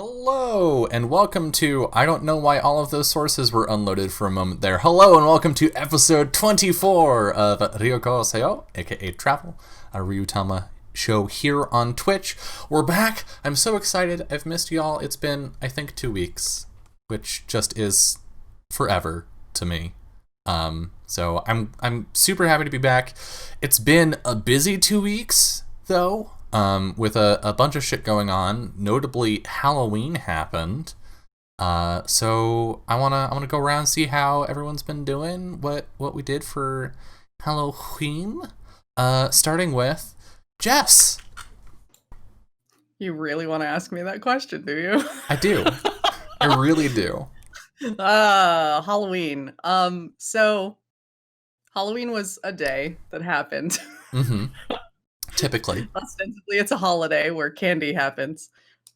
Hello, and welcome to, I don't know why all of those sources were unloaded for a moment there. Hello, and welcome to episode 24 of Ryuutama Seyo, aka Travel, a Ryuutama show here on Twitch. We're back. I'm so excited. I've missed y'all. It's been, I think, 2 weeks, which just is forever to me. So I'm super happy to be back. It's been a busy 2 weeks, though. With a bunch of shit going on, notably Halloween happened. So I wanna go around and see how everyone's been doing, what we did for Halloween. Starting with Jess. You really want to ask me that question, do you? I do. I really do. Halloween. So Halloween was a day that happened. Mm-hmm. Typically. Ostensibly, it's a holiday where candy happens.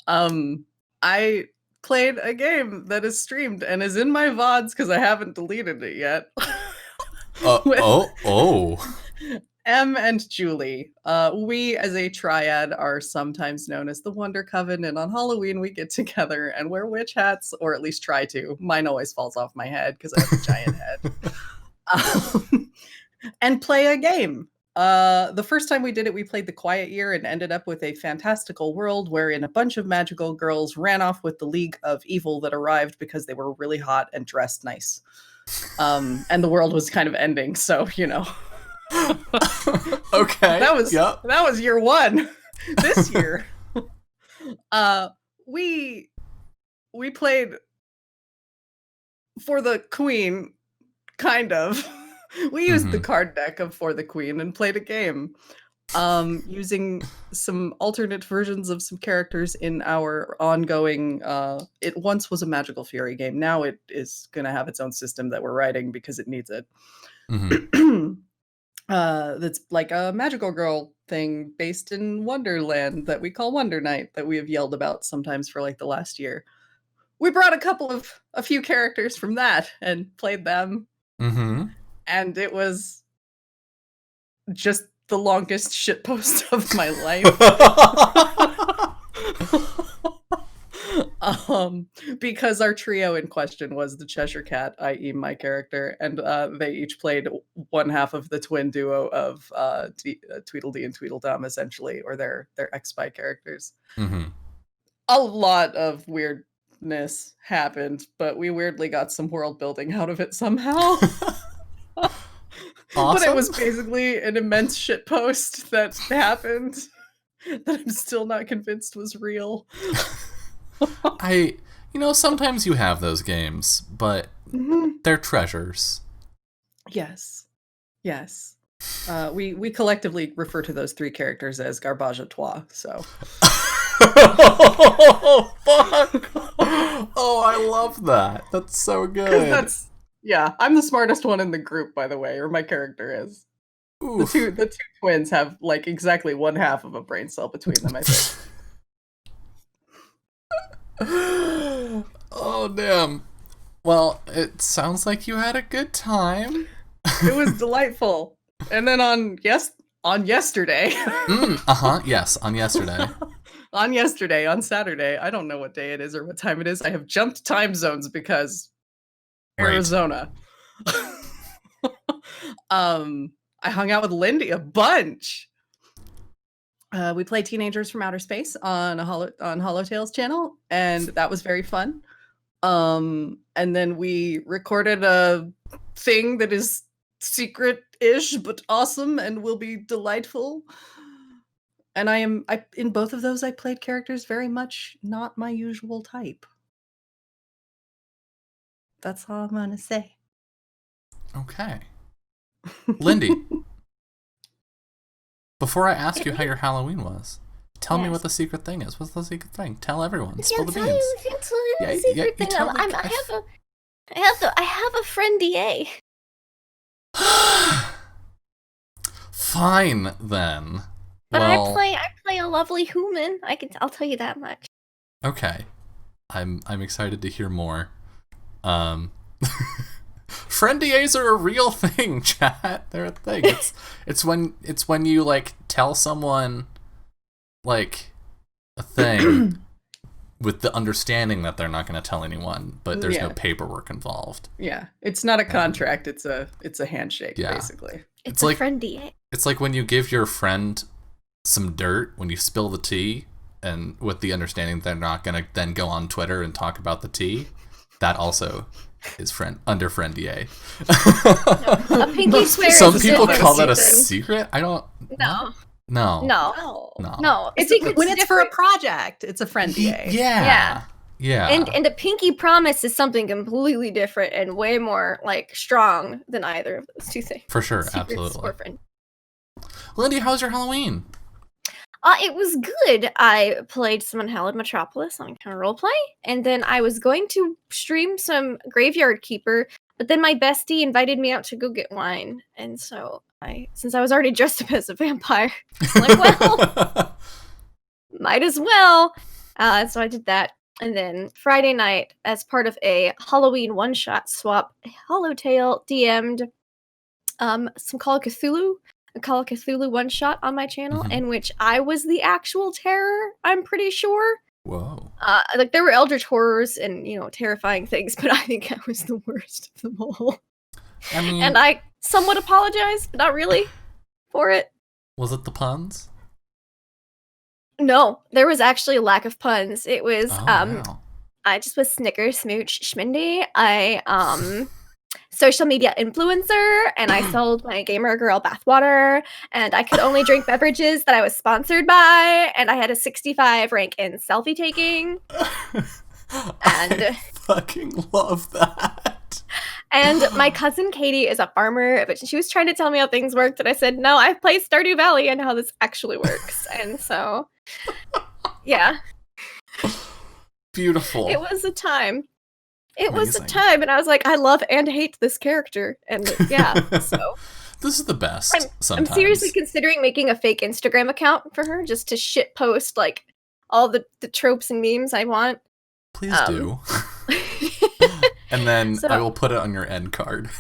I played a game that is streamed and is in my VODs because I haven't deleted it yet. M and Julie. We, as a triad, are sometimes known as the Wonder Coven, and on Halloween we get together and wear witch hats, or at least try to. Mine always falls off my head because I have a giant head. And play a game. The first time we did it, we played The Quiet Year and ended up with a fantastical world wherein a bunch of magical girls ran off with the League of Evil that arrived because they were really hot and dressed nice. And the world was kind of ending, so, you know. Okay. That was year one. This year, we played For the Queen, kind of. We used the card deck of For the Queen and played a game, using some alternate versions of some characters in our ongoing, it once was a Magical Fury game. Now it is going to have its own system that we're writing because it needs it. Mm-hmm. That's like a magical girl thing based in Wonderland that we call Wonder Night that we have yelled about sometimes for like the last year. We brought a few characters from that and played them. Mm-hmm. And it was just the longest shitpost of my life. Because our trio in question was the Cheshire Cat, i.e. my character, and they each played one half of the twin duo of Tweedledee and Tweedledum, essentially, or their ex-spy characters. Mm-hmm. A lot of weirdness happened, but we weirdly got some world building out of it somehow. Awesome. But it was basically an immense shitpost that happened that I'm still not convinced was real. Sometimes you have those games, but they're treasures. Yes. We collectively refer to those three characters as garbage à trois, so. Oh, fuck! Oh, I love that. That's so good. Yeah, I'm the smartest one in the group, by the way, or my character is. Oof. The two twins have like exactly one half of a brain cell between them, I think. Oh, damn. Well, it sounds like you had a good time. It was delightful. And then on yesterday. Yes, on yesterday. On Saturday, I don't know what day it is or what time it is. I have jumped time zones because Arizona. I hung out with Lindy a bunch. We played Teenagers from Outer Space on Hollowtail's channel, and that was very fun. And then we recorded a thing that is secret-ish but awesome and will be delightful. And I in both of those I played characters very much not my usual type. That's all I'm gonna say. Okay. Lindy, before I ask you how your Halloween was, tell me what the secret thing is. What's the secret thing? Tell everyone. Spill the beans. I can't tell you the secret thing. I have a friend DA. Fine then. But I play a lovely human. I'll tell you that much. Okay. I'm excited to hear more. Friend DAs are a real thing, chat. They're a thing. It's when you like tell someone like a thing with the understanding that they're not going to tell anyone, but there's no paperwork involved. Yeah, it's not a contract. It's a handshake, basically. It's like friend DA. It's like when you give your friend some dirt when you spill the tea, and with the understanding they're not going to then go on Twitter and talk about the tea. That also is under friend DA. A pinky swear. Some people call that a secret. I don't. No. It's when it's for a project. It's a friend DA. Yeah. And a pinky promise is something completely different and way more like strong than either of those two things. For sure, Secrets absolutely. or friend. Lindy, how was your Halloween? It was good. I played some Unhallowed Metropolis on kind of roleplay, and then I was going to stream some Graveyard Keeper, but then my bestie invited me out to go get wine, and so since I was already dressed up as a vampire, I'm like, well, might as well. So I did that, and then Friday night, as part of a Halloween one-shot swap, Hollowtail DM'd some Call of Cthulhu. A Call of Cthulhu one-shot on my channel, in which I was the actual terror, I'm pretty sure. Whoa. Like, there were eldritch horrors and, terrifying things, but I think I was the worst of them all. I mean... And I somewhat apologize, but not really, for it. Was it the puns? No, there was actually a lack of puns. It was, wow. I just was Snickers, Smooch, Schmindy. I, social media influencer, and I sold my gamer girl bathwater, and I could only drink beverages that I was sponsored by, and I had a 65 rank in selfie taking. And I fucking love that. And my cousin Katie is a farmer, but she was trying to tell me how things worked, and I said, no, I've played Stardew Valley and how this actually works. And so, yeah. Beautiful. It was a time. Amazing. Was a time, and I was like, I love and hate this character, and yeah, so. This is the best, sometimes. I'm seriously considering making a fake Instagram account for her, just to shit post, like, all the tropes and memes I want. Please do. And then I will put it on your end card.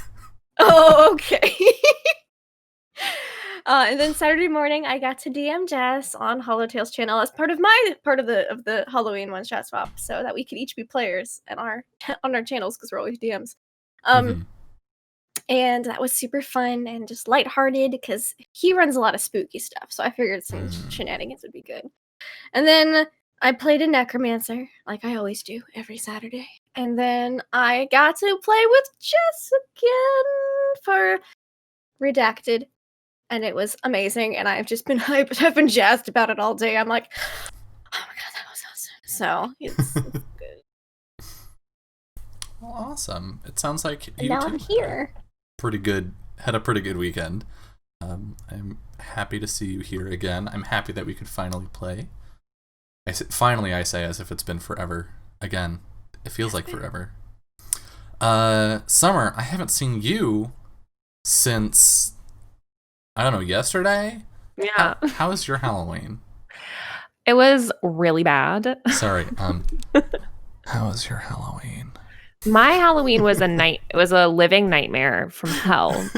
Oh, okay. And then Saturday morning, I got to DM Jess on Hollowtail's channel as part of the Halloween one shot swap, so that we could each be players on our channels because we're always DMs. And that was super fun and just lighthearted because he runs a lot of spooky stuff, so I figured some shenanigans would be good. And then I played a necromancer like I always do every Saturday, and then I got to play with Jess again for Redacted. And it was amazing, and I've just been hyped. I've been jazzed about it all day. I'm like, oh my god, that was awesome. So, it's good. Well, awesome. It sounds like you now I'm here. Had a pretty good weekend. I'm happy to see you here again. I'm happy that we could finally play. Finally, I say, as if it's been forever. Again, it feels like forever. Summer, I haven't seen you since... I don't know, yesterday? Yeah. How was your Halloween? It was really bad. Sorry. How was your Halloween? My Halloween was a living nightmare from hell.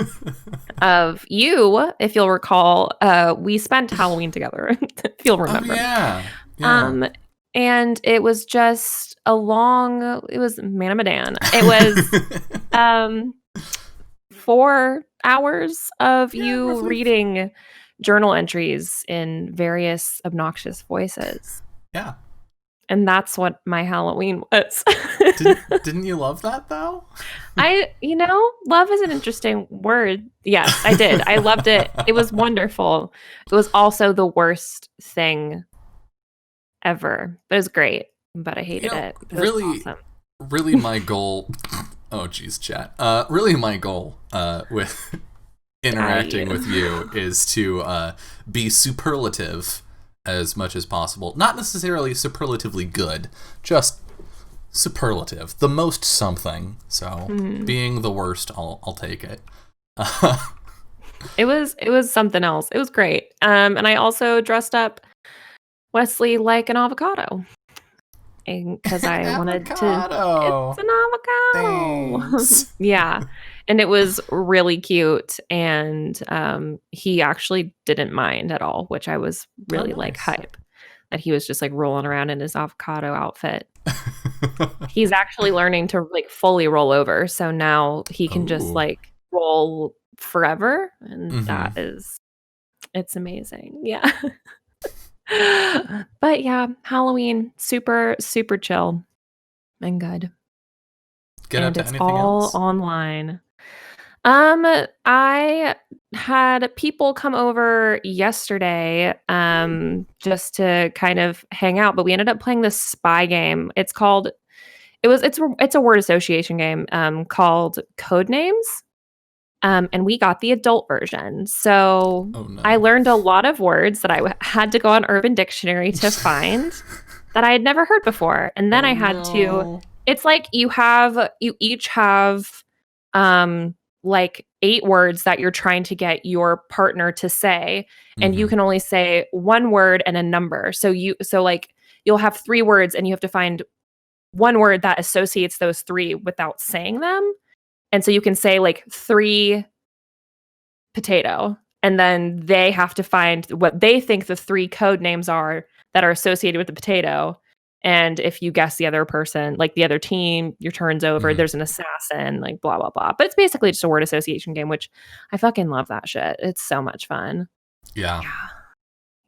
Of you, if you'll recall, we spent Halloween together, if you'll remember. Oh, yeah. And it was just it was Manamadan. It was 4 hours of you roughly. reading journal entries in various obnoxious voices. Yeah. And that's what my Halloween was. Didn't you love that, though? Love is an interesting word. Yes, I did. I loved it. It was wonderful. It was also the worst thing ever. But it was great. But I hated it. It was awesome. Really my goal... Oh, geez, chat. Really, my goal with interacting with you is to be superlative as much as possible. Not necessarily superlatively good, just superlative. The most something. So, being the worst, I'll take it. It was something else. It was great. And I also dressed up Wesley like an avocado. Because I wanted to. It's an avocado. Thanks. Yeah. And it was really cute. And he actually didn't mind at all, which I was really nice. hype. that he was just like rolling around in his avocado outfit. He's actually learning to like fully roll over. So now he can just like roll forever. And that is, it's amazing. Yeah. But yeah, Halloween, super, super chill and good. Get and up to it's anything all else? online. I had people come over yesterday just to kind of hang out, but we ended up playing this spy game. It's a word association game called Codenames. And we got the adult version. So I learned a lot of words that I had to go on Urban Dictionary to find that I had never heard before. And then I had to, it's like you each have like 8 words that you're trying to get your partner to say, and you can only say one word and a number. So like you'll have 3 words and you have to find one word that associates those 3 without saying them. And so you can say like 3 potato, and then they have to find what they think the 3 code names are that are associated with the potato. And if you guess the other person, like the other team, your turn's over. There's an assassin, like blah, blah, blah. But it's basically just a word association game, which I fucking love that shit. It's so much fun. Yeah.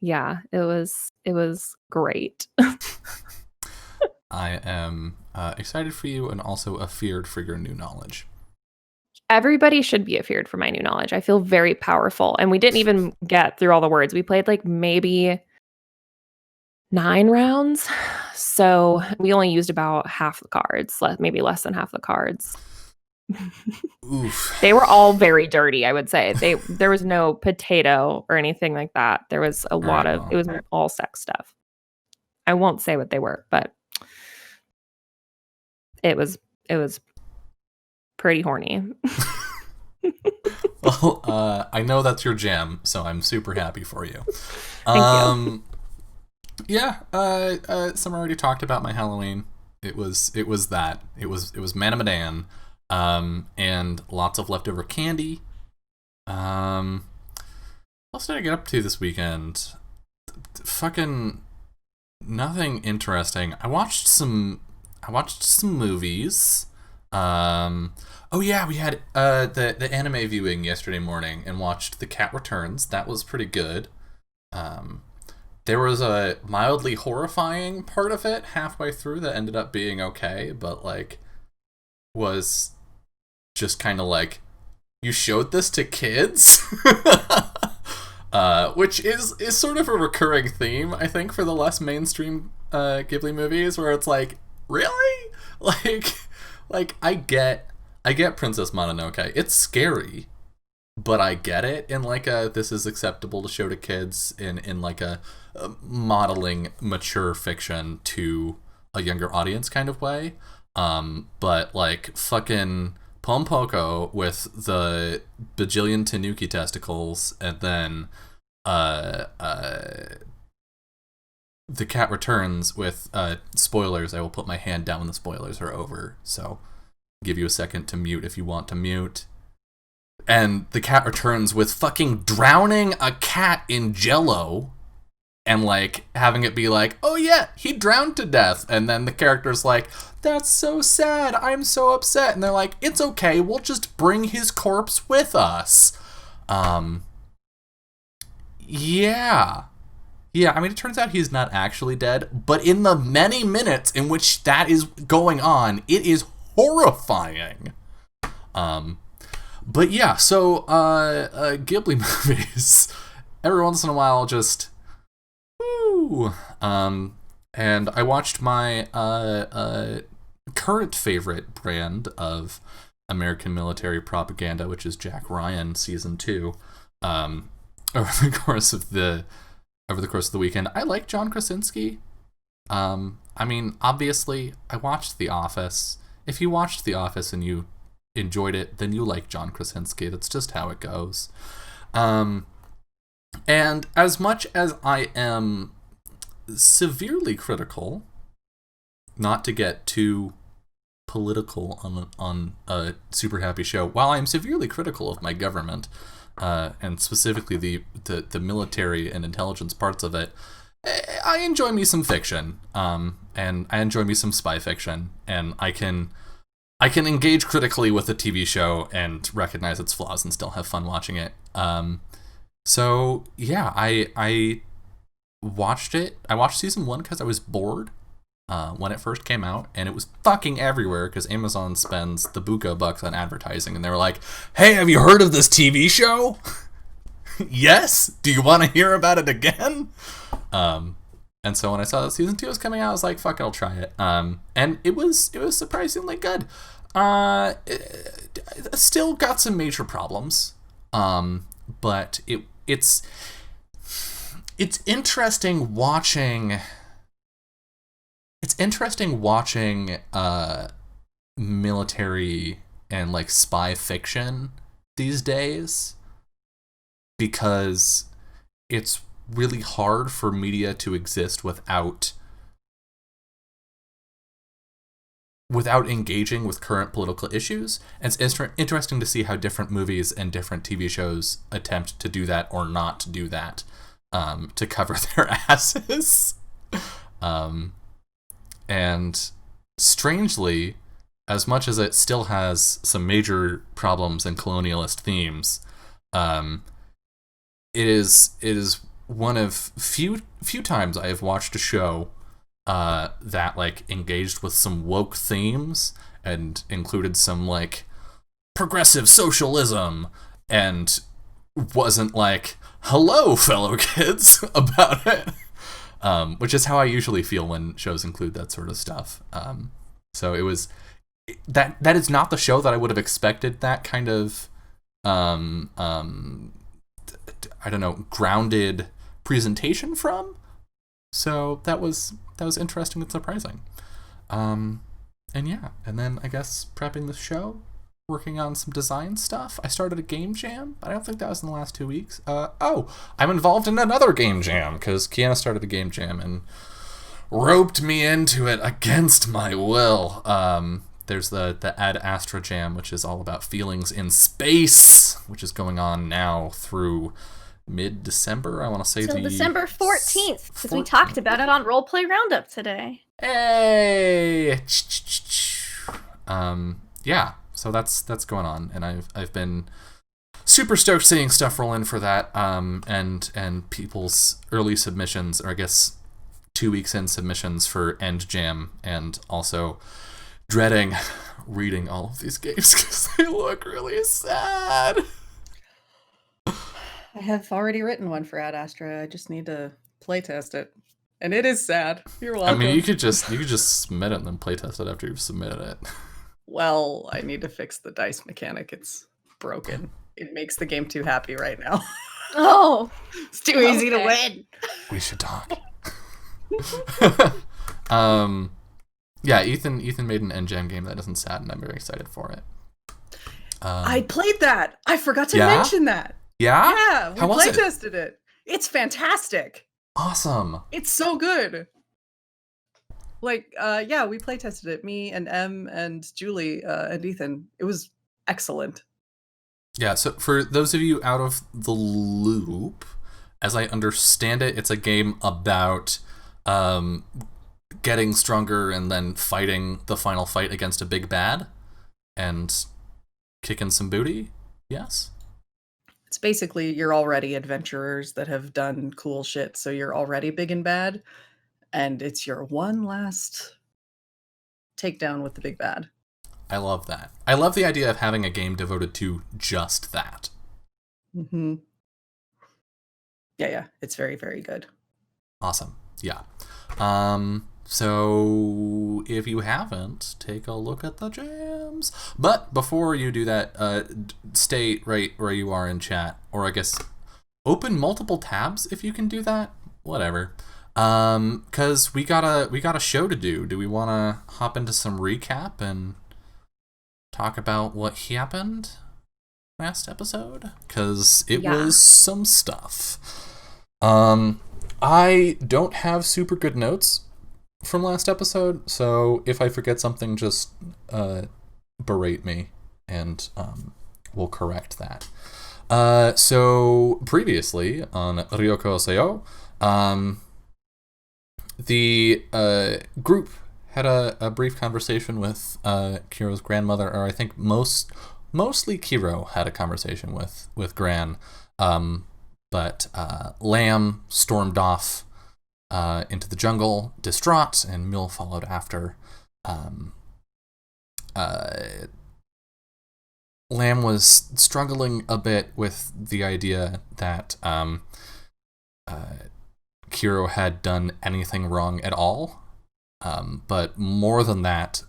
Yeah, it was great. I am excited for you and also afeared for your new knowledge. Everybody should be afeared for my new knowledge. I feel very powerful. And we didn't even get through all the words. We played like maybe 9 rounds. So we only used about half the cards, maybe less than half the cards. Oof. They were all very dirty, I would say. There was no potato or anything like that. There was it was all sex stuff. I won't say what they were, but it was pretty horny. Well, I know that's your jam, so I'm super happy for you. Thank you. Yeah, Summer already talked about my Halloween. It was Man Madan, and lots of leftover candy. What else did I get up to this weekend? Fucking nothing interesting. I watched some movies. Oh yeah, we had the anime viewing yesterday morning and watched The Cat Returns. That was pretty good. There was a mildly horrifying part of it halfway through that ended up being okay, but like was just kind of like, you showed this to kids? Which is sort of a recurring theme, I think, for the less mainstream Ghibli movies, where it's like, really? Like I get Princess Mononoke. It's scary, but I get it in like a this is acceptable to show to kids in like a modeling mature fiction to a younger audience kind of way. But like fucking Pompoko with the bajillion tanuki testicles, and then The Cat Returns with spoilers. I will put my hand down when the spoilers are over, so give you a second to mute if you want to mute. And The Cat Returns with fucking drowning a cat in jello and like having it be like, oh yeah, he drowned to death, and then the character's like, that's so sad, I'm so upset, and they're like, it's okay, we'll just bring his corpse with us. Yeah, I mean, it turns out he's not actually dead, but in the many minutes in which that is going on, it is horrifying. But yeah, so Ghibli movies, every once in a while, just woo. And I watched my current favorite brand of American military propaganda, which is Jack Ryan season 2, over the course of the weekend. I like John Krasinski. I mean, obviously, I watched The Office. If you watched The Office and you enjoyed it, then you like John Krasinski. That's just how it goes. And as much as I am severely critical, not to get too political on a super happy show, while I'm severely critical of my government, and specifically the military and intelligence parts of it, I enjoy me some fiction, and I enjoy me some spy fiction, and I can engage critically with a TV show and recognize its flaws and still have fun watching it. So yeah, I watched it. I watched season 1 because I was bored when it first came out, and it was fucking everywhere because Amazon spends the buco bucks on advertising, and they were like, "Hey, have you heard of this TV show?" Yes. Do you want to hear about it again? And so when I saw that season 2 was coming out, I was like, "Fuck, I'll try it." And it was surprisingly good. It still got some major problems, but it's interesting watching. It's interesting watching military and like spy fiction these days, because it's really hard for media to exist without engaging with current political issues. And it's interesting to see how different movies and different TV shows attempt to do that or not to do that, to cover their asses. And strangely, as much as it still has some major problems and colonialist themes, it is one of few times I have watched a show that like engaged with some woke themes and included some like progressive socialism and wasn't like, "Hello, fellow kids," about it. Which is how I usually feel when shows include that sort of stuff. So it was that is not the show that I would have expected that kind of I don't know, grounded presentation from. So that was interesting and surprising. And yeah, and then I guess prepping the show, working on some design stuff. I started a game jam, but I don't think that was in the last 2 weeks. I'm involved in another game jam because Kiana started a game jam and roped me into it against my will. There's the Ad Astra jam, which is all about feelings in space, which is going on now through mid-December. I want to say till December 14th, because we talked about it on Roleplay Roundup today. Hey! Yeah, so that's going on, and I've been super stoked seeing stuff roll in for that, and people's early submissions, or I guess 2 weeks in submissions for End Jam, and also dreading reading all of these games because they look really sad. I have already written one for Ad Astra. I just need to playtest it, and it is sad. You're welcome. I mean, you could just submit it and then playtest it after you've submitted it. Well, I need to fix the dice mechanic. It's broken. It makes the game too happy right now. Oh, It's too easy to win. We should talk. Yeah, Ethan made an NGen game that isn't sad, and I'm very excited for it. I played that. I forgot to Yeah? mention that. Yeah? Yeah, we How was it? playtested it. It's fantastic. Awesome. It's so good. Like, yeah, we playtested it. Me and Em and Julie and Ethan. It was excellent. Yeah, so for those of you out of the loop, as I understand it, it's a game about getting stronger and then fighting the final fight against a big bad and kicking some booty. Yes? It's basically you're already adventurers that have done cool shit, so you're already big and bad, and it's your one last takedown with the big bad. I love that. I love the idea of having a game devoted to just that. Mm-hmm. Yeah, it's very, very good. Awesome. Yeah. So if you haven't, take a look at the jams. But before you do that, stay right where you are in chat, or I guess open multiple tabs if you can do that. Whatever. Cause we got a show to do. Do we want to hop into some recap and talk about what happened last episode? Cause it was some stuff. I don't have super good notes from last episode, so if I forget something, just berate me, and we'll correct that. So previously on Ryuutama, the group had a brief conversation with Kiro's grandmother, or I think mostly Kiro had a conversation with Gran, but Lamb stormed off into the jungle, distraught, and Mule followed after. Lamb was struggling a bit with the idea that Kiro had done anything wrong at all, but more than that,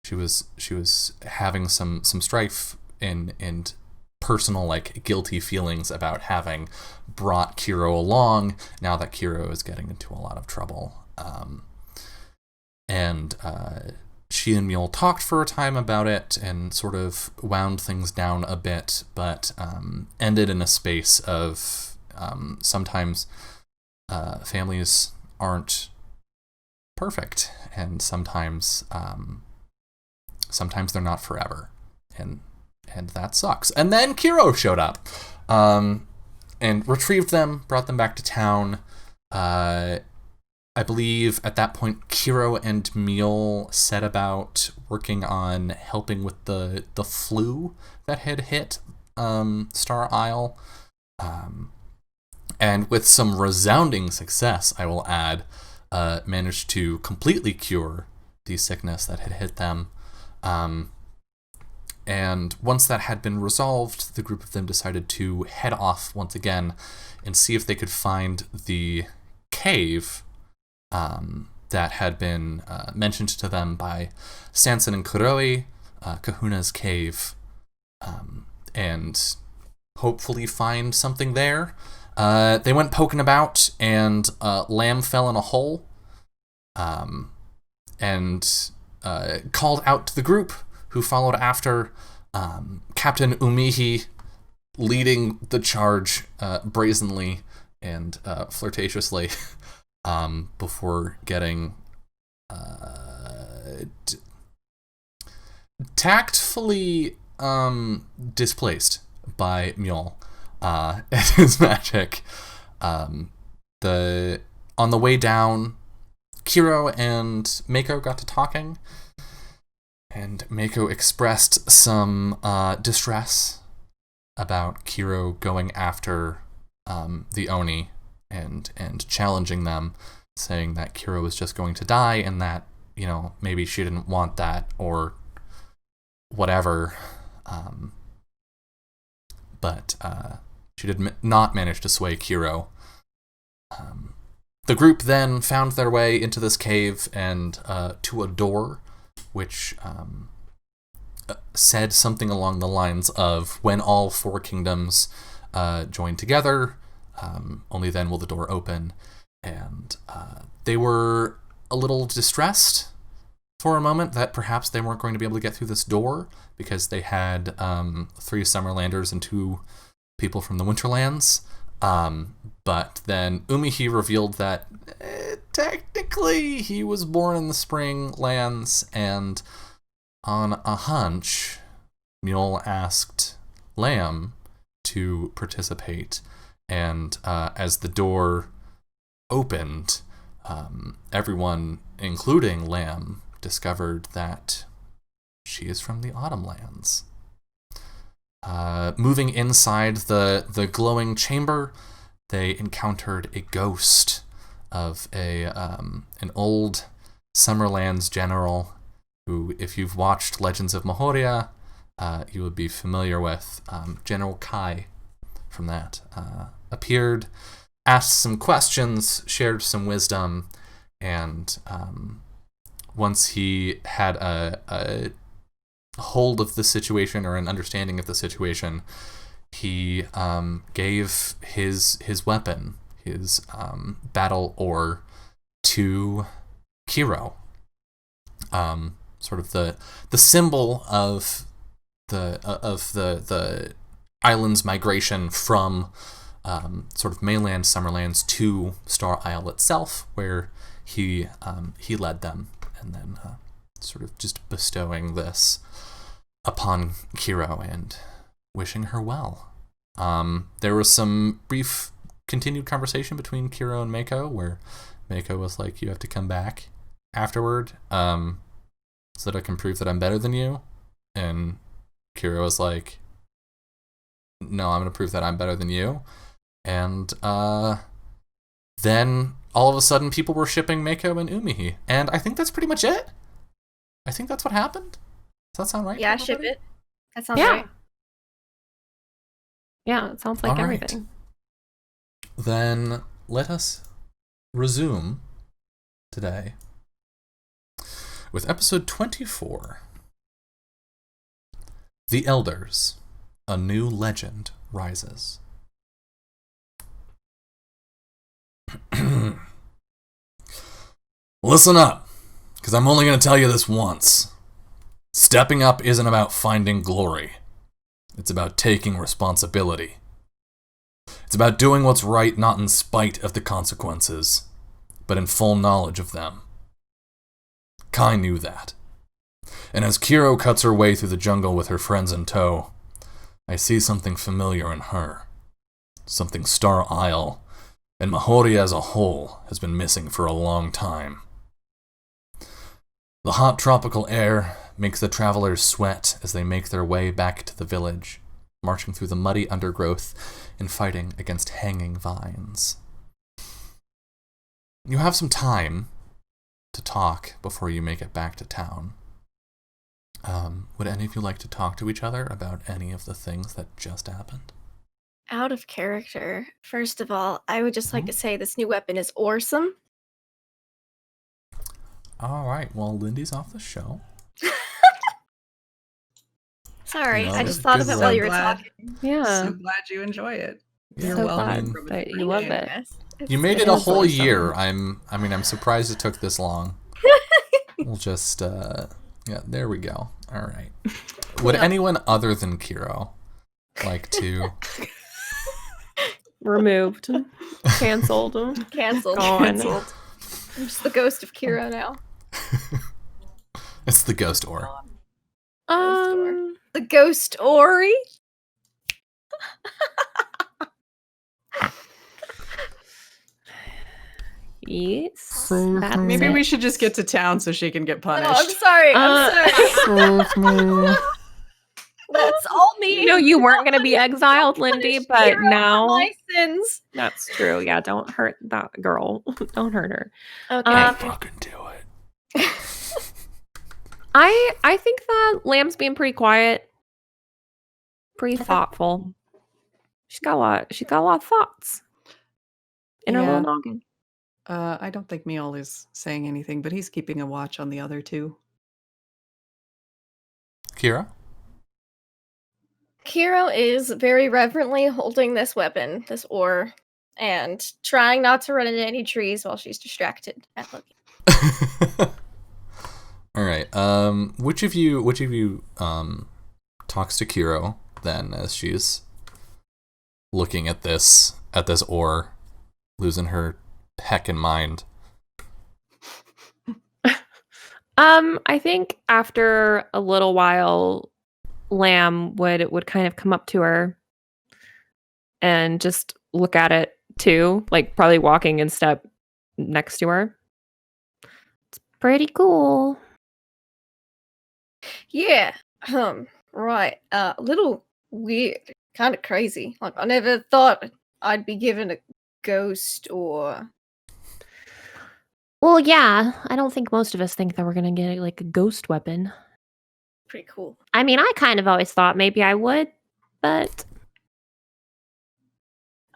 she was having some strife and personal, like, guilty feelings about having brought Kiro along now that Kiro is getting into a lot of trouble. And she and Mule talked for a time about it and sort of wound things down a bit, but ended in a space of sometimes families aren't perfect, and sometimes they're not forever, and that sucks. And then Kiro showed up and retrieved them, brought them back to town. I believe at that point Kiro and Mule set about working on helping with the flu that had hit Star Isle. And with some resounding success, I will add, managed to completely cure the sickness that had hit them. And once that had been resolved, the group of them decided to head off once again and see if they could find the cave that had been mentioned to them by Sanson and Kuroi, Kahuna's cave, and hopefully find something there. They went poking about, and Lamb fell in a hole, and called out to the group, who followed after, Captain Umihi leading the charge brazenly and flirtatiously, before getting tactfully displaced by Mule and his magic. On the way down, Kiro and Mako got to talking, and Mako expressed some distress about Kiro going after the Oni and challenging them, saying that Kiro was just going to die and that, you know, maybe she didn't want that or whatever. But she did not manage to sway Kiro. The group then found their way into this cave and to a door, which said something along the lines of, when all four kingdoms join together, only then will the door open. And they were a little distressed for a moment that perhaps they weren't going to be able to get through this door, because they had 3 Summerlanders and 2 people from the Winterlands. But then Umihi revealed that technically he was born in the Spring Lands, and on a hunch, Mule asked Lamb to participate. And as the door opened, everyone, including Lamb, discovered that she is from the Autumn Lands. Moving inside the glowing chamber, they encountered a ghost of an old Summerlands general who, if you've watched Legends of Mahoria, you would be familiar with. General Kai from that appeared, asked some questions, shared some wisdom, and once he had a hold of the situation, or an understanding of the situation, he gave his weapon, his battle oar, to Kiro. Sort of the symbol of the island's migration from sort of mainland Summerlands to Star Isle itself, where he led them, and then sort of just bestowing this upon Kiro and wishing her well. There was some brief continued conversation between Kiro and Mako, where Mako was like, you have to come back afterward so that I can prove that I'm better than you. And Kiro was like, no, I'm going to prove that I'm better than you. And then all of a sudden people were shipping Mako and Umihi. And I think that's pretty much it. I think that's what happened. Does that sound right? Yeah, ship it. That sounds right. Yeah, it sounds like All right. everything. Then let us resume today with episode 24. The Elders, a new legend rises. Listen up, because I'm only going to tell you this once. Stepping up isn't about finding glory. It's about taking responsibility. It's about doing what's right not in spite of the consequences, but in full knowledge of them. Kai knew that. And as Kiro cuts her way through the jungle with her friends in tow, I see something familiar in her. Something Star Isle and Mahori as a whole has been missing for a long time. The hot tropical air makes the travelers sweat as they make their way back to the village, marching through the muddy undergrowth and fighting against hanging vines. You have some time to talk before you make it back to town. Would any of you like to talk to each other about any of the things that just happened? Out of character. First of all, I would just like to say this new weapon is awesome. All right, well, Lindy's off the show. Sorry, No, I that's just thought good. of it So while you were glad. talking. Yeah. So glad you enjoy it. Yeah, You're so welcome. glad that you love it. You made it a is whole awesome. year. I'm surprised it took this long. We'll just, yeah, there we go. All right. Would anyone other than Kiro like to... Removed. Cancelled. Cancelled. Gone. Cancelled. I'm just the ghost of Kira now. It's the ghost ore. The ghost Ori? Yes. Maybe Maybe we should just get to town so she can get Oh, I'm punished. sorry. I'm sorry. That's all me. You know you weren't going to be exiled, Lindy, Punish but Kira for now my sins. that's true. Yeah, don't hurt that girl. Don't hurt her. Okay. Fucking do it. I think that Lamb's being pretty quiet, pretty thoughtful. She's got a lot of thoughts in her Yeah. little noggin. I don't think Meol is saying anything, but he's keeping a watch on the other two. Kira? Kiro is very reverently holding this weapon, this ore, and trying not to run into any trees while she's distracted at looking. All right. Which of you talks to Kiro then as she's looking at this ore, losing her heckin' mind? I think after a little while, Lamb would kind of come up to her and just look at it too, like probably walking in step next to her. It's pretty cool. Yeah. Right. A little weird. Kind of crazy. Like, I never thought I'd be given a ghost or... Well, yeah, I don't think most of us think that we're gonna get like a ghost weapon. Pretty cool. I mean, I kind of always thought maybe I would, but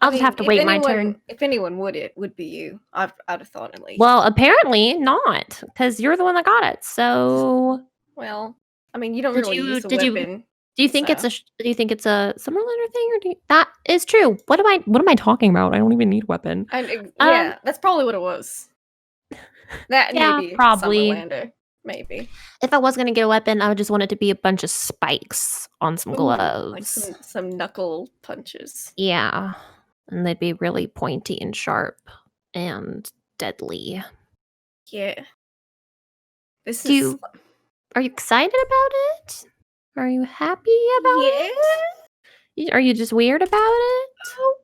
I'll just have to wait my turn. If anyone would, it would be you. I'd have thought at least. Well, apparently not, because you're the one that got it. So, Well, I mean, you don't Did really you- use a did you- weapon. do you think So. do you think it's a similar thing, or that is true? What am I talking about? I don't even need a weapon. Yeah, that's probably what it was. That Yeah, maybe probably. Summerlander, maybe. If I was gonna get a weapon, I would just want it to be a bunch of spikes on some Ooh, gloves. like some knuckle punches. Yeah, and they'd be really pointy and sharp and deadly. Yeah. This Do is you- Are you excited about it? Are you happy about it? Are you just weird about it?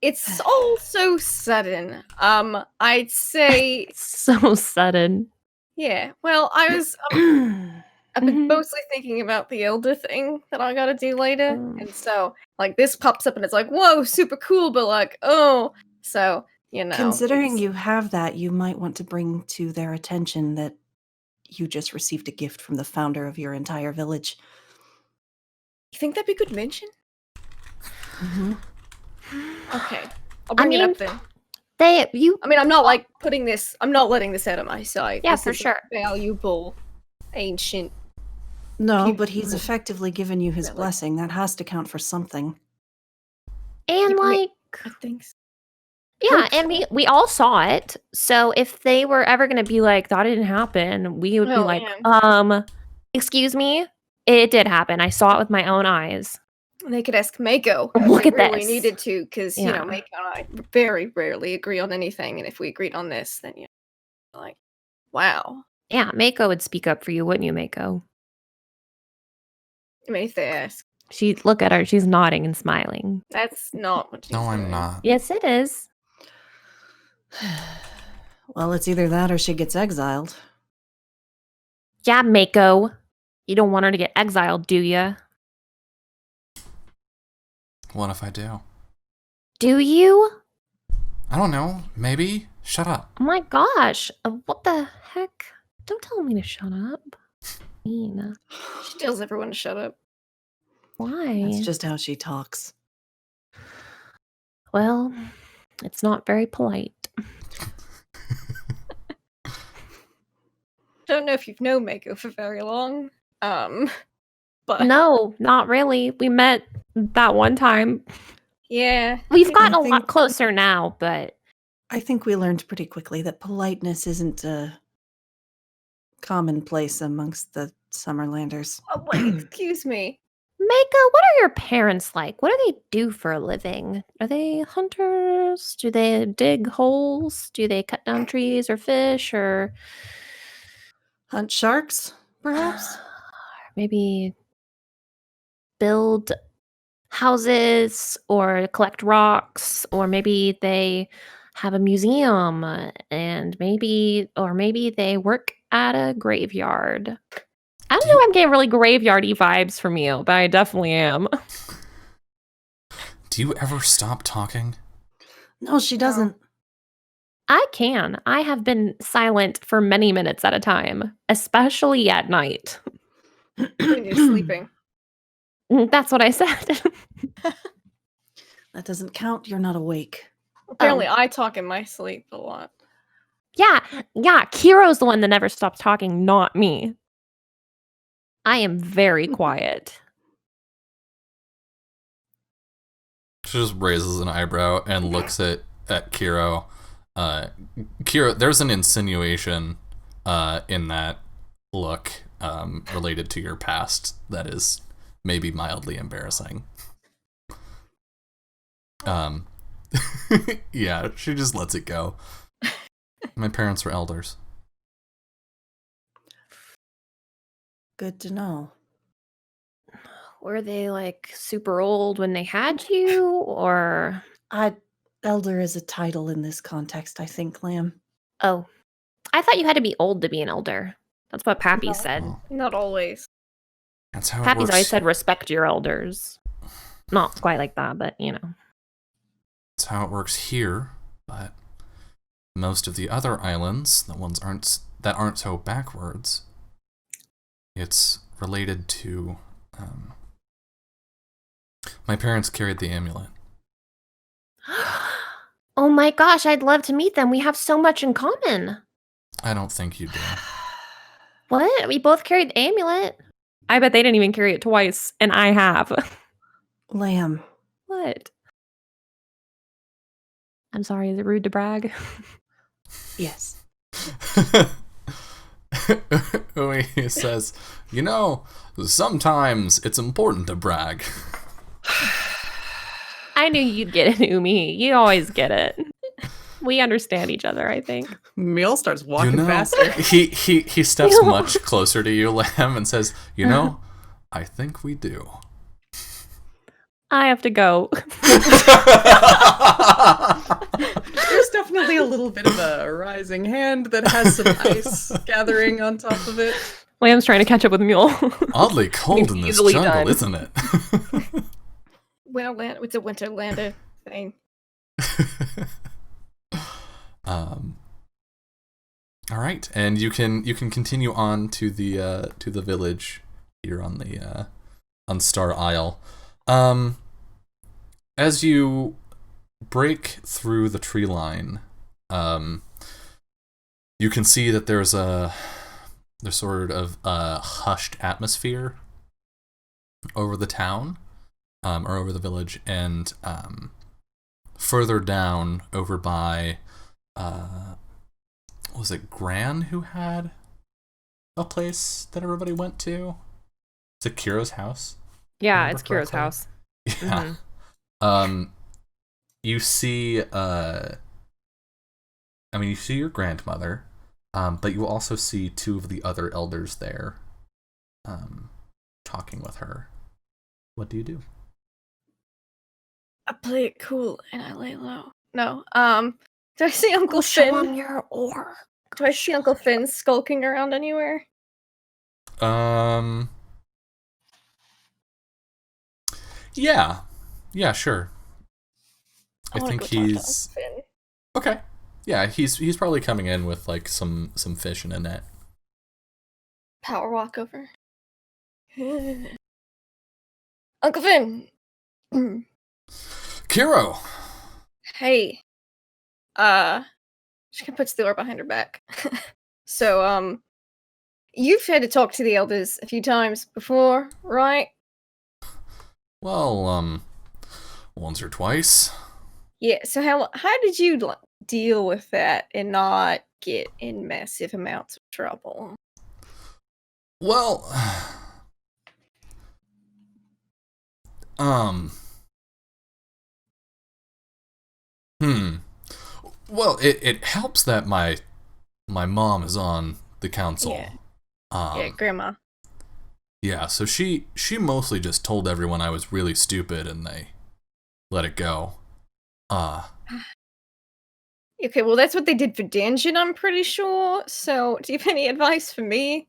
It's all so sudden. I'd say, So sudden. yeah. Well, I've been mostly thinking about the elder thing that I gotta do later, and so like this pops up and it's like, whoa, super cool, but like, oh, so Considering it's- you have that, you might want to bring to their attention that you just received a gift from the founder of your entire village. you think that'd be good mention? Mm-hmm. Okay, I'll bring it mean, up then. You I mean, I'm not like I'm not letting this out of my sight. Yeah, This for is a sure. valuable, ancient. No, Keep- but he's effectively given you his Really? blessing. That has to count for something. and Yeah, like I think so. yeah, and we all saw it. So if they were ever gonna be like, that didn't happen, we would be Oh, like, man. excuse me, it did happen. I saw it with my own eyes. They could ask Mako. If Look they at really this. needed to, because Yeah. Mako and I very rarely agree on anything, and if we agreed on this, then like, wow. Yeah, Mako would speak up for you, wouldn't you, Mako? I mean, if they ask, Look at her, she's nodding and smiling. that's not what she's No, I'm doing. not. Yes, it is. Well, it's either that or she gets exiled. Yeah, Mako. You don't want her to get exiled, do you? What if I do? Do you? I don't know. Maybe. Shut up. Oh my gosh. What the heck? Don't tell me to shut up. Mean. She tells everyone to shut up. Why? That's just how she talks. Well, it's not very polite. Don't know if you've known Mako for very long. But No, not really. We met that one time. yeah, We've gotten a think- lot closer now, but I think we learned pretty quickly that politeness isn't commonplace amongst the Summerlanders. Oh, wait, excuse me. Mako, what are your parents like? What do they do for a living? Are they hunters? Do they dig holes? Do they cut down trees or fish or Hunt sharks, perhaps? maybe build houses or collect rocks, or maybe they have a museum and maybe they work at a graveyard. I don't know, I'm getting really graveyardy vibes from you, but I definitely am. Do you ever stop talking? No, she doesn't. I can. I have been silent for many minutes at a time, especially at night. When you're sleeping. That's what I said. That doesn't count. You're not awake. Apparently, I talk in my sleep a lot. Yeah, Kiro's the one that never stops talking, not me. I am very quiet. She just raises an eyebrow and looks at Kiro. Kiro, there's an insinuation in that look related to your past that is maybe mildly embarrassing. Yeah, she just lets it go. My parents were elders. Good to know. Were they like super old when they had you, or Elder is a title in this context, I think, Lamb. oh, I thought you had to be old to be an elder. That's what Pappy No. said. Well, Not always. that's how it Pappy's works. always said respect your elders. Not quite like that, but That's how it works here, but most of the other islands, the ones that aren't so backwards, it's related to my parents carried the amulet. Oh my gosh, I'd love to meet them. We have so much in common. I don't think you do. What? We both carried the amulet. I bet they didn't even carry it twice, and I have. Lamb. What? I'm sorry, is it rude to brag? Yes. Umi says, sometimes it's important to brag. I knew you'd get it, Umi. You always get it. We understand each other, I think. Meal starts walking faster. He steps much closer to you, Lamb, and says, I think we do. I have to go. There's definitely a little bit of a rising hand that has some ice gathering on top of it. Lamb's trying to catch up with Mule. Oddly cold in this Easily jungle, done. isn't it? Winterland, it's a Winterlander thing. All right, and you can continue on to the village here on the on Star Isle. As you break through the tree line, you can see that there's sort of a hushed atmosphere over the town, or over the village, and further down over by was it Gran who had a place that everybody went to? Is it Kira's house? Yeah, Remember it's Kira's correctly? house. Yeah. You see you see your grandmother, but you also see two of the other elders there, talking with her. What do you do? I play it cool and I lay low. No, do I see Uncle Show him Finn? your ore. Do I see Uncle Finn skulking around anywhere? Yeah, sure. I wanna think go talk to Uncle he's Finn. okay. Yeah, he's probably coming in with like some fish in a net. Power walk over. Uncle Finn. Kiro. Hey. She kind of puts the oar behind her back. So, you've had to talk to the elders a few times before, right? Well, once or twice. Yeah. So how did you deal with that and not get in massive amounts of trouble? Well, Well, it helps that my mom is on the council. Yeah. Yeah, Grandma. Yeah, so she mostly just told everyone I was really stupid and they let it go. Okay, well that's what they did for Danjin, I'm pretty sure. So, do you have any advice for me?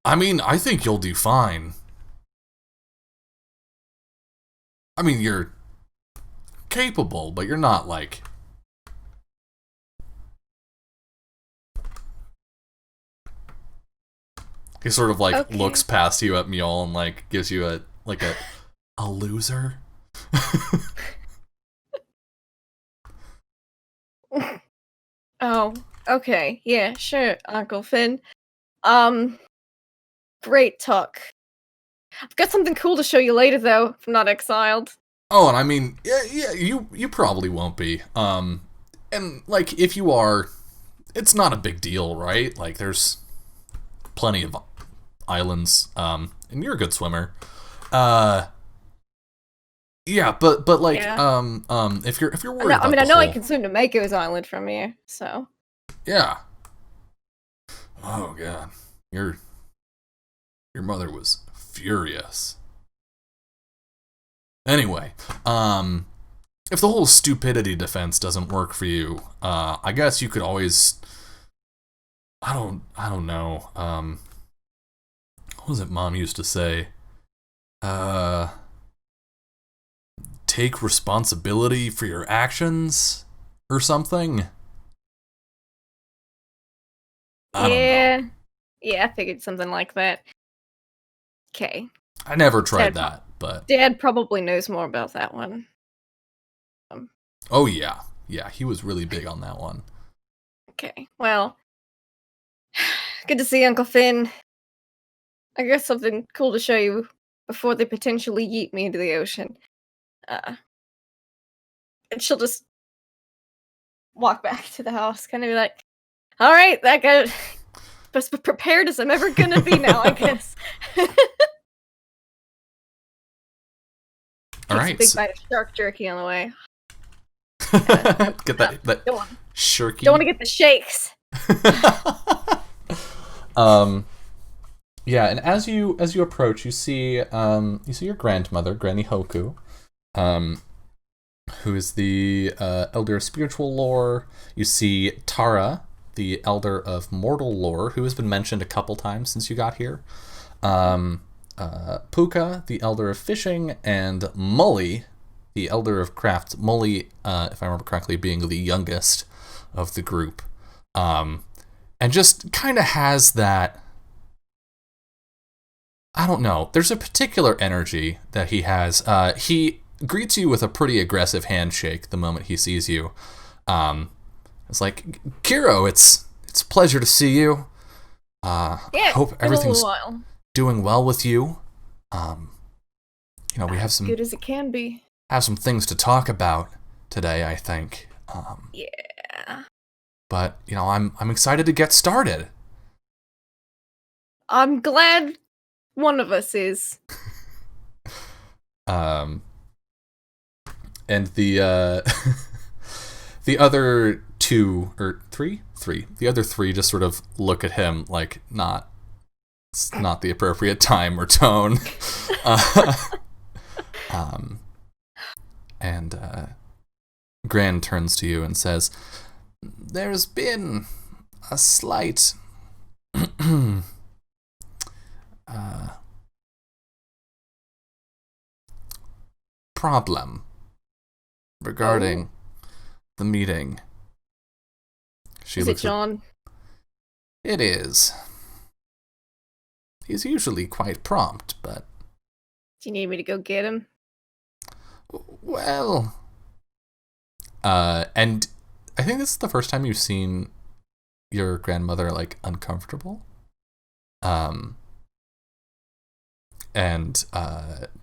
I mean, I think you'll do fine. I mean, you're capable, but you're not like... He sort of like Okay. looks past you at Mule and like gives you a loser. Oh, okay. Yeah, sure, Uncle Finn. Great talk. I've got something cool to show you later, though, if I'm not exiled. Oh, and I mean, yeah, you probably won't be. And like if you are, it's not a big deal, right? Like there's plenty of islands, and you're a good swimmer. Yeah, but like, Yeah. if you're worried No, about I the know I whole- can swim to Mako's Island from here, so. Yeah. Oh god, your mother was furious. Anyway, if the whole stupidity defense doesn't work for you, I guess you could always, I don't know, what was it Mom used to say? Take responsibility for your actions or something? I don't know. Yeah, I figured something like that. Okay. I never tried Dad- that, but Dad probably knows more about that one. oh yeah, he was really big on that one. Okay, well, good to see Uncle Finn. I got something cool to show you before they potentially yeet me into the ocean. And she'll just walk back to the house, kind of be like, all right, that guy, as prepared as I'm ever gonna be now, I guess. All Takes right, a big so- bite of shark jerky on the way. Get that Don't want shirky. to get the shakes. Yeah, and as you approach, you see your grandmother, Granny Hoku, who is the elder of spiritual lore. You see Tara, the elder of mortal lore, who has been mentioned a couple times since you got here. Puka, the elder of fishing, and Mully, the elder of crafts. Mully, if I remember correctly, being the youngest of the group, and just kind of has that. I don't know. There's a particular energy that he has. He greets you with a pretty aggressive handshake the moment he sees you. It's like, Kiro, it's a pleasure to see you. Yeah, I hope everything's while. doing well with you. We have some Good as it can be. have some things to talk about today, I think. Yeah. But I'm excited to get started. I'm glad one of us is. And the the other two or three, the other three just sort of look at him like it's not the appropriate time or tone. And Gran turns to you and says, "There's been a slight problem regarding the meeting." Is it John? It is. He's usually quite prompt, but... Do you need me to go get him? Well... and I think this is the first time you've seen your grandmother, like, uncomfortable. And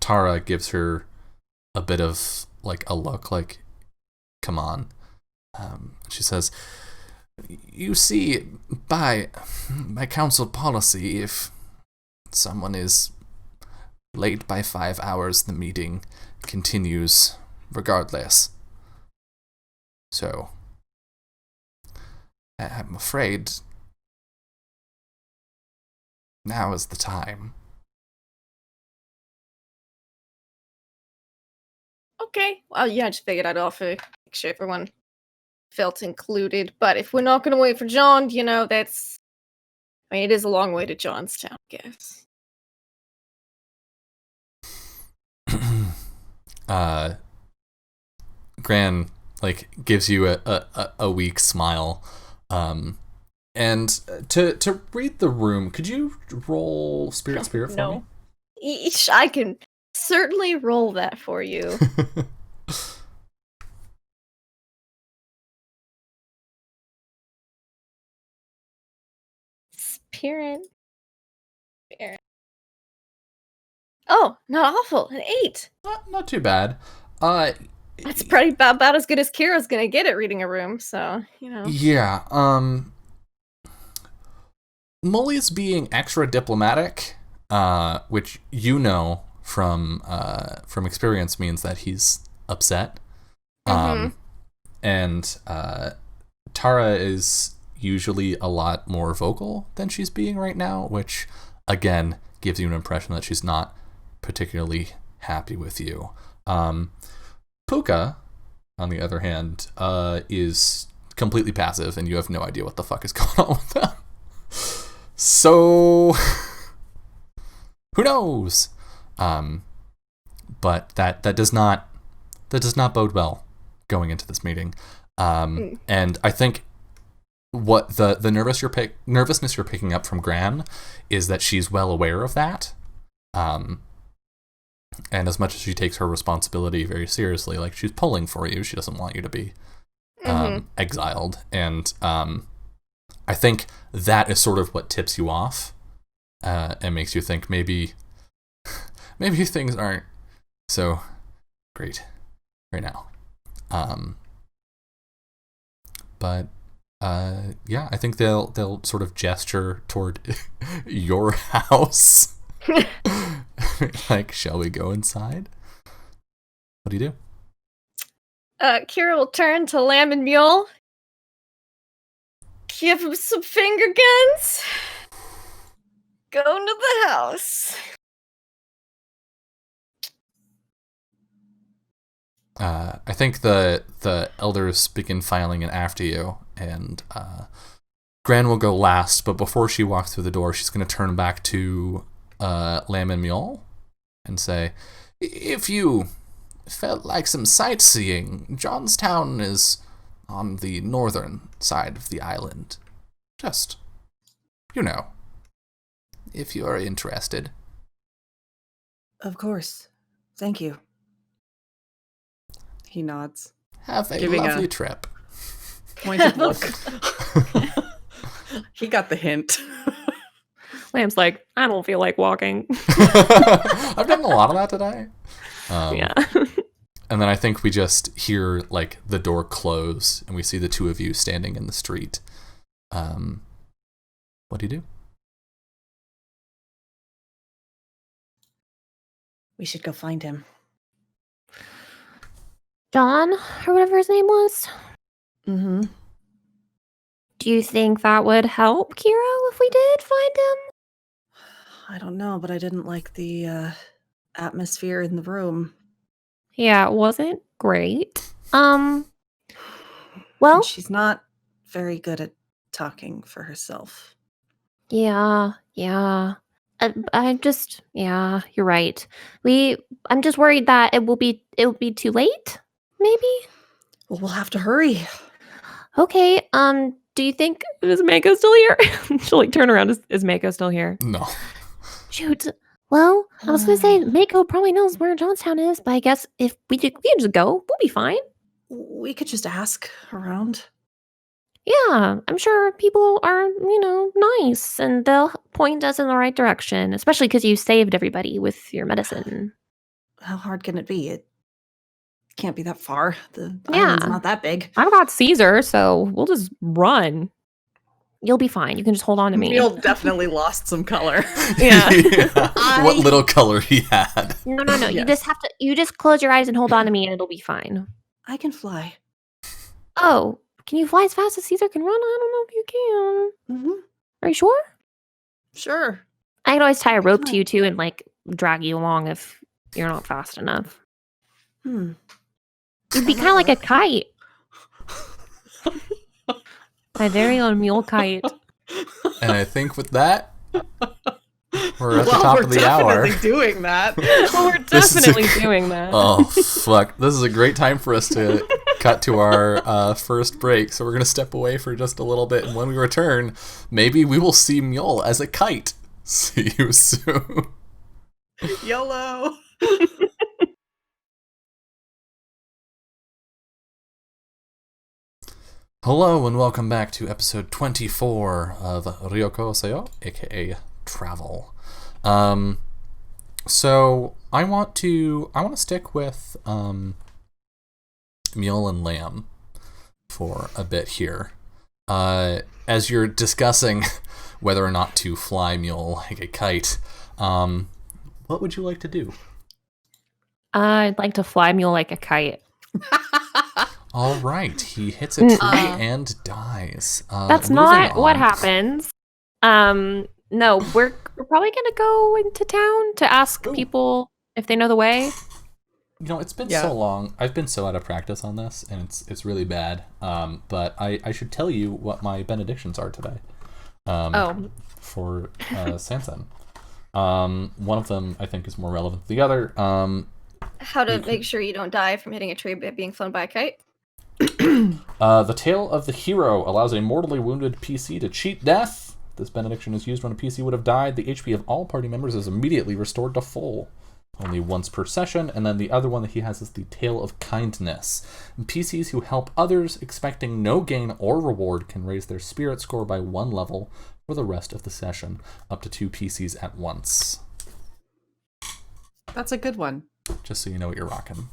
Tara gives her a bit of, like, a look, like, come on. She says, "You see, by council policy, if someone is late by 5 hours, the meeting continues regardless. So, I'm afraid now is the time." Okay. Well, yeah, I just figured I'd offer, make sure everyone felt included. But if we're not going to wait for John, that's... I mean, it is a long way to Johnstown, I guess. Gran, like, gives you a weak smile. And to read the room, could you roll Spirit for No. me? I can certainly roll that for you. Spirit. Oh, not awful. An 8. Not too bad. That's probably about as good as Kira's gonna get at reading a room, so, Yeah, Mully's being extra diplomatic, which from experience means that he's upset. And Tara is usually a lot more vocal than she's being right now, which again gives you an impression that she's not particularly happy with you. Puka, on the other hand, is completely passive, and you have no idea what the fuck is going on with them. So, who knows? But that does not bode well going into this meeting. And I think what the nervousness you're picking up from Gran is that she's well aware of that. And as much as she takes her responsibility very seriously, like, she's pulling for you, she doesn't want you to be exiled. And I think that is sort of what tips you off and makes you think maybe things aren't so great right now. But yeah, I think they'll sort of gesture toward your house. Like, shall we go inside? What do you do? Kira will turn to Lamb and Mule. Give him some finger guns. Go to the house. I think the elders begin filing in after you, and Gran will go last, but before she walks through the door, she's going to turn back to Lamb and Mule and say, if you felt like some sightseeing, Johnstown is on the northern side of the island. Just, if you're interested. Of course. Thank you. He nods. Have a Giving lovely trip. Pointed look. He got the hint. Lamb's like, I don't feel like walking. I've done a lot of that today. Yeah. And then I think we just hear like the door close and we see the two of you standing in the street. What do you do? We should go find him. John, or whatever his name was. Mm-hmm. Do you think that would help, Kiro, if we did find him? I don't know, but I didn't like the atmosphere in the room. Yeah, it wasn't great. Well, And she's not very good at talking for herself. yeah. You're right. I'm just worried that it will be too late, maybe? Well, we'll have to hurry. Okay, do you think, is Mako still here? She'll like turn around, is Mako still here? No. Shoot. Well, I was gonna say Mako probably knows where Johnstown is, but I guess if we can just go, we'll be fine. We could just ask around. Yeah, I'm sure people are, nice, and they'll point us in the right direction, especially because you saved everybody with your medicine. How hard can it be? It can't be that far. The Yeah. island's not that big. I've got Caesar, so we'll just run. You'll be fine. You can just hold on to me. Neil definitely lost some color. Yeah. What little color he had. No. Yes. You just close your eyes and hold on to me, and it'll be fine. I can fly. Oh, can you fly as fast as Caesar can run? I don't know if you can. Mm-hmm. Are you sure? Sure. I can always tie a rope to Fine. you too and like drag you along if you're not fast enough. You'd be kind of like a kite. My very own mule kite. And I think with that, we're at the Well, top we're of the hour. definitely doing that. Well, we're This is definitely doing that. Oh, fuck. This is a great time for us to cut to our first break. So we're going to step away for just a little bit. And when we return, maybe we will see Mule as a kite. See you soon. YOLO. Hello and welcome back to episode 24 of Ryuutama Seyo, aka Travel. So I want to stick with Mule and Lamb for a bit here. As you're discussing whether or not to fly Mule like a kite, what would you like to do? I'd like to fly Mule like a kite. All right, he hits a tree and dies. That's moving not what on. happens. No, we're probably gonna go into town to ask people if they know the way. You know, it's been Yeah. so long. I've been so out of practice on this, and it's really bad. But I should tell you what my benedictions are today. For Sansan. One of them I think is more relevant than the other. How to make sure you don't die from hitting a tree by being flown by a kite. The Tale of the Hero allows a mortally wounded PC to cheat death. This benediction is used when a PC would have died. The HP of all party members is immediately restored to full. Only once per session. And then the other one that he has is the Tale of Kindness. PCs who help others expecting no gain or reward can raise their spirit score by 1 level for the rest of the session, up to 2 PCs at once. That's a good one. Just so you know what you're rocking.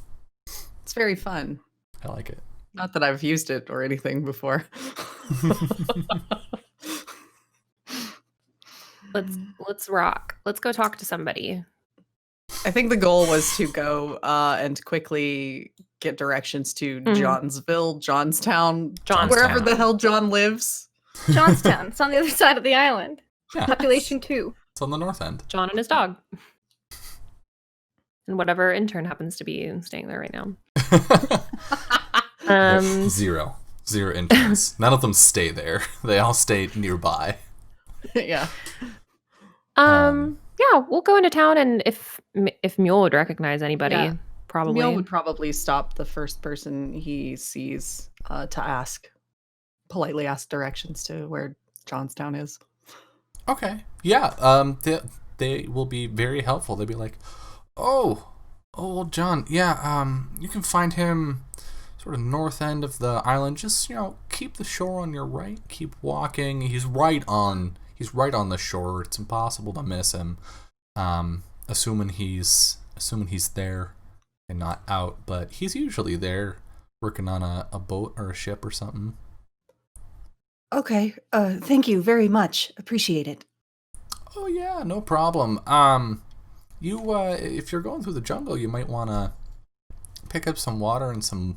It's very fun. I like it. Not that I've used it or anything before. Let's rock. Let's go talk to somebody. I think the goal was to go and quickly get directions to Johnsville, Johnstown, wherever the hell John lives. Johnstown. It's on the other side of the island. Yeah. Population 2. It's on the north end. John and his dog. And whatever intern happens to be staying there right now. Zero interns. None of them stay there. They all stay nearby. Yeah. Yeah, we'll go into town, and if Mule would recognize anybody, Yeah. probably. Emil would probably stop the first person he sees to politely ask directions to where Johnstown is. Okay. Yeah. They will be very helpful. They'll be like, oh, well, John. Yeah. You can find him sort of north end of the island. Just keep the shore on your right. Keep walking. He's right on the shore. It's impossible to miss him. Assuming he's there and not out, but he's usually there working on a boat or a ship or something. Okay. Thank you very much. Appreciate it. Oh yeah, no problem. You if you're going through the jungle, you might want to pick up some water and some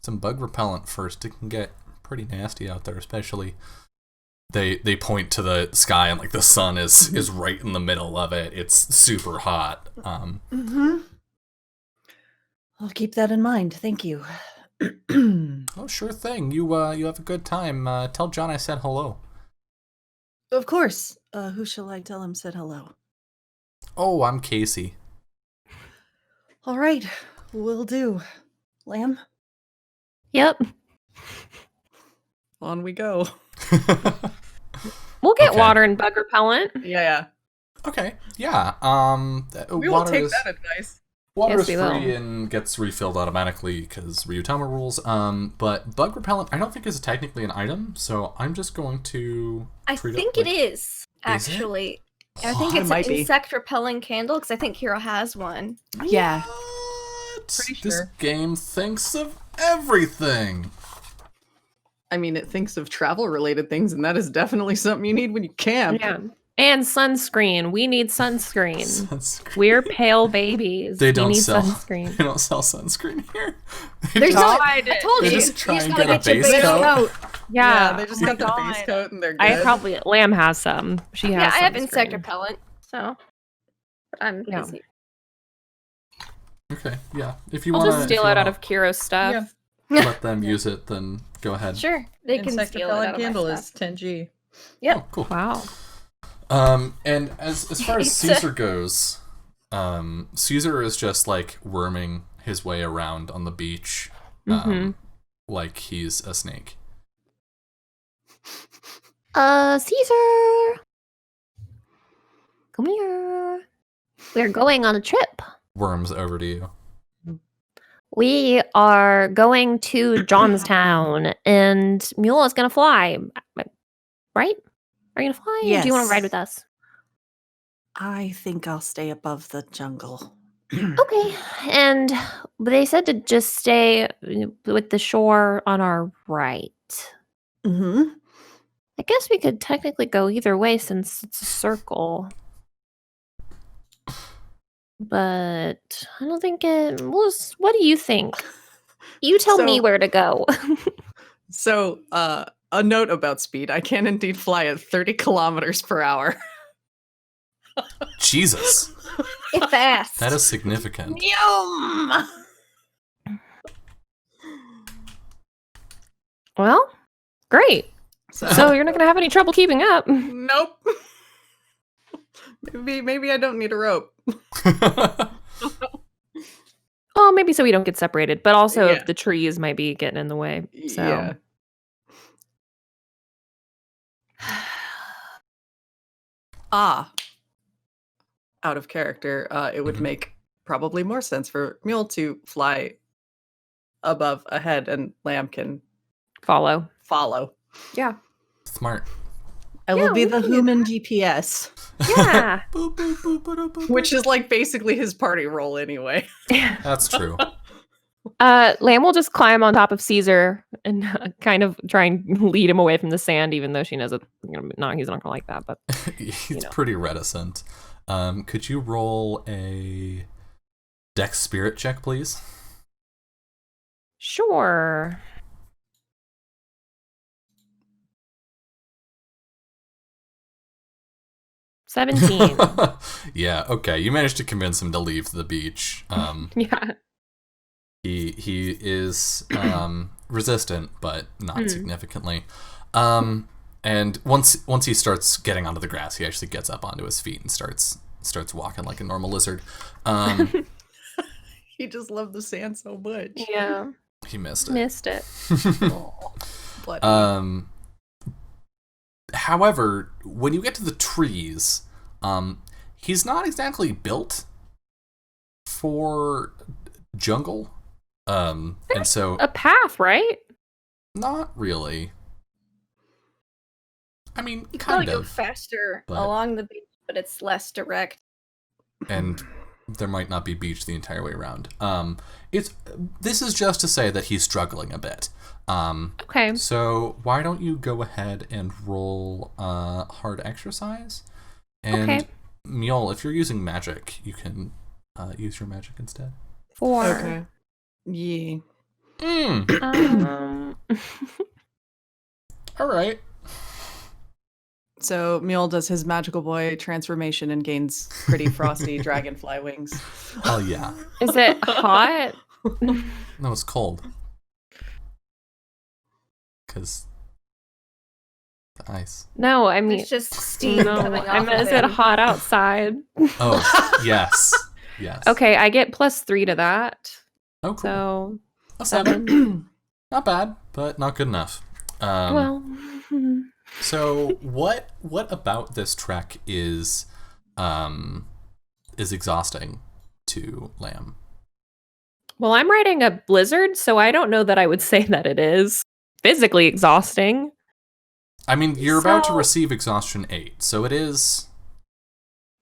bug repellent first. It can get pretty nasty out there, especially they point to the sky and like the sun is right in the middle of it. It's super hot. I'll keep that in mind. Thank you. Oh, sure thing. You have a good time. Tell John I said hello. Of course. Who shall I tell him said hello? Oh, I'm Casey. All right. Will do. Lamb? Yep. On we go. We'll get Okay. water and bug repellent. Yeah. Okay. Yeah. We will take that advice. Water Yes, is we free will. and gets refilled automatically because Ryuutama rules. But bug repellent, I don't think is technically an item, so I'm just going to. I treat think like- it is, actually. I think It it's might an be. insect repelling candle because I think Hero has one. Yeah. What? Pretty This sure. game thinks of everything. I mean, it thinks of travel-related things, and that is definitely something you need when you camp. Yeah. And sunscreen. We need sunscreen. Sunscreen. We're pale babies. They We don't need sell. sunscreen. They don't sell sunscreen here. They There's just- no. God. I told They you. just try you just and gotta get a get your base base coat. coat. Yeah. They just Oh got the my base God. coat, and they're good. I probably Lamb has some. She has. Yeah, I have sunscreen. insect repellent, so but I'm Yeah. busy. Okay, yeah. If you I'll want just steal it out of Kiro's stuff. Yeah. let them use it, then go ahead. Sure, they can Insect steal it repellent out of my candle stuff. is 10G. Yep. Oh, cool. Wow. And as far as It's Caesar goes, Caesar is just like worming his way around on the beach, like he's a snake. Caesar! Come here. We're going on a trip. Worms over to you. We are going to Johnstown, and Mule is gonna fly. Right? Are you gonna fly? Or do you want to ride Yes. with us? I think I'll stay above the jungle. Okay. And they said to just stay with the shore on our right. Mm-hmm. I guess we could technically go either way since it's a circle. But I don't think it was. What do you think? You tell me So- where to go. So, a note about speed. I can indeed fly at 30 kilometers per hour. Jesus, It's fast. that is significant. Yum! Well, great. So you're not gonna have any trouble keeping up. Nope. Maybe I don't need a rope. Oh, maybe so we don't get separated, but also Yeah. if the trees might be getting in the way. So Yeah. Out of character, it would Mhm. make probably more sense for Mule to fly above ahead and Lamb can follow. follow. Yeah. Smart. I Yeah, will be we the can do human GPS. Yeah. Boop, boop, boop, boop, boop, Which boop. is like basically his party role anyway. That's true. Lamb will just climb on top of Caesar and kind of try and lead him away from the sand, even though she knows that he's not gonna like that. But He's know. pretty reticent. Could you roll a Dex Spirit check, please? sure. 17. Yeah, okay. You managed to convince him to leave the beach. Yeah. He is resistant, but not significantly. And once he starts getting onto the grass, he actually gets up onto his feet and starts walking like a normal lizard. He just loved the sand so much. Yeah. He missed it. Missed it. Oh, bloody. However, when you get to the trees, he's not exactly built for jungle. And so A path, right? not really. I mean, You kind probably go of. faster but- along the beach, but it's less direct. And there might not be beach the entire way around. This is just to say that he's struggling a bit. Okay. So why don't you go ahead and roll hard exercise? And Okay. Mjol, if you're using magic, you can use your magic instead. 4. Okay. Yeah. All right. So Mule does his magical boy transformation and gains pretty frosty dragonfly wings. Oh yeah. Is it hot? No, it's cold. Because the ice. No, I mean, It's just steam no. coming I off meant, of is it him. hot outside? Oh yes, yes. Okay, I get +3 to that. Oh, cool. So A 7. Not bad, but not good enough. well, So what about this trek is exhausting to Lamb? well, I'm riding a blizzard, so I don't know that I would say that it is physically exhausting. I mean, you're about to So- receive exhaustion 8, so it is.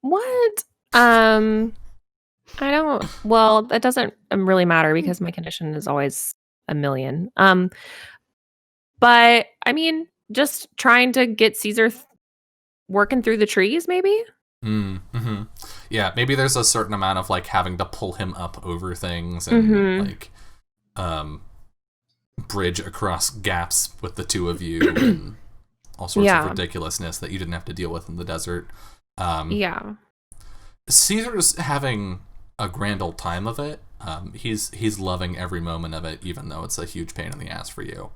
What? I don't. Well, that doesn't really matter because my condition is always a million. But I mean, just trying to get Caesar working through the trees, maybe. Mm-hmm. Yeah, maybe there's a certain amount of like having to pull him up over things and like bridge across gaps with the two of you and all sorts of ridiculousness that you didn't have to deal with in the desert. Yeah. Caesar's having a grand old time of it. He's loving every moment of it, even though it's a huge pain in the ass for you.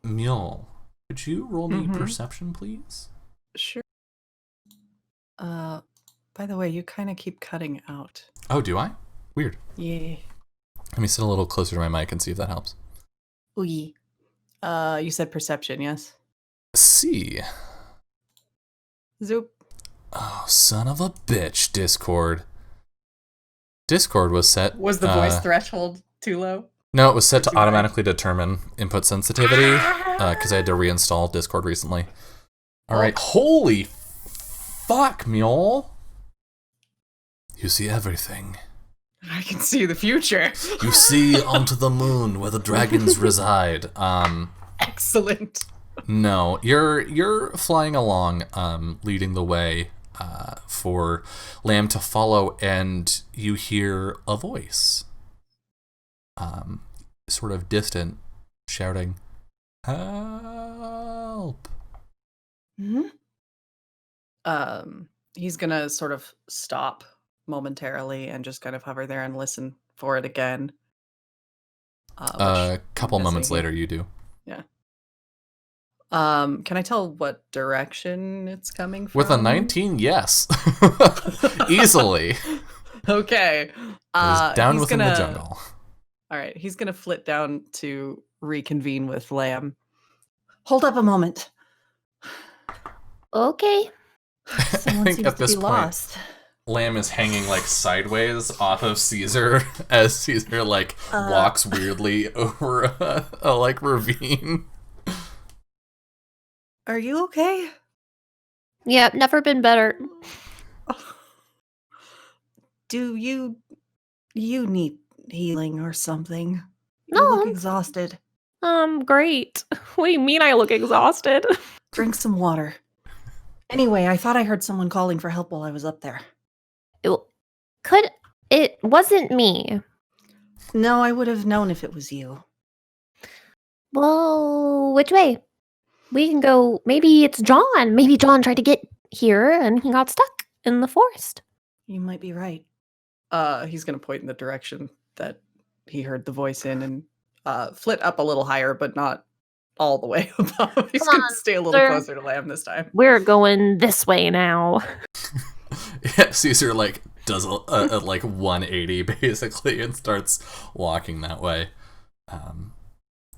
Mule, could you roll me perception, please? Sure. By the way, you kind of keep cutting out. Oh, do I? Weird. Yeah. Let me sit a little closer to my mic and see if that helps. Ooh. You said perception, yes? See. Zoop. Oh, son of a bitch, Discord. Discord was set... Was the voice threshold too low? No, it was set to Too high? automatically determine input sensitivity, because I had to reinstall Discord recently. Alright, holy fuck, Mule. You see everything. I can see the future. You see onto the moon where the dragons reside. Excellent. No, you're flying along, leading the way for Lamb to follow, and you hear a voice, sort of distant, shouting, "Help!" Hmm. He's gonna sort of stop momentarily and just kind of hover there and listen for it again. A couple I'm moments guessing he- later, you do. Can I tell what direction it's coming from? With a 19, yes, easily. Okay. It is down he's within the gonna- jungle. All right, he's gonna flit down to reconvene with Lamb. Hold up a moment. Okay. Someone think seems at to this be point- lost. Lamb is hanging like sideways off of Caesar as Caesar like walks weirdly over a like ravine. Are you okay? Yep, never been better. Do you need healing or something? You No, look I'm- exhausted. Great. What do you mean I look exhausted? Drink some water. Anyway, I thought I heard someone calling for help while I was up there. It wasn't me. No, I would have known if it was you. Well, which way? We can go. Maybe it's John. Maybe John tried to get here and he got stuck in the forest. You might be right. He's going to point in the direction that he heard the voice in and flit up a little higher, but not all the way above. He's Come going on, to stay a little sir. closer to Lamb this time. We're going this way now. Yeah, Caesar like does a like 180 basically and starts walking that way.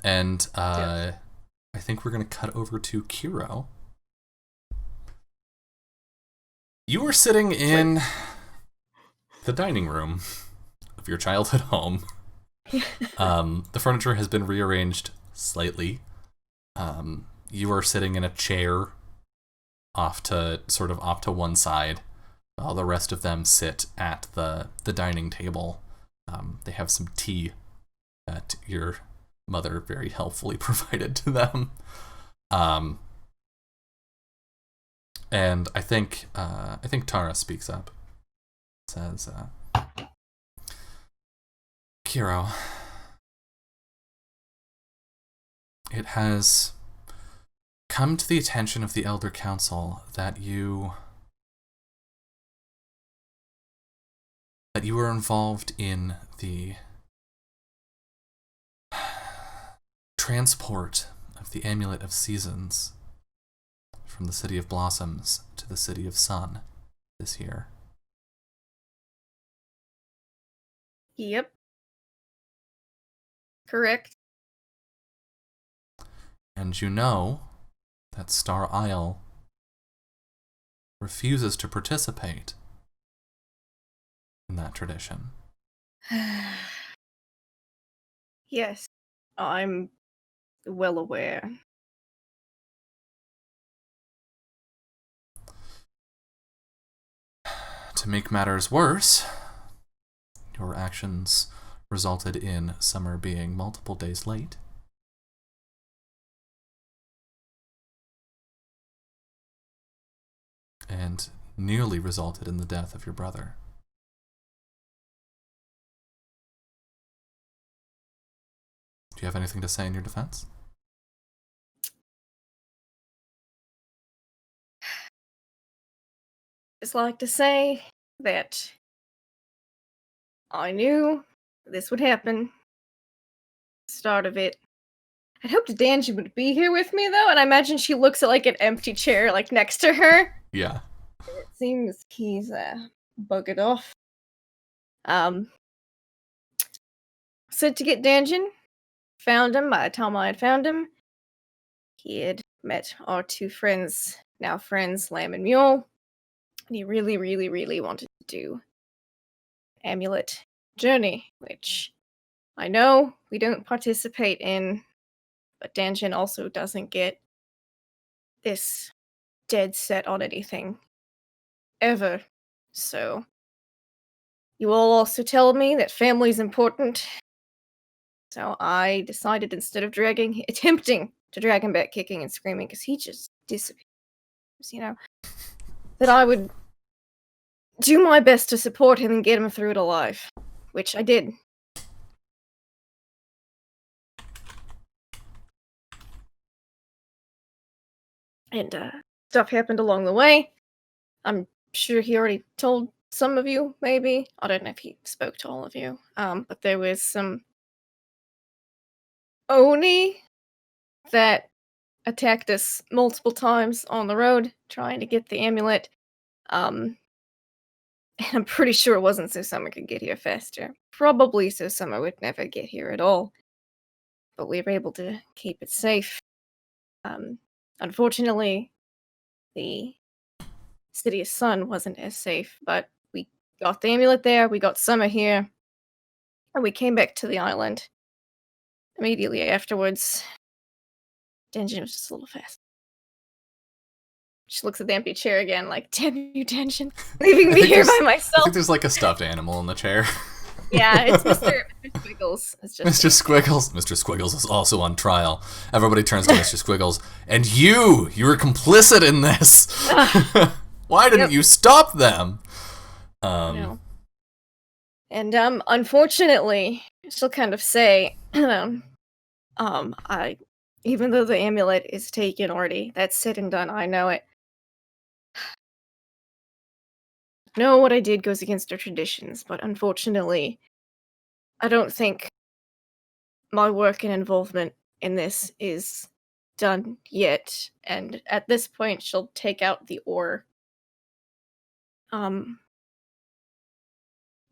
I think we're gonna cut over to Kiro. You were sitting in the dining room of your childhood home. The furniture has been rearranged slightly. You are sitting in a chair off to one side, while the rest of them sit at the dining table. They have some tea that your mother very helpfully provided to them. And I think Tara speaks up. Says, Kiro, it has come to the attention of the Elder Council that you were involved in the transport of the Amulet of Seasons from the City of Blossoms to the City of Sun this year. Yep. Correct. And you know that Star Isle refuses to participate in that tradition. Yes, I'm well aware. To make matters worse, your actions resulted in Summer being multiple days late. And nearly resulted in the death of your brother. Do you have anything to say in your defense? Just like to say that I knew this would happen. Start of it. I'd hoped Danji would be here with me though, and I imagine she looks at like an empty chair like next to her. Yeah. It seems he's buggered off. Said to get Danjin. Found him by the time I had found him. He had met our two friends, now friends, Lamb and Mule. And he really, really, really wanted to do Amulet Journey, which I know we don't participate in, but Danjin also doesn't get this dead set on anything. Ever. So, you all also tell me that family's important. So I decided instead of attempting to drag him back kicking and screaming, because he just disappears, that I would do my best to support him and get him through it alive. Which I did. And stuff happened along the way. I'm sure he already told some of you, maybe. I don't know if he spoke to all of you. But there was some Oni that attacked us multiple times on the road trying to get the amulet. And I'm pretty sure it wasn't so Summer could get here faster. Probably so Summer would never get here at all. But we were able to keep it safe. Unfortunately, the City of Sun wasn't as safe, but we got the amulet there, we got Summer here, and we came back to the island. Immediately afterwards, Denjin was just a little fast. She looks at the empty chair again, like, damn you, Denjin, leaving me here by I myself. think there's like a stuffed animal in the chair. Yeah, it's Mr. Squiggles. It's just Mr. Squiggles. Mr. Squiggles is also on trial. Everybody turns to Mr. Squiggles. And you were complicit in this. Why didn't you stop them? No. And unfortunately, she'll kind of say, even though the amulet is taken already, that's said and done, I know it. know what I did goes against our traditions, but unfortunately, I don't think my work and involvement in this is done yet. And at this point, she'll take out the oar.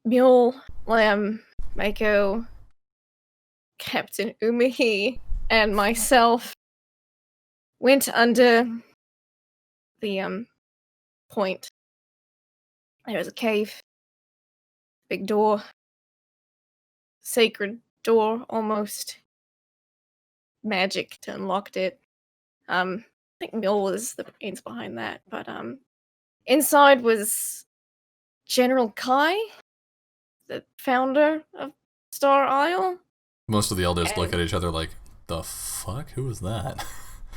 Mule, Lamb, Maiko, Captain Umihi, and myself went under the point. There was a cave, big door, sacred door almost. Magic to unlock it. I think Mule was the brains behind that, but inside was General Kai, the founder of Star Isle. Most of the elders look at each other like, the fuck? Who was that?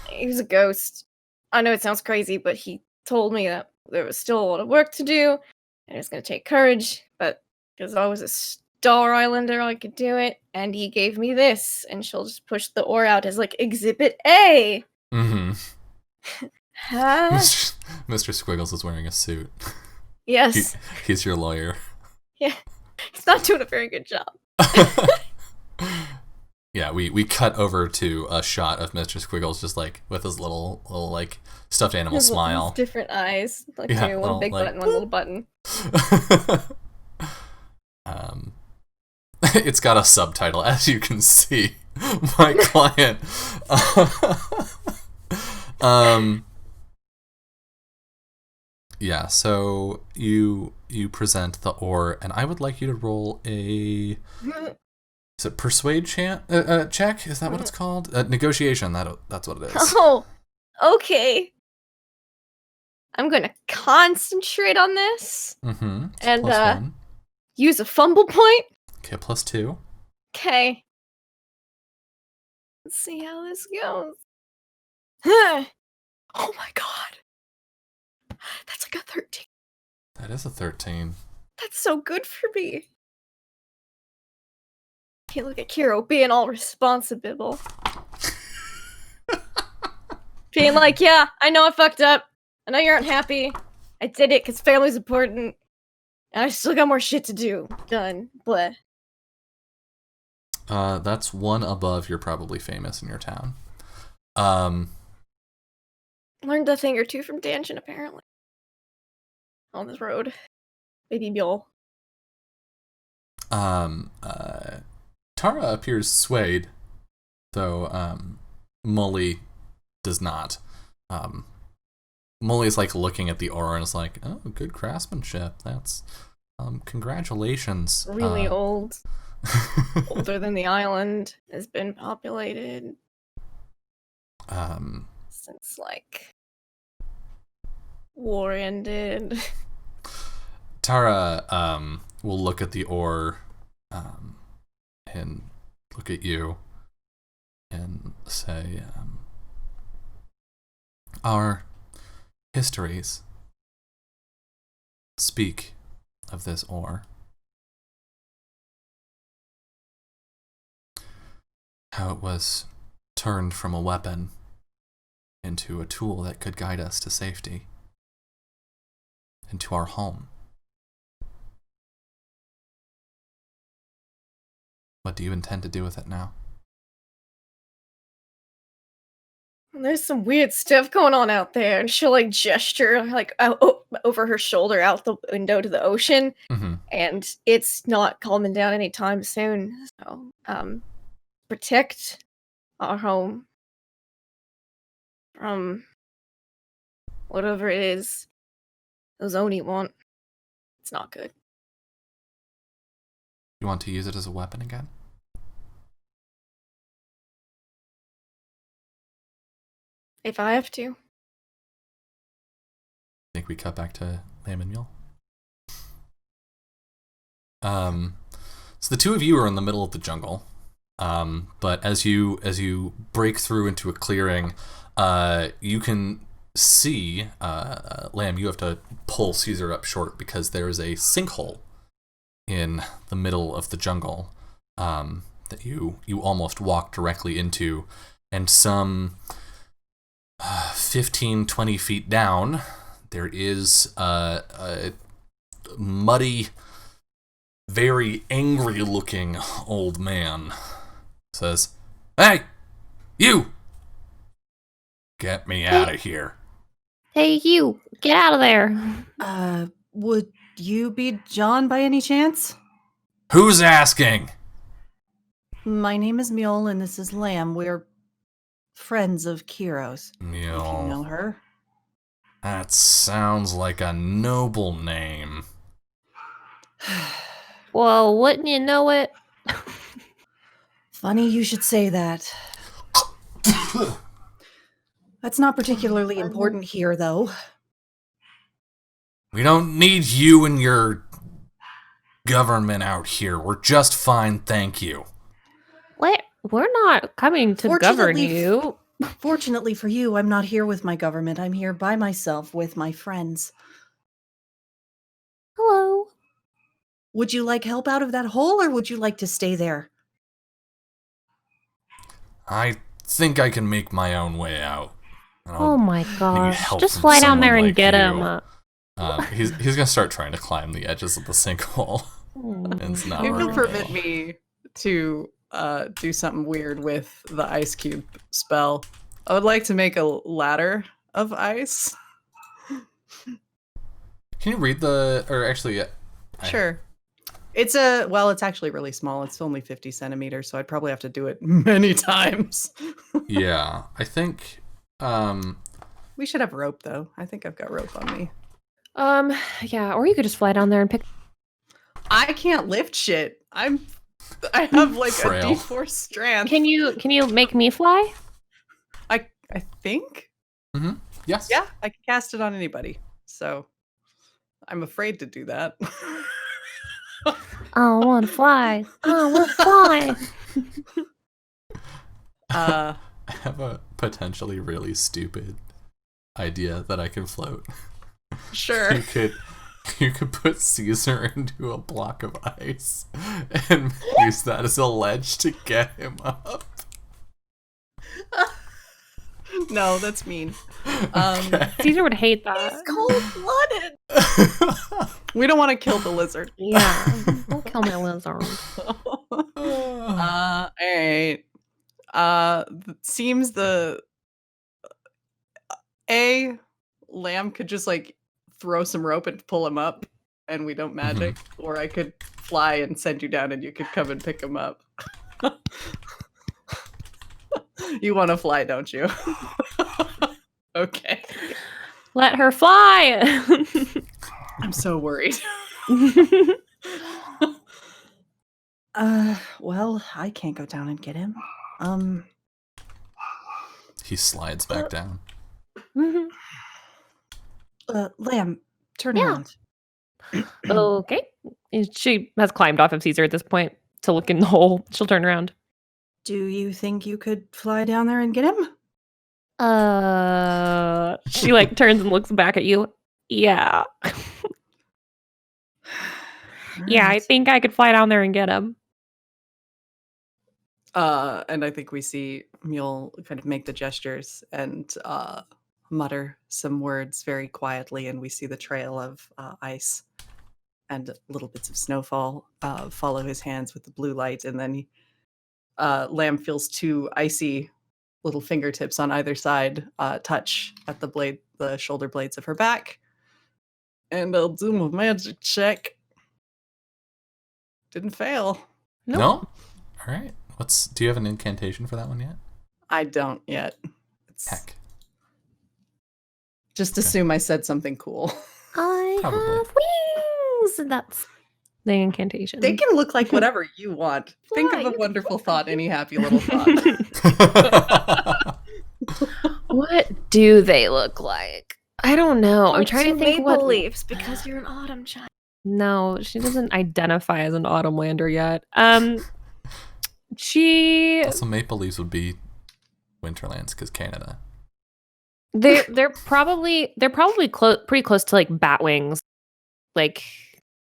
He was a ghost. I know it sounds crazy, but he told me that there was still a lot of work to do, and it was going to take courage, but because I was a Star Islander, I could do it, and he gave me this, and she'll just push the oar out as, like, Exhibit A! Mm-hmm. Huh? Mr. Squiggles is wearing a suit. Yes. He's your lawyer. Yeah. He's not doing a very good job. Yeah, we cut over to a shot of Mr. Squiggles just like with his little like stuffed animal His smile. Different eyes. Like Yeah, one big like, button, one little button. It's got a subtitle, as you can see. My client. Yeah, so you present the oar, and I would like you to roll a. Is it persuade check? Is that what it's called? Negotiation. That's what it is. Oh, okay. I'm gonna concentrate on this. Mm-hmm. And +1. use a fumble point. Okay, +2. Okay. Let's see how this goes. Oh my god. That's like a 13. That is a 13. That's so good for me. Okay, look at Kiro being all responsible. Being like, yeah, I know I fucked up. I know you're unhappy. I did it because family's important. And I still got more shit to do. Done. Bleh. That's one above you're probably famous in your town. Learned a thing or two from Danshin, apparently. On this road. Baby Mule. Tara appears swayed, though Molly does not. Molly's like looking at the aura and is like, "Oh, good craftsmanship. That's congratulations." Really old. Older than the island. Has been populated. Since like war ended. Tara will look at the ore and look at you and say, our histories speak of this ore. How it was turned from a weapon into a tool that could guide us to safety, into our home. What do you intend to do with it now? There's some weird stuff going on out there, and she'll like gesture like over her shoulder out the window to the ocean, and it's not calming down anytime soon. So, protect our home from whatever it is those Oni want. It's not good. You want to use it as a weapon again? If I have to. I think we cut back to Lamb and Mule. So the two of you are in the middle of the jungle. But as you break through into a clearing, you can see, Lamb, you have to pull Caesar up short because there is a sinkhole in the middle of the jungle that you almost walk directly into, and some 15-20 feet down there is a muddy, very angry-looking old man says, "Hey, you! Get me out of here." Hey, you, get out of there. Would you be John by any chance? Who's asking? My name is Mule, and this is Lamb. We're friends of Kiro's. If you know Mule. her. That sounds like a noble name. Well, wouldn't you know it? Funny you should say that. That's not particularly important here, though. We don't need you and your government out here. We're just fine, thank you. We're not coming to govern Fortunately you. Fortunately for you, I'm not here with my government. I'm here by myself with my friends. Hello. Would you like help out of that hole, or would you like to stay there? I think I can make my own way out. I don't Oh my need gosh. help Just from fly down someone there and like get you. him. He's gonna start trying to climb the edges of the sinkhole. It's not If you'll working permit well. me to do something weird with the ice cube spell, I would like to make a ladder of ice. Can you read the? Or actually, Sure. It's actually really small. It's only 50 centimeters, so I'd probably have to do it many times. yeah, I think. We should have rope, though. I think I've got rope on me. Yeah, or you could just fly down there and pick. I can't lift shit. I have like Frail. a D4 strength. Can you make me fly? I think? Yes. Yeah, I can cast it on anybody. So I'm afraid to do that. I want to fly. I want to fly. uh I have a potentially really stupid idea that I can float. sure. You could put Caesar into a block of ice and use that as a ledge to get him up. No, that's mean. Okay. Caesar would hate that. Cold-blooded. We don't want to kill the lizard. Yeah. Don't kill my lizard. All right. Seems the Lamb could just like throw some rope and pull him up, and we don't magic, or I could fly and send you down, and you could come and pick him up. You want to fly, don't you? Okay. Let her fly. I'm so worried. Well, I can't go down and get him. He slides back down. Lamb, turn Yeah. around. Okay. She has climbed off of Caesar at this point to look in the hole. She'll turn around. Do you think you could fly down there and get him? She like turns and looks back at you. Yeah. Yeah, I Alright. think I could fly down there and get him. And I think we see Mule kind of make the gestures and mutter some words very quietly, and we see the trail of ice and little bits of snowfall follow his hands with the blue light, and then Lamb feels two icy little fingertips on either side touch at the shoulder blades of her back, and I'll do my magic check. Didn't fail. No? All right. Do you have an incantation for that one yet? I don't yet. Heck. Just assume I said something cool. I Probably. have wings. That's The incantation. They can look like whatever you want. Think Fly, of you a can wonderful fly. thought, any happy little thought. What do they look like? I don't know. I'm trying to think what. leaves because you're an autumn child. No, she doesn't identify as an Autumnlander yet. She Also, Maple Leaves would be Winterlands because Canada. they're probably pretty close to like bat wings, like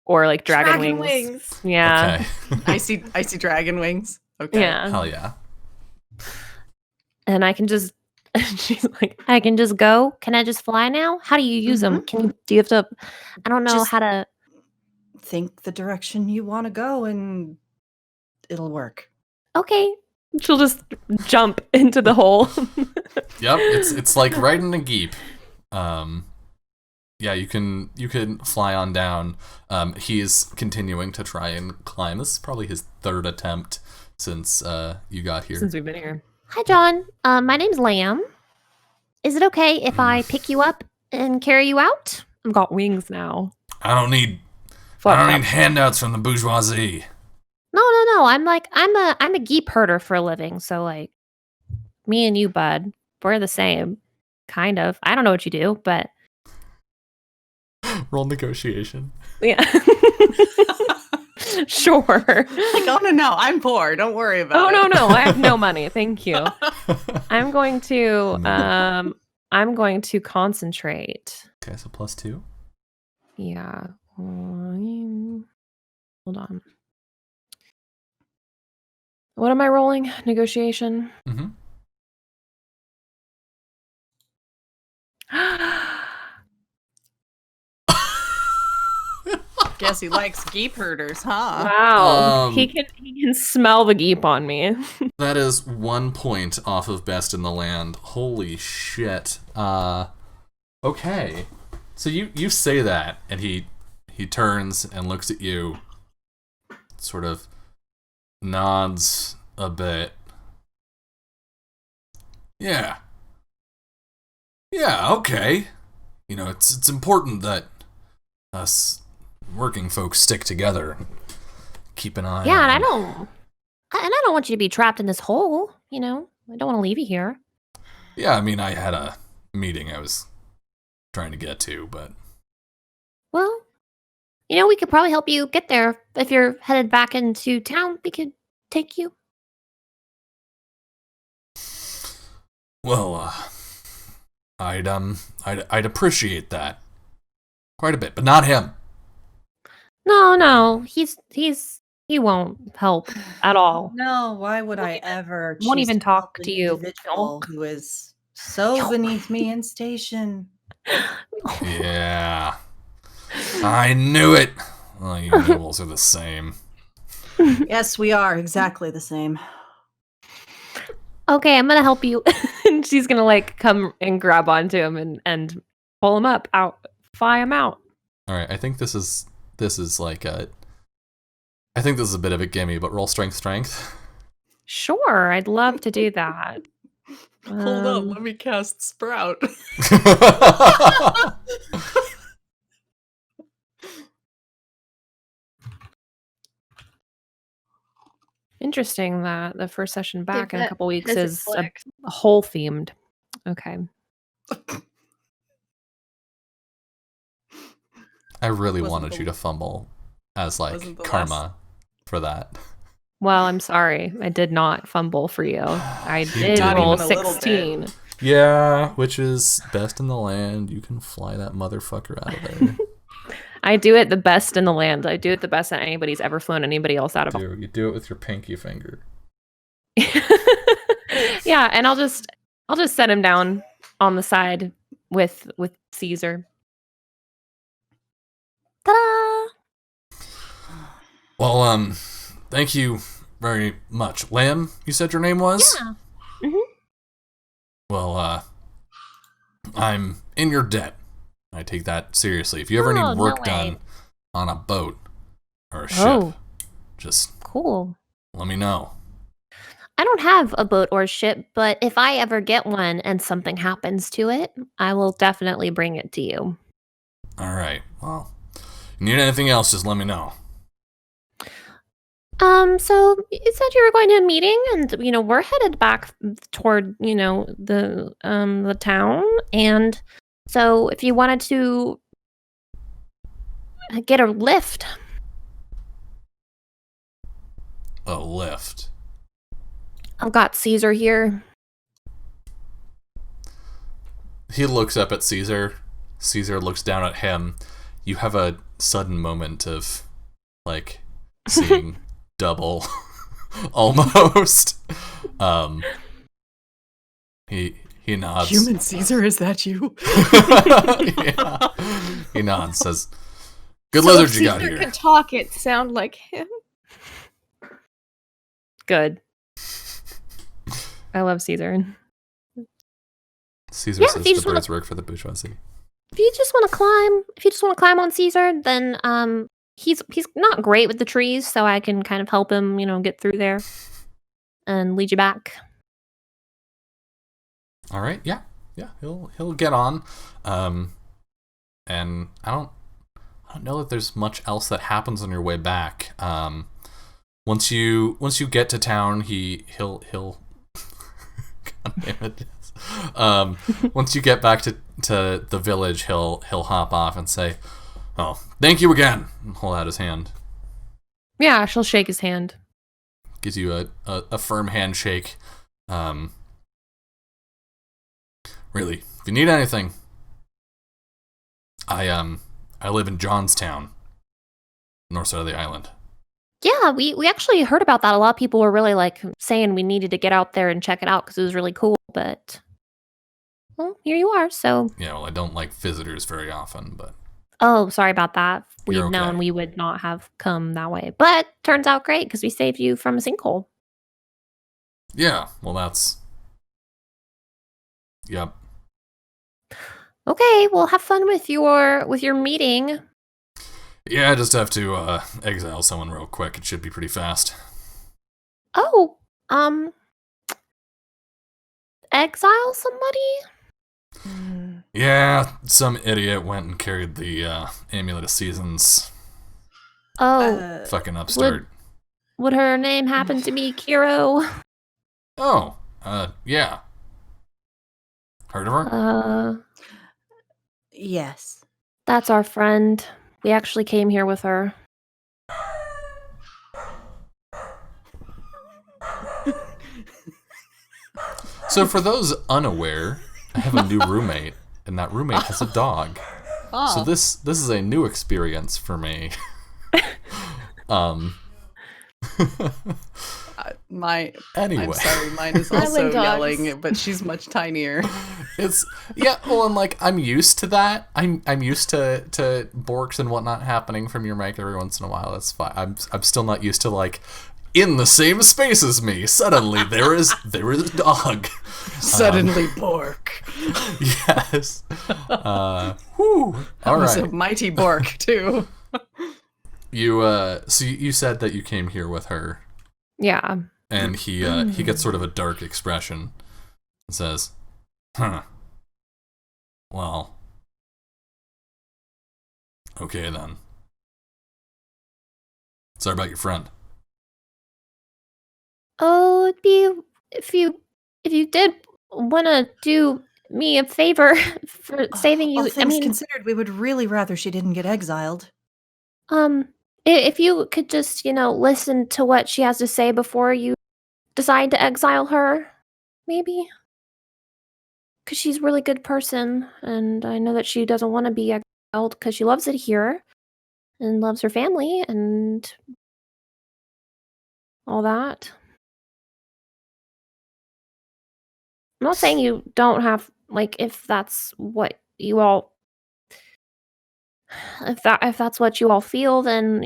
or like dragon, wings. Yeah, Okay. I see dragon wings. Okay. yeah. Hell yeah. And I can just she's like, I can just go. Can I just fly now? How do you use them? Do you have to? I don't know Just- how to. think the direction you want to go, and it'll work. Okay. She'll just jump into the hole. Yep, it's like riding a geep. Yeah, you can fly on down. He's continuing to try and climb. This is probably his third attempt since you got here. Since we've been here. Hi, John. My name's Lamb. Is it okay if I pick you up and carry you out? I've got wings now. I don't need handouts from the bourgeoisie. No. I'm a geep herder for a living, so like me and you, bud, we're the same. Kind of. I don't know what you do, but Roll negotiation. Yeah. Sure. Like, oh no, I'm poor. Don't worry about it. No. I have no money. Thank you. I'm going to concentrate. Okay, so +2. Yeah. Hold on. What am I rolling? Negotiation. Mm-hmm. Guess he likes geep herders, huh? Wow. He can smell the geep on me. That is 1 point off of best in the land. Holy shit. Okay. So you say that, and he turns and looks at you, sort of nods a bit. Yeah, okay. You know, it's important that us working folks stick together. Keep an eye on... yeah, and I don't want you to be trapped in this hole, you know? I don't want to leave you here. Yeah, I mean, I had a meeting I was trying to get to, but... Well, you know, we could probably help you get there. If you're headed back into town, we could take you. Well, I'd appreciate that quite a bit, but not him. No, he won't help at all. No, why would I ever Won't choose even to help talk an to you. individual who is so beneath me in station? Yeah, I knew it. Well, you nobles are the same. Yes, we are exactly the same. Okay, I'm gonna help you. And she's gonna like come and grab onto him and pull him up, fly him out. All right, I think this is like a... I think this is a bit of a gimme, but roll strength. Sure, I'd love to do that. Hold up, let me cast Sprout. Interesting that the first session back in a that couple weeks has is its flex. a whole themed. Okay. I really Wasn't wanted the- you to fumble as like wasn't the karma for that. Well, I'm sorry. I did not fumble for you. I You did didn't. roll Not even a little bit. 16. Yeah, which is best in the land. You can fly that motherfucker out of there. I do it the best in the land. I do it the best that anybody's ever flown anybody else out of. You do it with your pinky finger. Yeah, and I'll just set him down on the side with Caesar. Ta-da! Well, thank you very much. Lamb, you said your name was? Yeah. Well, I'm in your debt. I take that seriously. If you ever Oh, need no work way. done on a boat or a ship, Oh. just Cool. let me know. I don't have a boat or ship, but if I ever get one and something happens to it, I will definitely bring it to you. All right. Well, you need anything else, just let me know. So you said you were going to a meeting, and you know we're headed back toward the town, and so if you wanted to get a lift, A lift. I've got Caesar here. He looks up at Caesar. Caesar looks down at him. You have a sudden moment of, like, seeing double, almost. He nods. Human Caesar, is that you? Yeah. He nods, says, Good So lizard if you got Caesar here. could talk, it sound like him. Good. I love Caesar. Caesar Yeah, says if you the just wanna- birds work for the bourgeoisie. If you just want to climb on Caesar, then he's not great with the trees, so I can kind of help him, get through there and lead you back. All right, yeah, he'll get on, and I don't know that there's much else that happens on your way back. Once you get to town, he'll God damn it. Once you get back to the village, he'll hop off and say, "Oh, thank you again," and hold out his hand. Yeah, she'll shake his hand. Gives you a firm handshake. Really, if you need anything, I live in Johnstown, north side of the island. Yeah, we actually heard about that. A lot of people were really saying we needed to get out there and check it out because it was really cool. But well, here you are. So Yeah, well, I don't like visitors very often, but oh, sorry about that. We'd You're okay. known we would not have come that way, but turns out great because we saved you from a sinkhole. yeah, well, that's yep. Okay, well, have fun with your meeting. Yeah, I just have to exile someone real quick. It should be pretty fast. Oh, exile somebody? Yeah, some idiot went and carried the Amulet of Seasons. Oh, Fucking upstart. would her name happen to be Kiro? Oh, yeah. Heard of her? Yes. That's our friend. We actually came here with her. So for those unaware, I have a new roommate, and that roommate has a dog. Oh. So this is a new experience for me. I'm Anyway. sorry, mine is also Island dogs. yelling, but she's much tinier. It's well, and like I'm used to that. I'm used to borks and whatnot happening from your mic every once in a while. That's fine. I'm still not used to like in the same space as me. Suddenly there is a dog. Suddenly Bork. Yes. Whew. All Was right. a mighty Bork too. So you said that you came here with her, Yeah. and he gets sort of a dark expression and says, "Huh. Well, okay then. Sorry about your friend." Oh, it'd be if you did want to do me a favor for saving you. All I things mean, considered, we would really rather she didn't get exiled. if you could just listen to what she has to say before you decide to exile her, maybe, because she's a really good person, and I know that she doesn't want to be exiled because she loves it here and loves her family and all that. I'm not saying you don't have if that's what you all if that's what you all feel, then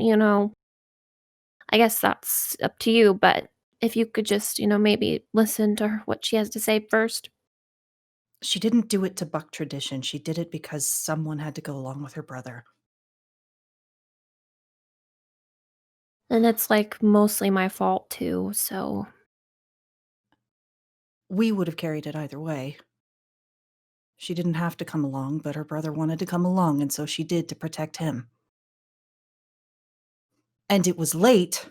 I guess that's up to you, but if you could just maybe listen to what she has to say first. She didn't do it to buck tradition. She did it because someone had to go along with her brother. And it's mostly my fault too, so We would have carried it either way. She didn't have to come along, but her brother wanted to come along, and so she did to protect him. And it was late.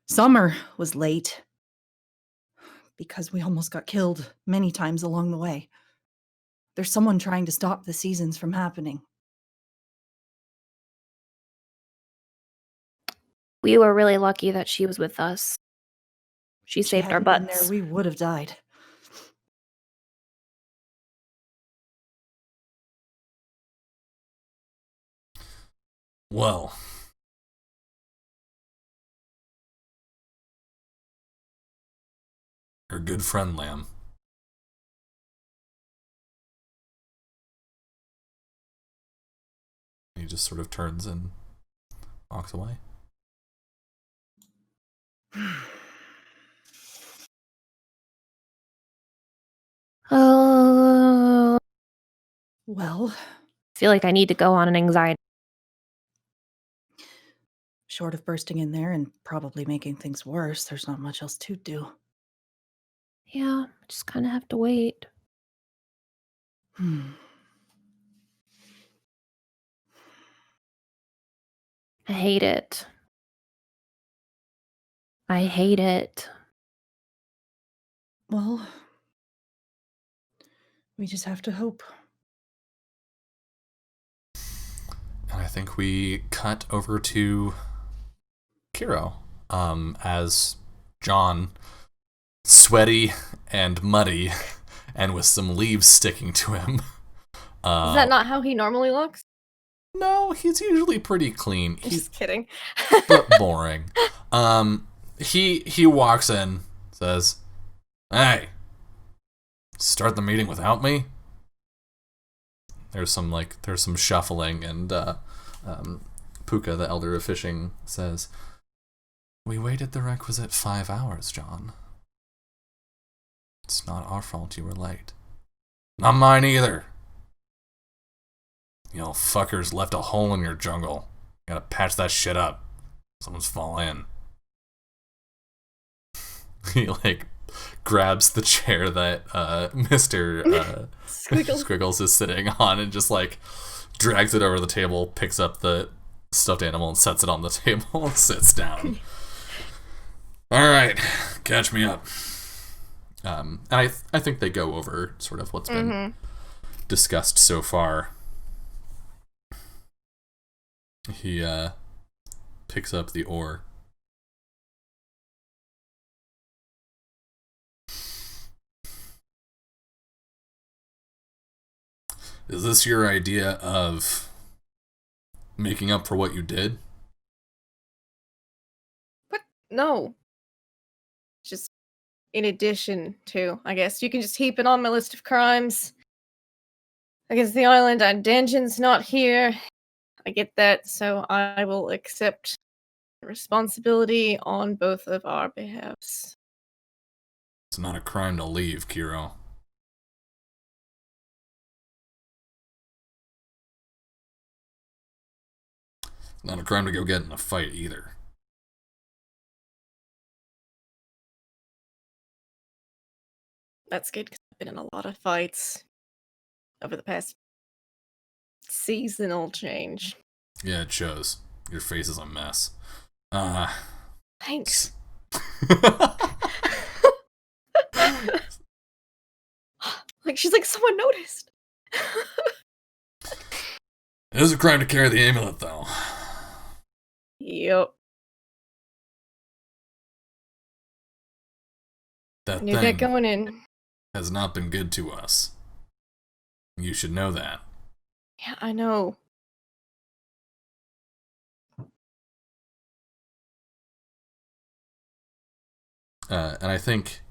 Summer was late. Because we almost got killed many times along the way. There's someone trying to stop the seasons from happening. we were really lucky that she was with us. She If she saved our hadn't been butts. there, we would have died. Well, her good friend Lamb. just sort of turns and walks away. Oh, Well, I feel like I need to go on an anxiety. short of bursting in there and probably making things worse, there's not much else to do. yeah, just kind of have to wait. Hmm. I hate it. I hate it. Well, we just have to hope. And I think we cut over to Kiro, as John, sweaty and muddy, and with some leaves sticking to him. Is that not how he normally looks? No, he's usually pretty clean. He's Just kidding. but boring. He walks in, says, "Hey, start the meeting without me." There's some shuffling, and Puka, the elder of fishing, says, "We waited the requisite 5 hours, John. It's not our fault you were late. Not mine either. You know, fuckers left a hole in your jungle. Gotta patch that shit up. Someone's fallen in." He, like, grabs the chair that Mr. Squiggles is sitting on and just, like, drags it over the table, picks up the stuffed animal and sets it on the table and sits down. "Alright, catch me up." And I think they go over sort of what's been discussed so far. He picks up the oar. "Is this your idea of making up for what you did?" What? No. Just in addition to, I guess. You can just heap it on my list of crimes. I guess the island and Danjon's not here. I get that, so I will accept responsibility on both of our behalves. It's not a crime to leave, Kiro. It's not a crime to go get in a fight either. That's good, because I've been in a lot of fights over the past seasonal change. Yeah, it shows. Your face is a mess. Thanks. Like, she's like, someone noticed. It is a crime to carry the amulet, though. Yep. That Knew that thing going in. has not been good to us. You should know that. Yeah, I know. And I think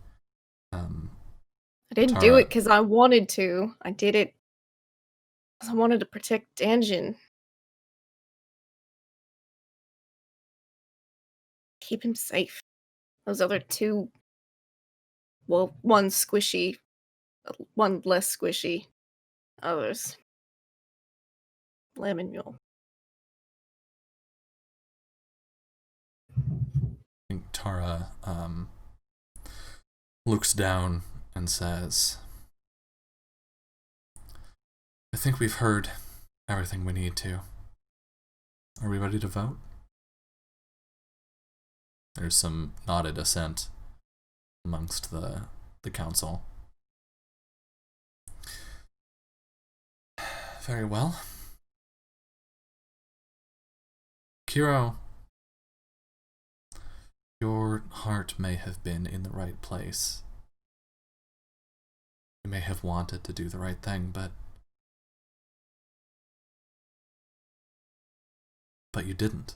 I didn't do it because I wanted to. I did it because I wanted to protect Danjin. Keep him safe. Those other two, well, one squishy, one less squishy. Others. Lemon mule. I think Tara looks down and says, "I think we've heard everything we need to. Are we ready to vote?" There's some nodded assent amongst the council. Very well. Kiro, your heart may have been in the right place. You may have wanted to do the right thing, but you didn't.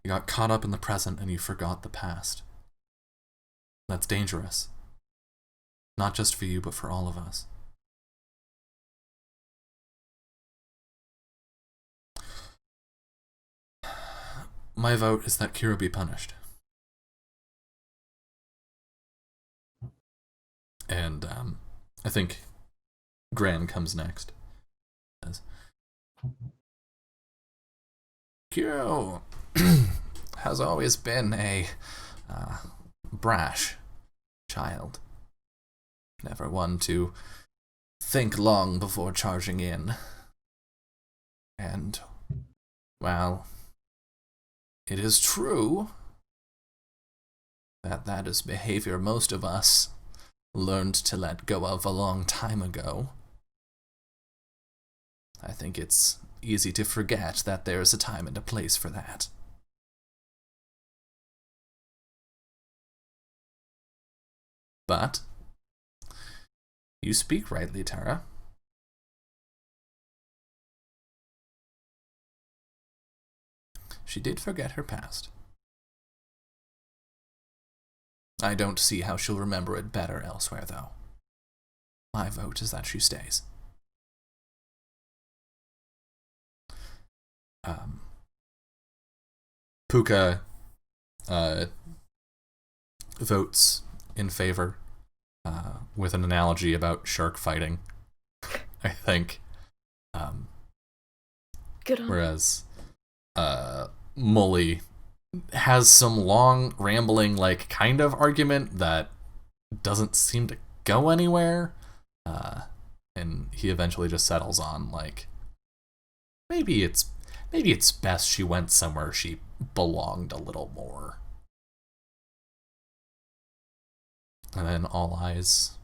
You got caught up in the present and you forgot the past. That's dangerous. Not just for you, but for all of us. my vote is that Kira be punished. And I think Gran comes next. Kiro has always been a brash child. Never one to think long before charging in. And, well, it is true that that is behavior most of us learned to let go of a long time ago. I think it's easy to forget that there's a time and a place for that. But you speak rightly, Tara. She did forget her past. I don't see how she'll remember it better elsewhere, though. My vote is that she stays. Puka votes in favor with an analogy about shark fighting, I think. Good on. Whereas Mully has some long, rambling, like, kind of argument that doesn't seem to go anywhere. And he eventually just settles on, like, maybe it's best she went somewhere she belonged a little more. And then all eyes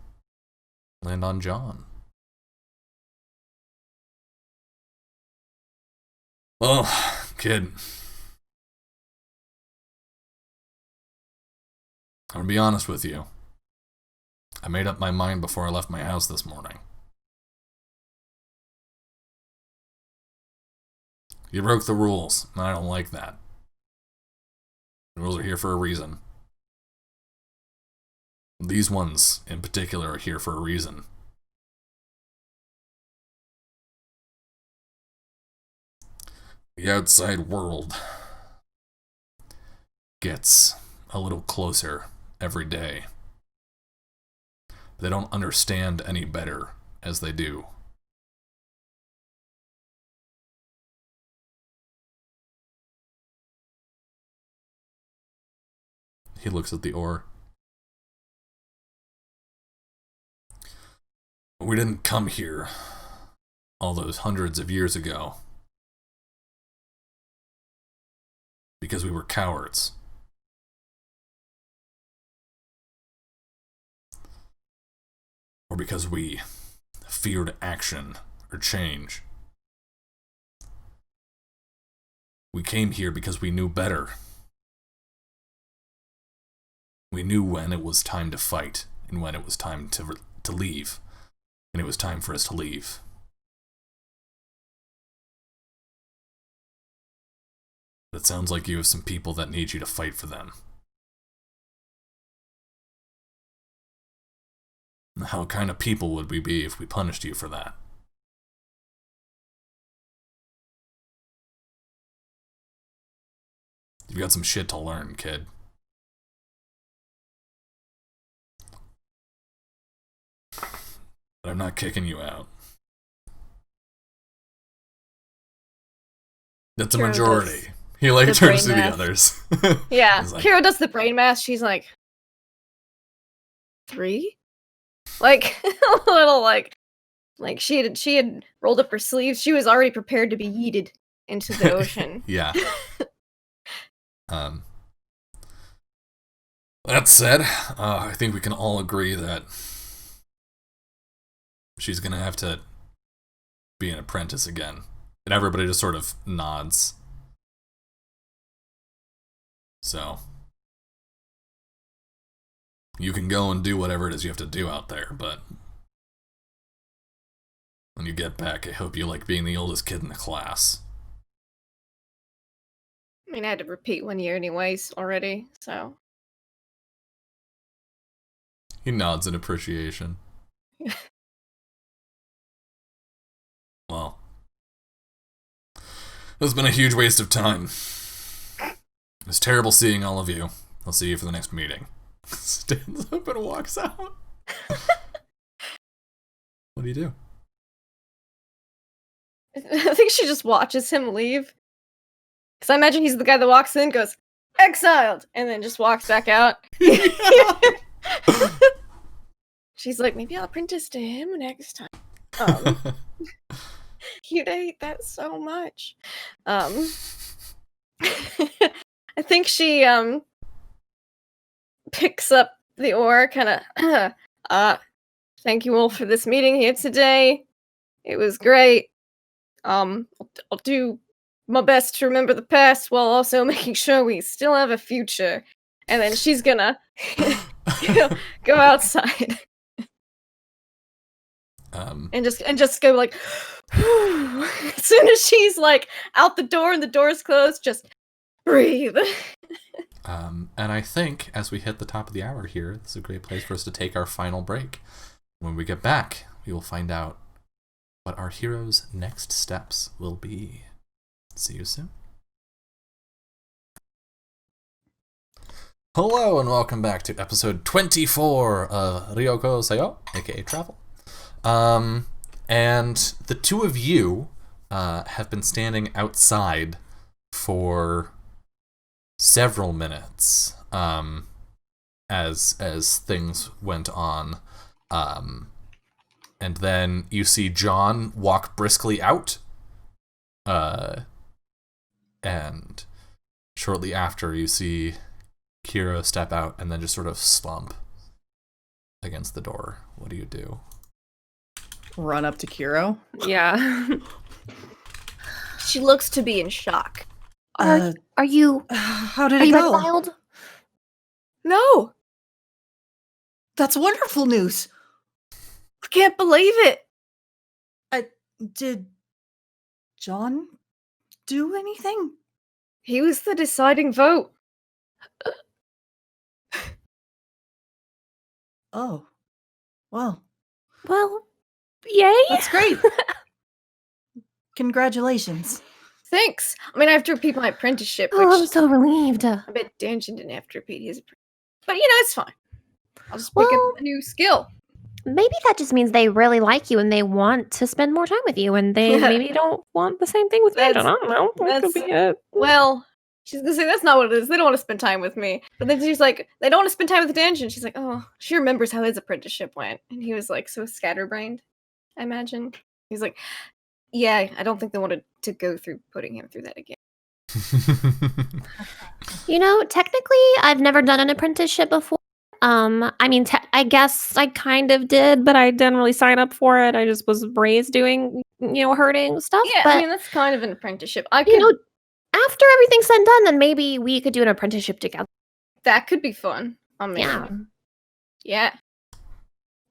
land on John. Well, kid, I'm gonna be honest with you. I made up my mind before I left my house this morning. You broke the rules, and I don't like that. The rules are here for a reason. These ones, in particular, are here for a reason. The outside world gets a little closer every day. They don't understand any better as they do. He looks at the ore. We didn't come here all those hundreds of years ago because we were cowards. Or because we feared action or change. We came here because we knew better. We knew when it was time to fight and when it was time to leave. And it was time for us to leave. But it sounds like you have some people that need you to fight for them. How kind of people would we be if we punished you for that? You've got some shit to learn, kid. But I'm not kicking you out. That's a Kiro majority. does He like the turns to brain the math. others. Yeah, He's like, Kiro does the brain math. She's like, 3? Like, a little like she had rolled up her sleeves. She was already prepared to be yeeted into the ocean. Yeah. That said, I think we can all agree that she's gonna have to be an apprentice again. And everybody just sort of nods. So, you can go and do whatever it is you have to do out there, but when you get back, I hope you like being the oldest kid in the class. I mean, I had to repeat 1 year anyways already, so. He nods in appreciation. Well, it's been a huge waste of time. It's terrible seeing all of you. I'll see you for the next meeting. Stands up and walks out. What do you do? I think she just watches him leave. Because I imagine he's the guy that walks in, goes, exiled, and then just walks back out. She's like, maybe I'll apprentice to him next time. You'd hate that so much. I think she picks up the oar, kind of, thank you all for this meeting here today. It was great. I'll do my best to remember the past while also making sure we still have a future. And then she's gonna go outside. And just go like as soon as she's like out the door and the door's closed, just breathe. And I think as we hit the top of the hour here, this is a great place for us to take our final break. When we get back, we will find out what our heroes' next steps will be. See you soon. Hello and welcome back to episode 24 of Ryuko Seyo, aka Travel. And the two of you have been standing outside for several minutes as things went on. And then you see John walk briskly out. And shortly after, you see Kira step out and then just sort of slump against the door. What do you do? Run up to Kiro. Yeah. She looks to be in shock. Are you How did are it you go? exiled? No, That's wonderful news. I can't believe it. Did John do anything? He was the deciding vote. Oh, well, Well, yay. that's great. Congratulations. Thanks. I mean, I have to repeat my apprenticeship, Oh, I'm which so relieved. I bet Danjin didn't have to repeat his apprenticeship. But, it's fine. I'll just pick Well- up a new skill. Maybe that just means they really like you and they want to spend more time with you, and they maybe don't want the same thing with me. I don't know. That could be it. Well, she's gonna say that's not what it is. They don't want to spend time with me. But then she's like, they don't want to spend time with Danjin. She's like, oh, she remembers how his apprenticeship went. And he was like so scatterbrained, I imagine. He's like, yeah, I don't think they wanted to go through putting him through that again. Technically, I've never done an apprenticeship before. I mean, I guess I kind of did, but I didn't really sign up for it. I just was raised doing, herding stuff. Yeah, but, I mean, that's kind of an apprenticeship. I could, after everything's said and done, then maybe we could do an apprenticeship together. that could be fun. I mean, Yeah. Yeah.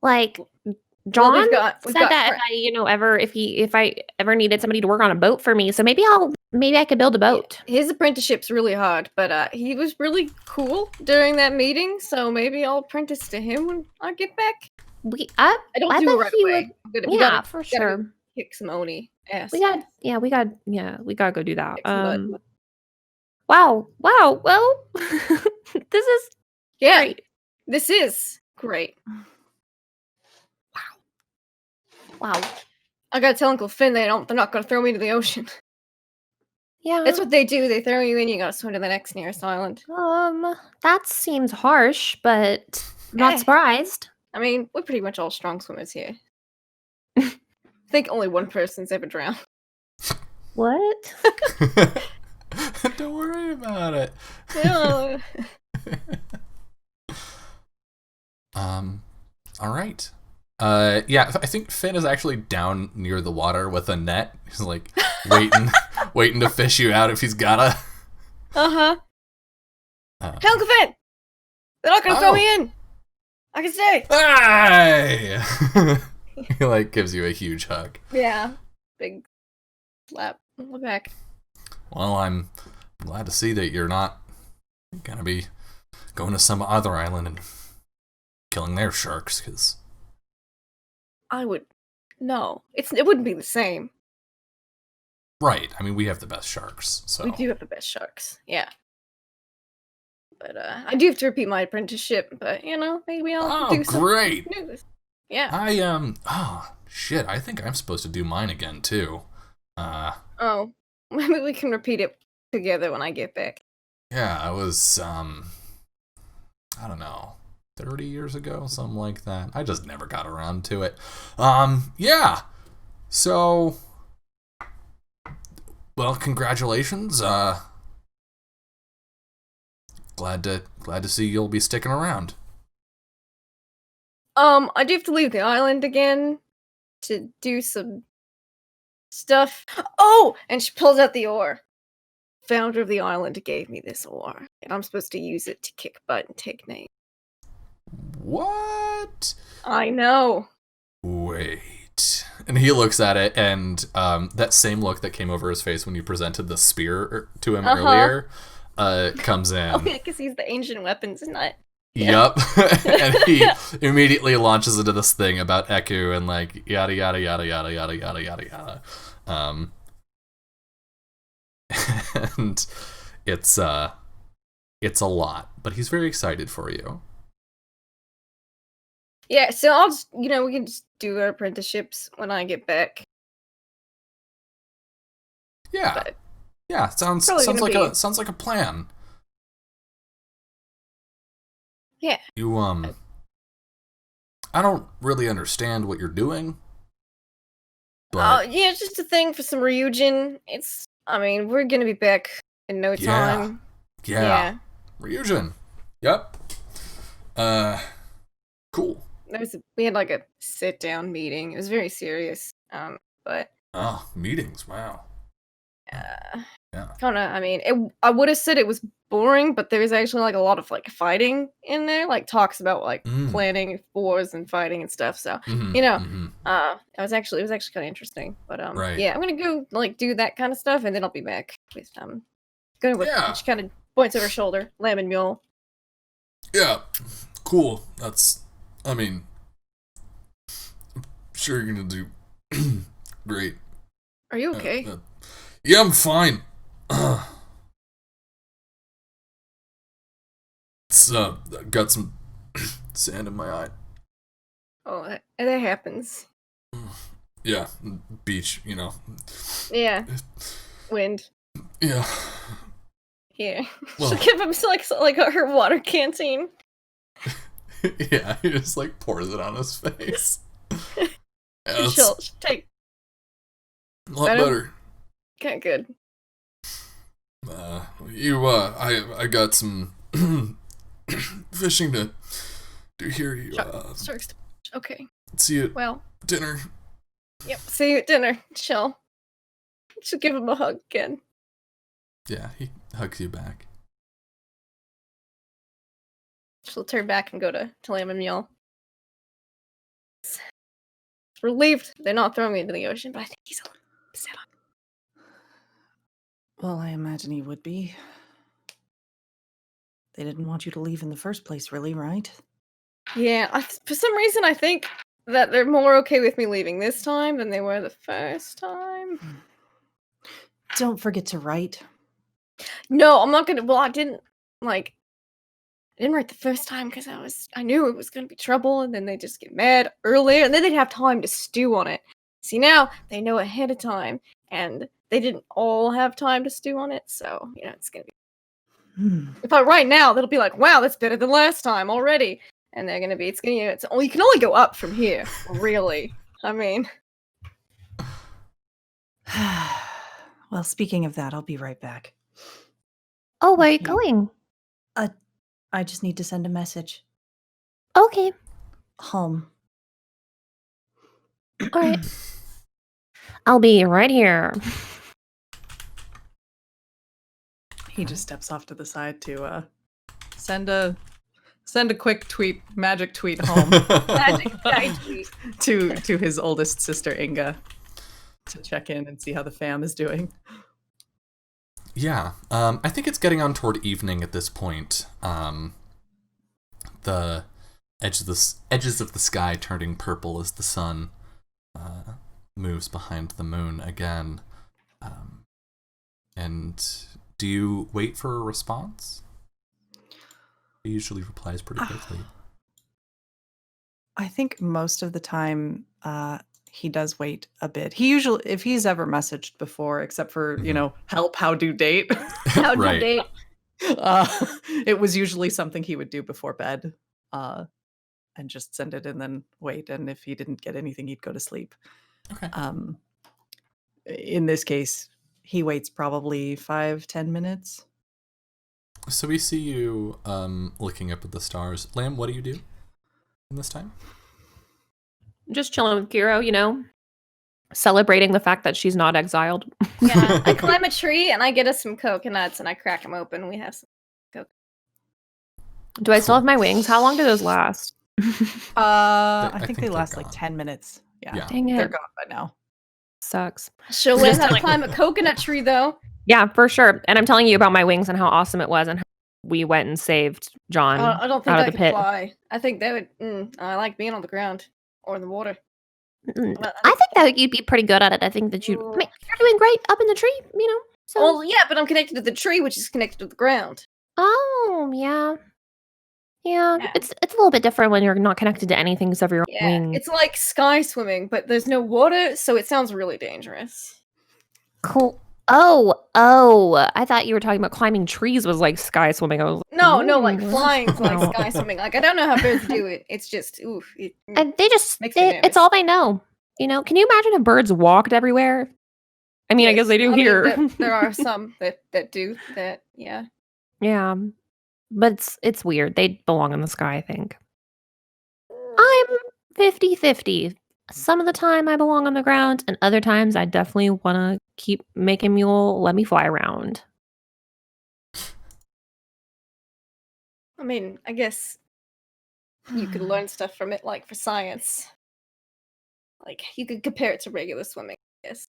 Like, Well, John we've got said that if I ever needed somebody to work on a boat for me, so maybe I could build a boat. His apprenticeship's really hard, but he was really cool during that meeting, so maybe I'll apprentice to him when I get back. I don't I do bet it right he away. We Yeah, gotta for gotta sure. kick some Oni ass. We gotta go do that. Kick some butt. Wow. Well, this is Yeah, great. this is great. Wow. I gotta tell Uncle Finn they're not gonna throw me into the ocean. Yeah. That's what they do. They throw you in, you gotta swim to the next nearest island. That seems harsh, but I'm not Eh. surprised. I mean, we're pretty much all strong swimmers here. I think only one person's ever drowned. What? Don't worry about it. Yeah. All right. Yeah, I think Finn is actually down near the water with a net. He's like waiting to fish you out if he's gotta. Uh-huh. Uh, Hey, Uncle Finn! They're not gonna throw me in! I can stay! Hey! He like gives you a huge hug. Yeah. Big slap on the back. Well, I'm glad to see that you're not gonna be going to some other island and killing their sharks, because I would... No. It wouldn't be the same. right. I mean, we have the best sharks, so We do have the best sharks. Yeah. But I do have to repeat my apprenticeship, but maybe I'll do some great. news. Yeah. Oh shit, I think I'm supposed to do mine again too. Oh, maybe we can repeat it together when I get back. Yeah, I was I don't know, 30 years ago, something like that. I just never got around to it. Yeah. So, well, congratulations. Glad to see you'll be sticking around. I do have to leave the island again to do some stuff. Oh, and she pulls out the oar. Founder of the island gave me this oar, and I'm supposed to use it to kick butt and take names. What? I know. Wait. And he looks at it, and that same look that came over his face when you presented the spear to him earlier comes in. Oh, yeah, because he's the ancient weapons nut. Yep. And he immediately launches into this thing about Eku and like yada yada yada yada yada yada yada yada. And it's a lot, but he's very excited for you. Yeah, so I'll just, we can just do our apprenticeships when I get back. Yeah. But Yeah, sounds like a plan. Yeah. You I don't really understand what you're doing. But yeah, it's just a thing for some Ryujin. We're gonna be back in no time. Yeah. Ryujin. Yep. Cool. We had like a sit down meeting. It was very serious. But meetings, wow. Yeah. Kinda, I would have said it was boring, but there was actually like a lot of like fighting in there, like talks about like planning wars and fighting and stuff. So it was actually kind of interesting. But right. yeah, I'm gonna go like do that kind of stuff, and then I'll be back with going with. Yeah. She kind of points over her shoulder, lamb and mule. Yeah, cool. Sure you're gonna do great. Are you okay? Yeah, I'm fine. It's got some sand in my eye. Oh, that happens. Yeah, beach, Yeah, wind. Yeah. Here, Well, she'll give him like her water canteen. Yeah, he just like pours it on his face. Yeah, she'll take a lot better. Okay, good. I got some fishing to do here. Sharks. Okay. See you at Well, dinner. Yep. See you at dinner. She'll give him a hug again. Yeah, he hugs you back. She'll turn back and go to Lamb and Mule. Relieved they're not throwing me into the ocean, but I think he's a little upset on. Well, I imagine he would be. They didn't want you to leave in the first place, really, right? Yeah, for some reason I think that they're more okay with me leaving this time than they were the first time. Don't forget to write. No, I'm not gonna. Well, I didn't write the first time because I knew it was gonna be trouble, and then they just get mad earlier, and then they'd have time to stew on it. See, now they know ahead of time, and they didn't all have time to stew on it, so it's gonna be. If I write now, they'll be like, "Wow, that's better than last time already," and they're gonna be. You can only go up from here, really. Well, speaking of that, I'll be right back. Oh, where are you going? I just need to send a message. Okay. Home. All right. I'll be right here. He just steps off to the side to send a quick tweet, magic tweet home. Magic sky tweet to his oldest sister Inga to check in and see how the fam is doing. Yeah, I think it's getting on toward evening at this point. The edges of the sky turning purple as the sun moves behind the moon again. And do you wait for a response? He usually replies pretty quickly. I think most of the time he does wait a bit. He usually, if he's ever messaged before, except for, help, how do date, How do Right. date? it was usually something he would do before bed and just send it and then wait. And if he didn't get anything, he'd go to sleep. Okay. In this case, he waits probably 5-10 minutes. So we see you looking up at the stars. Lamb, what do you do in this time? Just chilling with Kiro, celebrating the fact that she's not exiled. Yeah, I climb a tree and I get us some coconuts and I crack them open. We have some coconuts. Do I still have my wings? How long do those last? I think they they're last like gone. 10 minutes. Yeah. Dang They're it. gone by now. Sucks. She'll learn how to climb a coconut tree, though. Yeah, for sure. And I'm telling you about my wings and how awesome it was and how we went and saved John I don't think out I of the could pit. fly. I think that would. I like being on the ground or in the water. I think that you'd be pretty good at it. I think that you're doing great up in the tree, So. Well, yeah, but I'm connected to the tree, which is connected to the ground. Oh, yeah. Yeah, Yeah. it's a little bit different when you're not connected to anything except for your Yeah, wing. it's like sky swimming, but there's no water, so it sounds really dangerous. Cool. Oh, I thought you were talking about Climbing trees was like sky swimming. I was like, No, like "Ooh." flying's like No. sky swimming. Like I don't know how birds do it. It's just oof. and they just Makes me nervous. it's all they know. Can you imagine if birds walked everywhere? I mean, I guess they do here. There are some that do that. Yeah. Yeah. But it's weird. They belong in the sky, I think. I'm 50-50. Some of the time I belong on the ground, and other times I definitely want to Keep making Mule let me fly around. I mean, I guess you could learn stuff from it, like for science. Like you could compare it to regular swimming. Yes.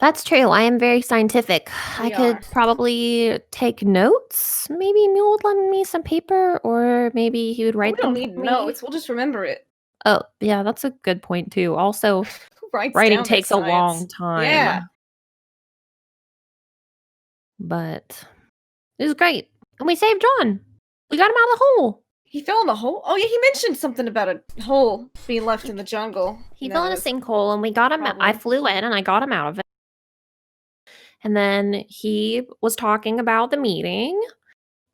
That's true. I am very scientific. I We could are. probably take notes. Maybe Mule would lend me some paper, or maybe he would We write don't them need for me. notes. We'll just remember it. Oh, Yeah, that's a good point too. Also, Who writes writing down their takes a long science? time. Yeah. But it was great. And we saved John. We got him out of the hole. He fell in the hole. Oh yeah, he mentioned something about a hole being left in the jungle. He And fell that in a was- sinkhole, and we got him. I problem. flew in, and I got him out of it. and then he was talking about the meeting,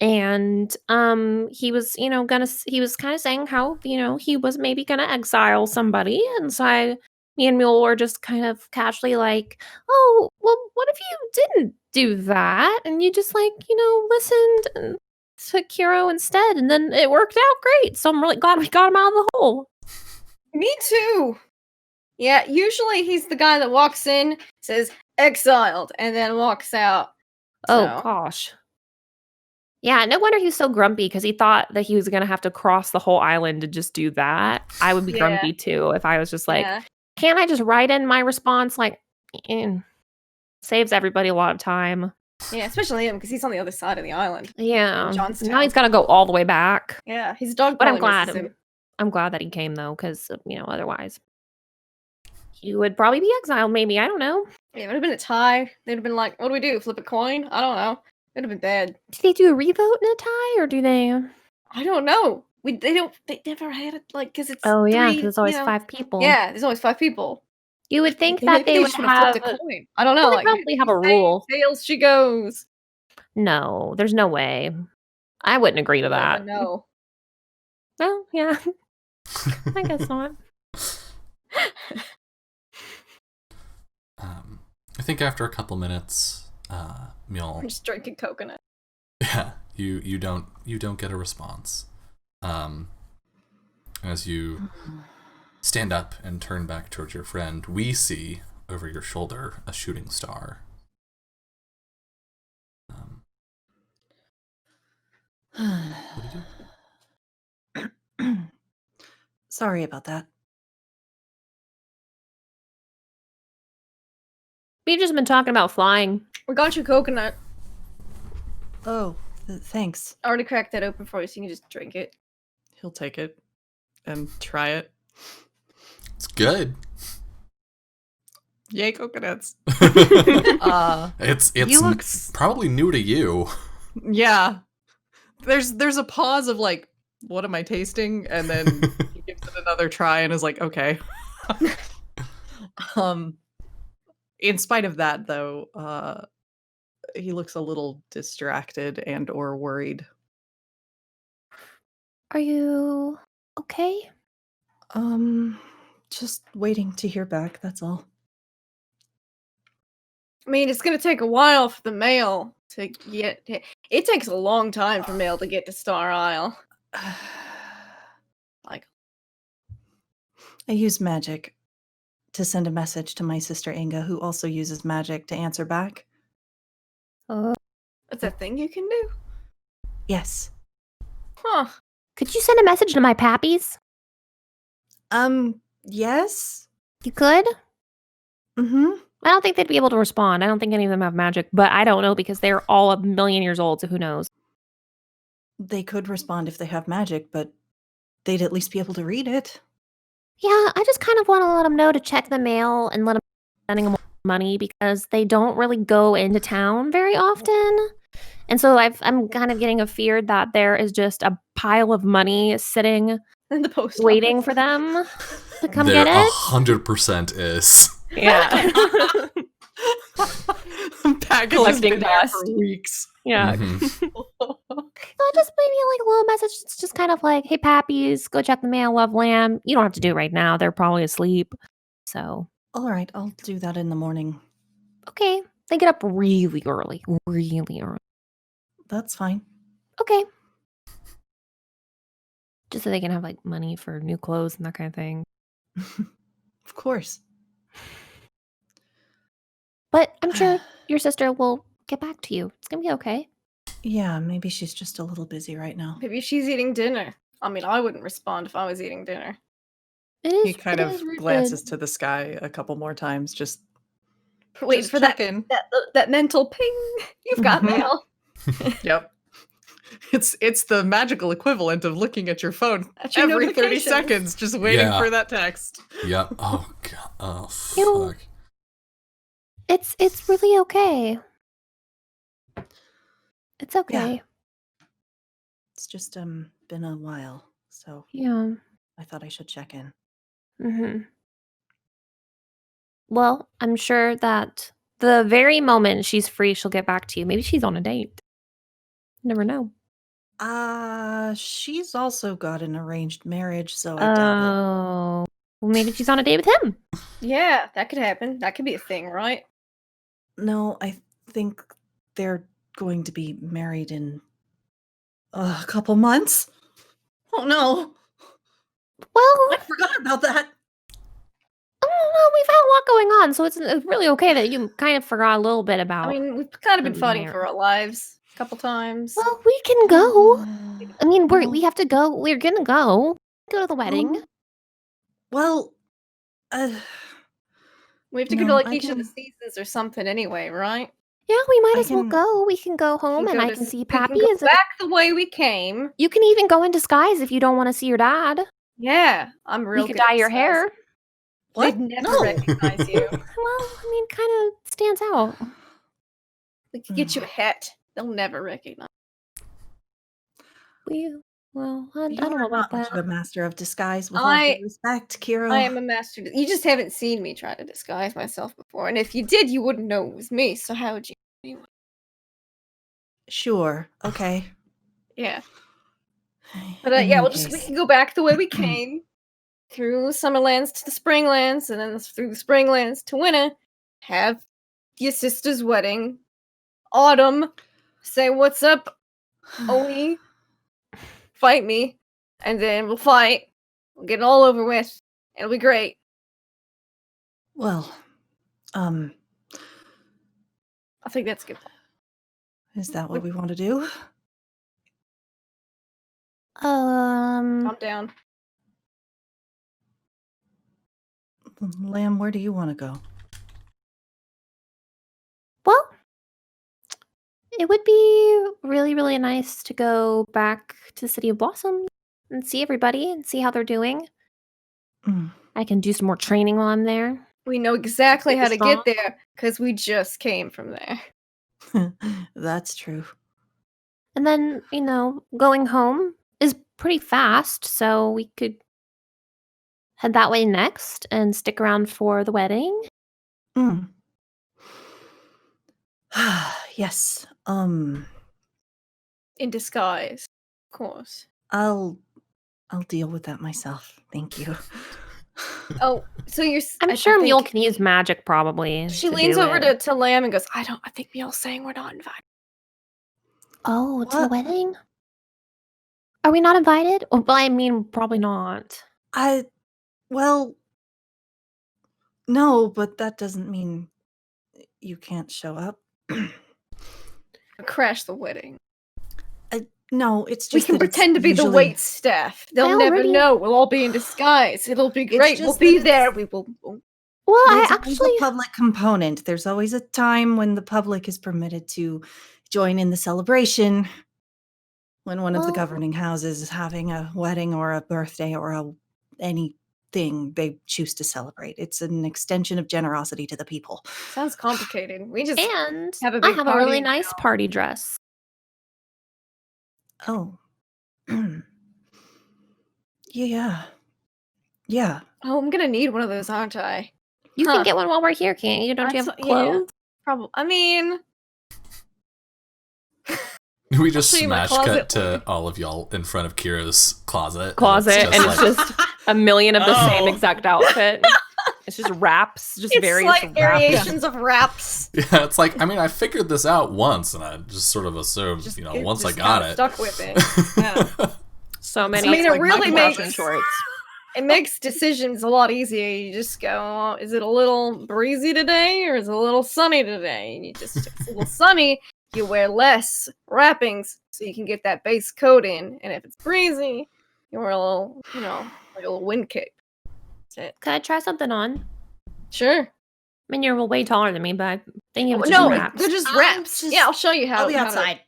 and he was he was kind of saying how he was maybe gonna exile somebody, and so me and Mule were just kind of casually like, oh well, what if you didn't do that and you just listened to Kiro instead, and then it worked out great, so I'm really glad we got him out of the hole. Me too. Yeah, usually he's the guy that walks in, says exiled, and then walks out. Oh So- gosh. Yeah, no wonder He's so grumpy because he thought that he was gonna have to cross the whole island to just do that. I would be Yeah. grumpy too if I was just like, Yeah. can't I just write in my response? Saves everybody a lot of time. Yeah, especially him because he's on the other side of the island. Yeah. Johnstown. Now he's got to go all the way back. Yeah, his dog. But I'm probably glad. misses him. I'm glad that he came though, because otherwise he would probably be exiled. Maybe, I don't know. Yeah, it would have been a tie. They'd have been like, "What do we do? Flip a coin?" I don't know. It'd have been bad. Do they do a revote in a tie, or do they? I don't know. They never had it because it's. Oh yeah, three, because it's always you know- 5 people. Yeah, there's always 5 people. You would think Maybe that they would should have. flipped a coin. I don't know. They Like probably have a he rule. Tails, she goes. No, there's no way. I wouldn't agree to that. No. Well, yeah. I guess not. I think after a couple minutes, Mule, I'm just drinking coconut. yeah, you don't get a response. As you stand up and turn back towards your friend, we see over your shoulder a shooting star. What do you do? Sorry about that. We've just been talking about flying. We got you coconut. Oh, thanks. I already cracked that open for you, so you can just drink it. He'll take it and try it. It's good. Yay, coconuts. It's You look probably new to you. Yeah. There's a pause of like, what am I tasting? And then he gives it another try and is like, okay. In spite of that, though, he looks a little distracted and or worried. Are you okay? Just waiting to hear back, that's all. I mean, it's gonna take a while for the mail to get. It takes a long time for mail to get to Star Isle. Like, I use magic to send a message to my sister Inga, who also uses magic to answer back. that's a thing you can do? Yes. Huh. Could you send a message to my pappies? Yes? You could? Mm-hmm. I don't think they'd be able to respond. I don't think any of them have magic, but I don't know because they're all a million years old, so who knows? They could respond if they have magic, but they'd at least be able to read it. Yeah, I just kind of want to let them know to check the mail and let them sending them money because they don't really go into town very often. And so I'm kind of getting a fear that there is just a pile of money sitting In the post waiting office. for them to come There get it. 100% is. Yeah. Package has Collecting been there dust. for weeks. Yeah. Mhm. So just maybe like a little message. It's just kind of like, hey, pappies, go check the mail, love lamb. You don't have to do it right now. They're probably asleep. So, All right, I'll do that in the morning. okay. They get up really early. Really early. That's fine. Okay. Just so they can have like money for new clothes and that kind of thing. Of course. But I'm sure your sister will get back to you. It's going to be okay. Yeah, maybe she's just a little busy right now. Maybe she's eating dinner. I mean, I wouldn't respond if I was eating dinner. It is. He kind it of is rude. glances to the sky a couple more times, just Wait just for that, checking. that mental ping. You've got Mhm. mail. Yep. It's the magical equivalent of looking at your phone At your every 30 notifications. seconds, just waiting Yeah. for that text. Yep. Oh, God. Oh, Ew. fuck. It's really okay. It's okay. It's just been a while, so Yeah. I thought I should check in. Mm-hmm. Well, I'm sure that the very moment she's free, she'll get back to you. Maybe she's on a date. Never know. She's also got an arranged marriage, so I doubt it. Oh. Well, maybe she's on a date with him. Yeah, that could happen. That could be a thing, right? No, I think they're going to be married in a couple months. Oh no, Well, I forgot about that. well, we've had a lot going on, so it's really okay that you kind of forgot a little bit about. I mean, we've kind of been the fighting mayor. for our lives a couple times. Well, we can go. I mean, Well, we have to go. We're gonna go. Go to the wedding. Well, We have to you go to know, like I each of the can- seasons or something anyway, right? Yeah, we might I as well can- go. We can go home, We and I go can to- see we can Pappy. go back the way we came. You can even go in disguise if you don't want to see your dad. Yeah, I'm real You could good at dye your disguise. hair. What? They'd never No. recognize you. Well, I mean, kind of stands out. We could get you a hat. They'll never recognize. Well, I You're don't know not about much of a that. master of disguise, with all due respect, Kiro. I am a master. You just haven't seen me try to disguise myself before, and if you did, you wouldn't know it was me. So how would you? Sure. Okay. Yeah, but In yeah, any we case. can go back the way we came, through Summerlands to the Springlands, and then through the Springlands to winter. Have your sister's wedding. Autumn, say what's up, Oe. Fight me, and then we'll fight. We'll get it all over with. It'll be great. Well, I think that's a good plan. is that what we want to do? Calm down. Lamb, where do you want to go? Well, it would be really, really nice to go back to the City of Blossom and see everybody and see how they're doing. Mm. I can do some more training while I'm there. We know exactly Super how to strong. get there because we just came from there. That's true. And then, going home is pretty fast, so we could head that way next and stick around for the wedding. Mm. Yes. In disguise, of course. I'll deal with that myself. Thank you. Oh, so you're. I'm I sure think Mule can use magic probably. She to leans do over it. to Lamb and goes, I think Mule's saying we're not invited. Oh, to the What? wedding? Are we not invited? Well, I mean, probably not. Well, no, but that doesn't mean you can't show up. Crash the wedding. No, it's We just can that it's pretend to be the usually- wait staff. They'll never already- know. We'll all be in disguise. It'll be It's great. just We'll that be it's- there. We will. Well, There's I always actually. a public component. There's always a time when the public is permitted to join in the celebration. When one of the Well- governing houses is having a wedding or a birthday or anything they choose to celebrate. It's an extension of generosity to the people. Sounds complicated. We just And have a I big have a party really now. nice party dress. Oh. Yeah. Yeah. Oh, I'm gonna need one of those, aren't I? You Huh. can get one while we're here, can't you? Don't you have That's- yeah. clothes? Probably. I mean, We just show you my smash cut closet. to all of y'all in front of Kira's closet. And like, it's just a million of the same Oh. exact outfit. It's just wraps, just it's various slight wraps. variations of wraps. yeah, it's like, I mean, I figured this out once, and I just sort of assumed, Just once I just got kinda it. stuck with it. Yeah. So many. I mean, it like really Michael makes Jackson shorts. it makes decisions a lot easier. You just go, oh, is it a little breezy today or is it a little sunny today? And if it's a little sunny, you wear less wrappings so you can get that base coat in. And if it's breezy, you wear a little, like a little wind cape. That's it. Could I try something on? Sure. I mean, you're way taller than me, but I think it was No, just wraps. they're just I'm wraps. just- Yeah, I'll show you how. I'll be how to- outside.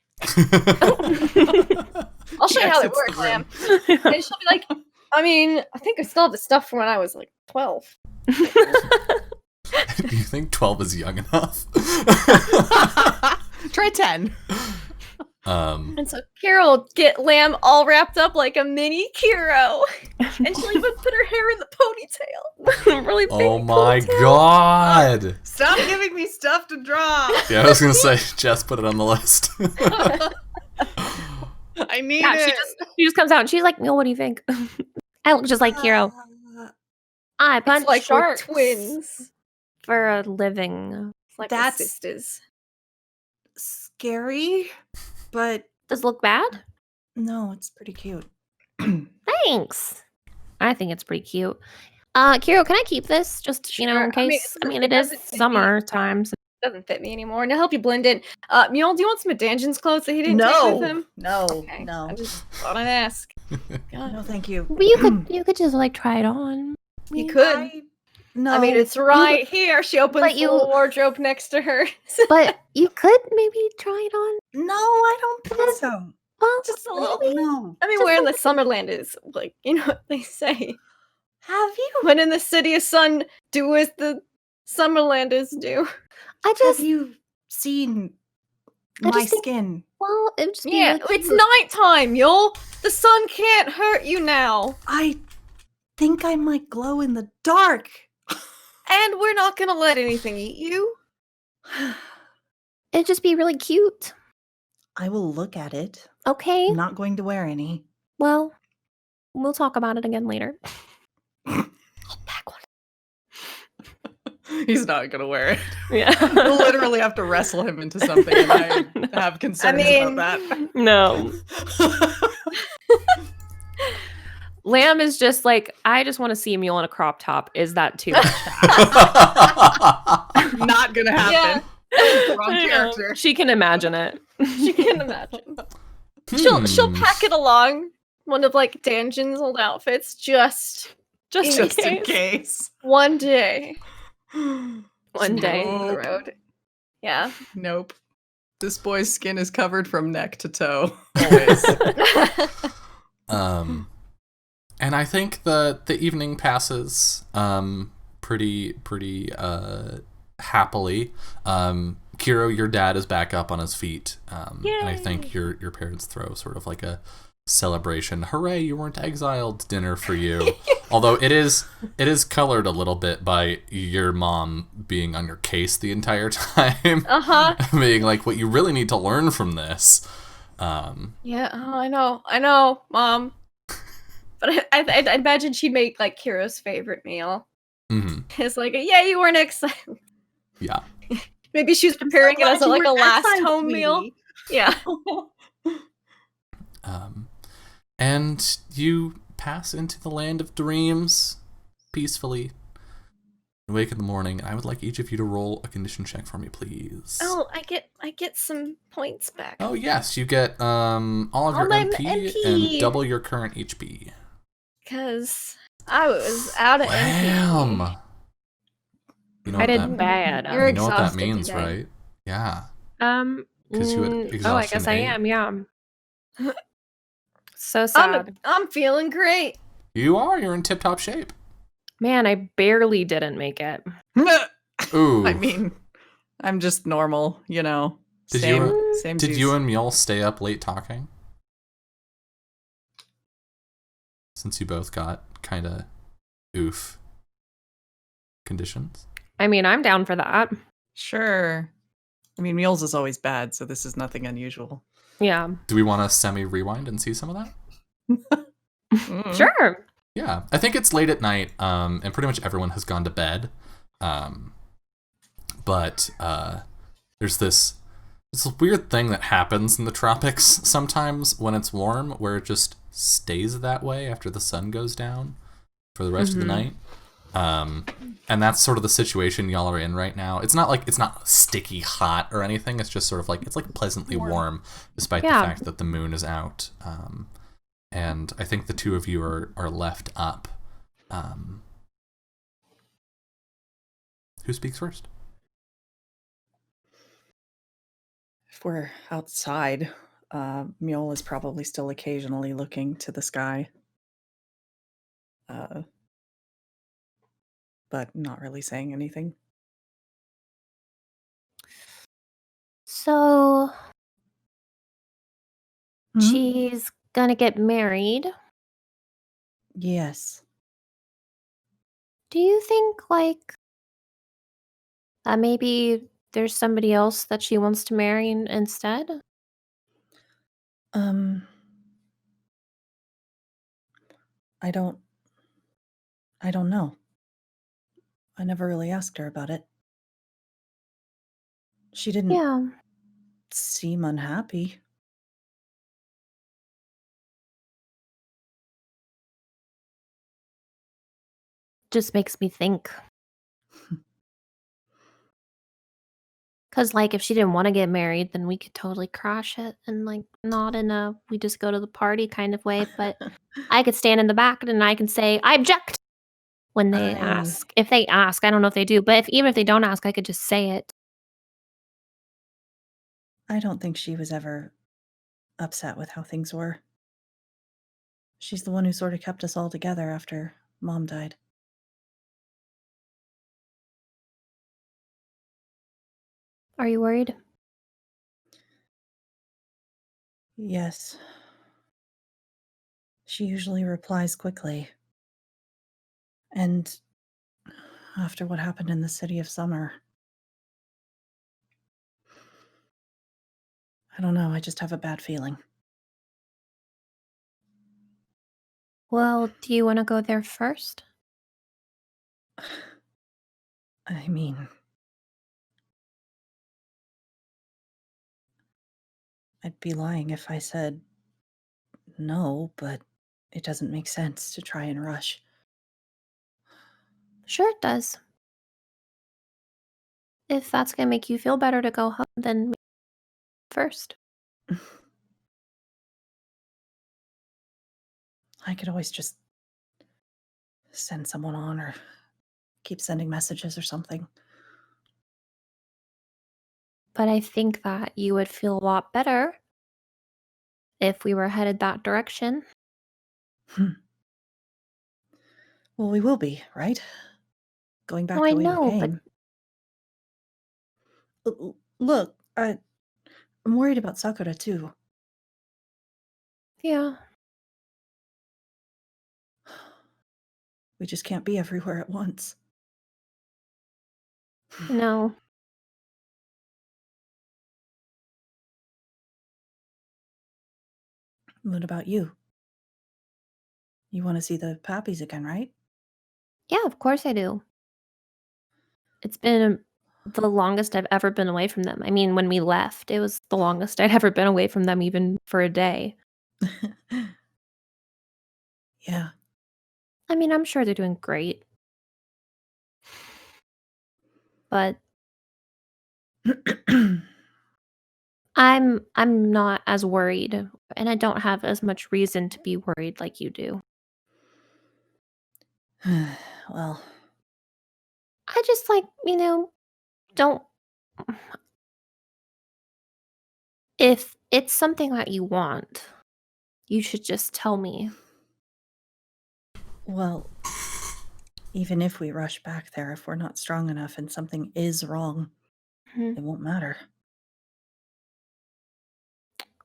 I'll show you Yes, how they it's work, the Lamb. room. And she'll be like, I mean, I think I still have the stuff from when I was like 12. Do you think 12 is young enough? Try 10. And so Carol will get Lamb all wrapped up like a mini Kiro. And she'll even put her hair in the ponytail. Really big. Oh my god! Stop giving me stuff to draw. Yeah, I was gonna say, Jess put it on the list. I need Yeah, it. she just comes out and she's like, No, what do you think? I look just like Hero. I punch It's like sharks we're twins. for a living. It's like That's- we're sisters. Scary, but Does it look bad? no, it's pretty cute. Thanks. I think it's pretty cute. Kiro, can I keep this? Just, Sure. in I mean, case. it It is doesn't fit me. summertime. So Doesn't fit me anymore. And to help you blend in, Mule, do you want some of Danjon's clothes that he didn't take with him? No, Okay. no, I just thought I'd ask. God. no, thank you. But you could just like try it on. You could. No, I mean, it's right here. She opens But the you- little wardrobe next to her. But you could maybe try it on. no, I don't think so. Well, Just a little. No, I mean, Just where in a the Summerland is, like, you know what they say. have you? When in the city of sun, do as the Summerlanders do. I just Have you seen I my just think- skin? well, it would just be Yeah, really it's cute. nighttime, Mule. The sun can't hurt you now. I think I might glow in the dark. And we're not gonna let anything eat you. It'd just be really cute. I will look at it. Okay. I'm not going to wear any. Well, we'll talk about it again later. He's not going to wear it. yeah. We'll literally have to wrestle him into something, and I have concerns mean- about that. No. Lamb is just like, I just want to see a mule in a crop top. Is that too much? Not going to happen. Wrong I know. character. She can imagine it. She can imagine. She'll Hmm. pack it along one of like Danjon's old outfits just Just, Just in in case. case. one day. One day. On the Nope. road. Yeah. Nope. This boy's skin is covered from neck to toe. Always. And I think the evening passes pretty happily. Kiro, your dad is back up on his feet, and I think Yay. your parents throw sort of like a celebration, hooray, you weren't exiled dinner for you. Although it is colored a little bit by your mom being on your case the entire time. Being like, what you really need to learn from this. Yeah, I know, Mom. But I imagine she'd make like Kiro's favorite meal. It's like, yeah, you weren't exiled. Yeah. Maybe she was preparing it as like a last home meal. Sweetie. Yeah. And you pass into the land of dreams peacefully. You wake in the morning. I would like each of you to roll a condition check for me, please. Oh, I get some points back. Oh yes, you get all of your my MP, MP. and double your current HP. Because I was out of Wham! MP. You know I what did that bad. You're you know what that exhausted means, today. right? Yeah. 'Cause you had I exhaustion guess I 8. am. Yeah. So sad. I'm feeling great. You're in tip-top shape. Man, I barely didn't make it. Ooh. I mean, I'm just normal, you know. Did Same Did you and Mule stay up late talking? Since you both got kind of oof conditions. I mean, I'm down for that. Sure. I mean, Mules is always bad, so this is nothing unusual. Yeah. Do we want to semi-rewind and see some of that? Mm. Sure. Yeah, I think it's late at night, and pretty much everyone has gone to bed. But there's this weird thing that happens in the tropics sometimes when it's warm, where it just stays that way after the sun goes down for the rest of the night. And that's sort of the situation y'all are in right now. It's not sticky hot or anything. It's just sort of like it's like pleasantly warm despite the fact that the moon is out. And I think the two of you are left up. Who speaks first? If we're outside, Mule is probably still occasionally looking to the sky. But not really saying anything. So Hmm? she's gonna get married. Yes. Do you think like maybe there's somebody else that she wants to marry instead? I don't know. I never really asked her about it. She didn't Yeah. seem unhappy. Just makes me think. Cause like if she didn't want to get married, then we could totally crash it and like not in a we just go to the party kind of way. But I could stand in the back and I can say I object when they ask. If they ask, I don't know if they do, but even if they don't ask, I could just say it. I don't think she was ever upset with how things were. She's the one who sort of kept us all together after Mom died. Are you worried? Yes. She usually replies quickly. And after what happened in the City of Summer, I don't know, I just have a bad feeling. Well, do you want to go there first? I mean, I'd be lying if I said no, but it doesn't make sense to try and rush. Sure, it does. If that's gonna make you feel better to go home, then first. I could always just send someone on or keep sending messages or something. But I think that you would feel a lot better if we were headed that direction. Well, we will be, right? Going back Oh, I the way we know, but came. Look, I'm worried about Sakura too. Yeah. We just can't be everywhere at once. No. What about you? You want to see the Pappies again, right? Yeah, of course I do. It's been the longest I've ever been away from them. I mean, when we left, it was the longest I'd ever been away from them, even for a day. Yeah. I mean, I'm sure they're doing great. But I'm not as worried, and I don't have as much reason to be worried like you do. Well, I just like, don't if it's something that you want, you should just tell me. well, even if we rush back there, if we're not strong enough and something is wrong, Mhm. it won't matter.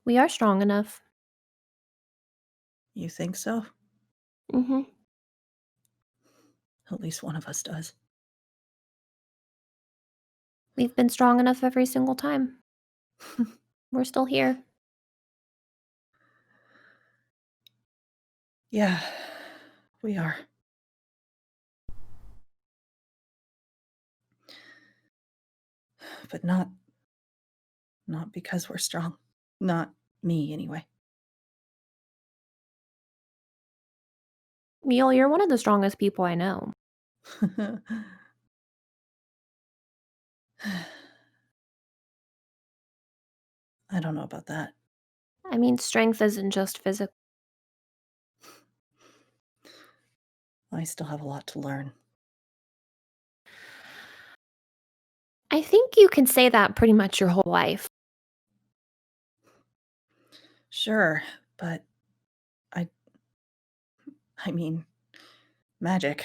We are strong enough. You think so? Mhm. At least one of us does. We've been strong enough every single time. We're still here. Yeah, we are. But not because we're strong. Not me, anyway. Mule, you're one of the strongest people I know. I don't know about that. I mean, strength isn't just physical. I still have a lot to learn. I think you can say that pretty much your whole life. Sure, but I I mean, magic,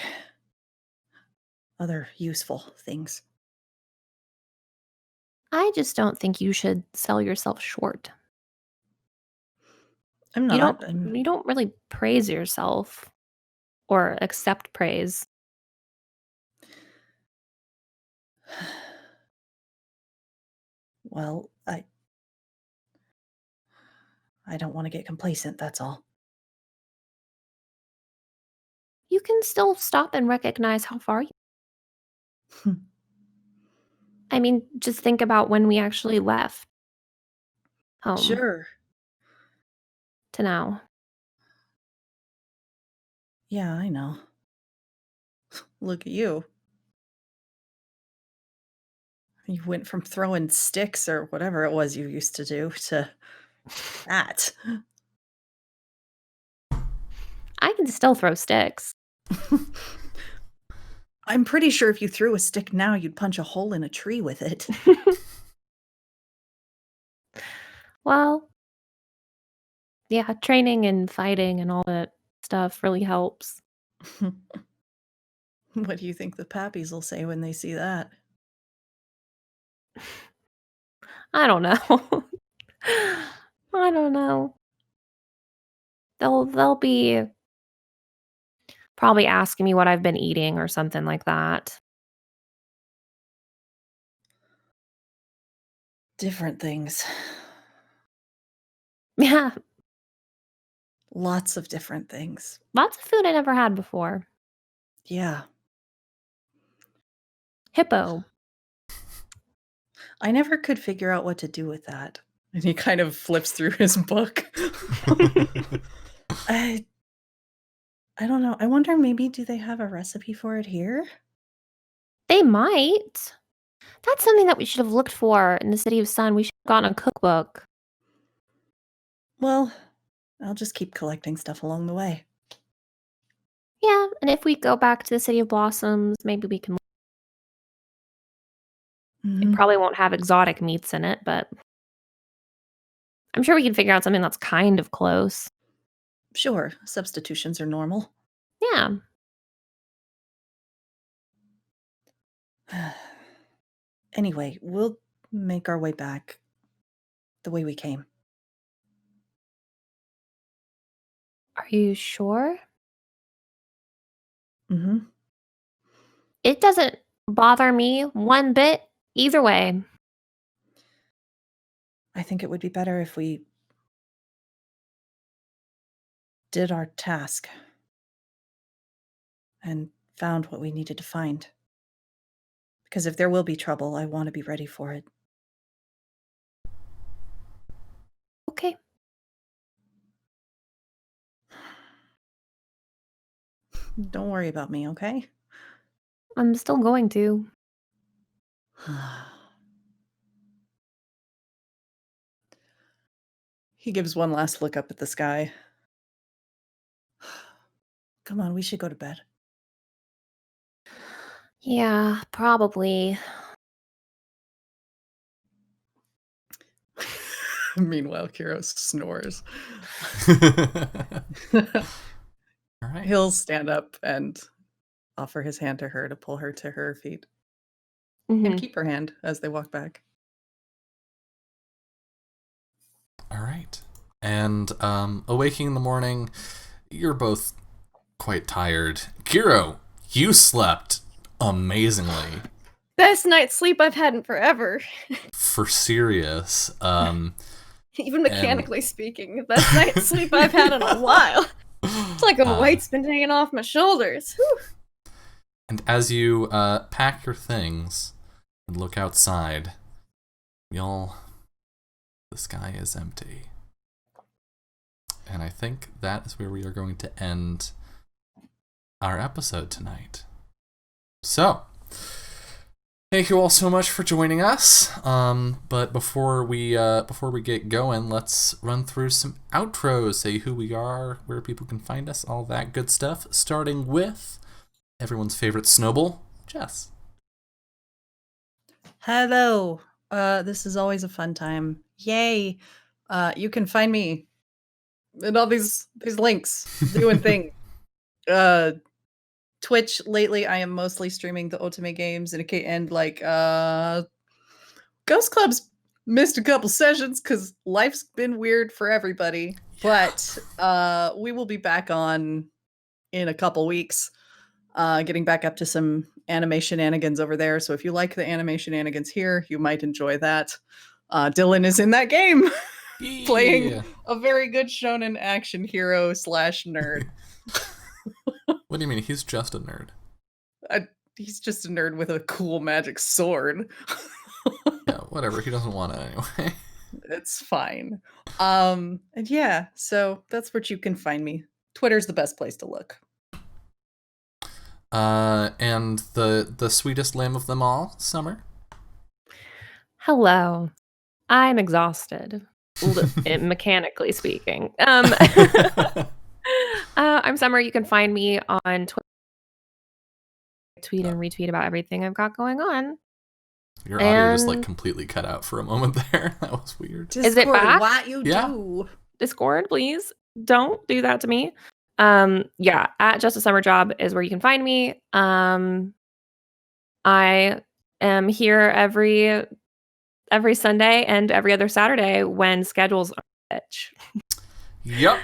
other useful things. I just don't think you should sell yourself short. I'm You not. don't really praise yourself or accept praise. Well, I don't want to get complacent, that's all. You can still stop and recognize how far you. I mean, just think about when we actually left home Sure. to now. Yeah, I know. Look at you. You went from throwing sticks or whatever it was you used to do to that. I can still throw sticks. I'm pretty sure if you threw a stick now, you'd punch a hole in a tree with it. Well, yeah, training and fighting and all that stuff really helps. What do you think the Pappies will say when they see that? I don't know. I don't know. They'll be probably asking me what I've been eating or something like that. Different things. Yeah, Lots of different things. lots of food I never had before. Yeah. Hippo. I never could figure out what to do with that. And he kind of flips through his book. I don't know. I wonder, maybe do they have a recipe for it here? They might. That's something that we should have looked for in the City of Sun. We should have gotten a cookbook. Well, I'll just keep collecting stuff along the way. Yeah, and if we go back to the City of Blossoms, maybe we can. It Mhm. probably won't have exotic meats in it, but I'm sure we can figure out something that's kind of close. Sure, substitutions are normal. Yeah. Anyway, we'll make our way back the way we came. Are you sure? Mm-hmm. It doesn't bother me one bit either way. I think it would be better if we did our task and found what we needed to find. Because if there will be trouble, I want to be ready for it. Okay. Don't worry about me, okay? I'm still going to. He gives one last look up at the sky. Come on, we should go to bed. Yeah, probably. Meanwhile, Kiro snores. All right. He'll stand up and offer his hand to her to pull her to her feet Mhm. and keep her hand as they walk back. All right. And awaking in the morning, you're both quite tired. Kiro, you slept amazingly. Best night's sleep I've had in forever. For serious. Even mechanically speaking. Best night's sleep I've had in a while. It's like a weight's been taken off my shoulders. Whew. And as you pack your things and look outside, the sky is empty. And I think that is where we are going to end our episode tonight. So, thank you all so much for joining us. But before we get going, let's run through some outros, say who we are, where people can find us, all that good stuff. Starting with everyone's favorite Snowball, Jess. Hello. This is always a fun time. Yay. You can find me in all these links doing things. Twitch lately I am mostly streaming the Otome games and like Ghost Club's missed a couple sessions because life's been weird for everybody. But we will be back on in a couple weeks. Getting back up to some anime shenanigans over there. So if you like the anime shenanigans here, you might enjoy that. Dylan is in that game playing a very good shonen action hero / nerd. What do you mean? He's just a nerd. He's just a nerd with a cool magic sword. Yeah, whatever. He doesn't want it anyway. It's fine. And yeah, so that's where you can find me. Twitter's the best place to look. And the sweetest lamb of them all, Summer. Hello. I'm exhausted, mechanically speaking. I'm Summer. You can find me on Twitter. Tweet and retweet about everything I've got going on. Your audio just like completely cut out for a moment there. That was weird. Is it back? What you Yeah. do? Discord, please don't do that to me. Yeah, at Just a Summer Job is where you can find me. I am here every Sunday and every other Saturday when schedules are bitch. Yep.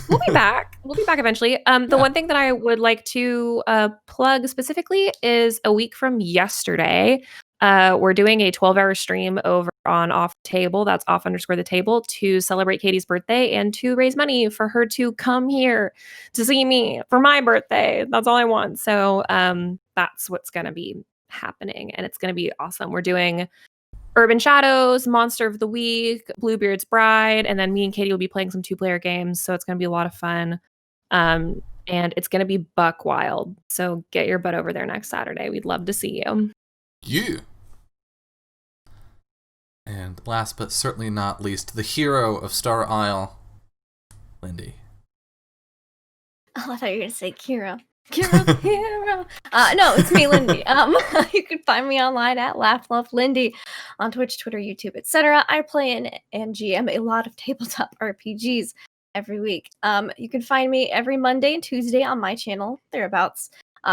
We'll be back. We'll be back eventually. The one thing that I would like to plug specifically is a week from yesterday. We're doing a 12-hour stream over on Off Table. That's off_the table to celebrate Katie's birthday and to raise money for her to come here to see me for my birthday. That's all I want. So that's what's going to be happening, and it's going to be awesome. We're doing Urban Shadows, Monster of the Week, Bluebeard's Bride, and then me and Katie will be playing some 2-player games, so it's going to be a lot of fun. And it's going to be buck wild. So get your butt over there next Saturday. We'd love to see you. You. And last but certainly not least, the hero of Star Isle, Lindy. Oh, I thought you were going to say Kira. Kira the hero. No, it's me, Lindy. You can find me online at LaughLoveLindy on Twitch, Twitter, YouTube, etc. I play and GM a lot of tabletop RPGs every week. You can find me every Monday and Tuesday on my channel, thereabouts.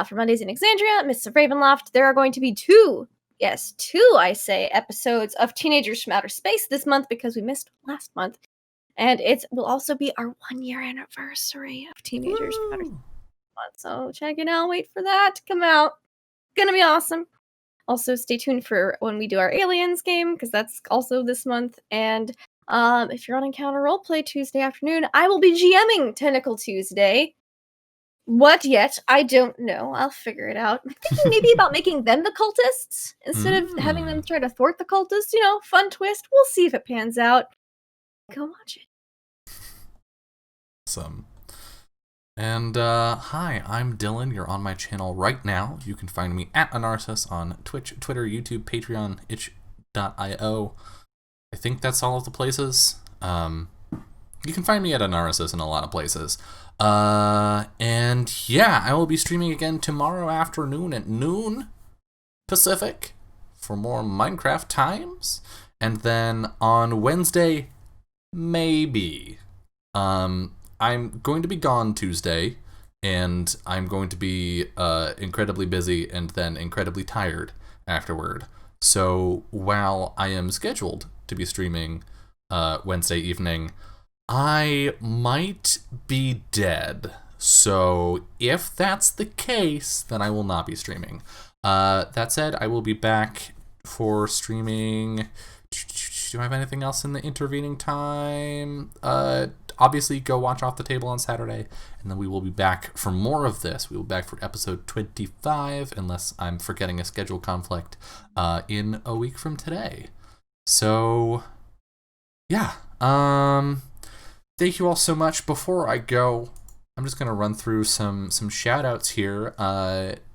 For Mondays in Exandria, Mists of Ravenloft, there are going to be 2 Yes, 2, I say, episodes of Teenagers from Outer Space this month because we missed last month. And it will also be our 1-year anniversary of Teenagers from Outer Space month. So check it out. Wait for that to come out. Gonna be awesome. Also, stay tuned for when we do our Aliens game, because that's also this month. And if you're on Encounter Roleplay Tuesday afternoon, I will be GMing Tentacle Tuesday. What yet? I don't know. I'll figure it out. I'm thinking maybe about making them the cultists instead of having them try to thwart the cultists. You know, fun twist. We'll see if it pans out. Go watch it. Awesome. And hi, I'm Dylan. You're on my channel right now. You can find me at Anarsis on Twitch, Twitter, YouTube, Patreon, itch.io. I think that's all of the places. You can find me at Anarsis in a lot of places. And yeah, I will be streaming again tomorrow afternoon at noon Pacific for more Minecraft times. And then on Wednesday, maybe. I'm going to be gone Tuesday, and I'm going to be incredibly busy and then incredibly tired afterward. So while I am scheduled to be streaming Wednesday evening, I might be dead. So if that's the case, then I will not be streaming. That said, I will be back for streaming. Do I have anything else in the intervening time? Obviously, go watch Off the Table on Saturday, and then we will be back for more of this. We will be back for episode 25, unless I'm forgetting a schedule conflict, in a week from today. So, yeah. Thank you all so much. Before I go, I'm just going to run through some shout-outs here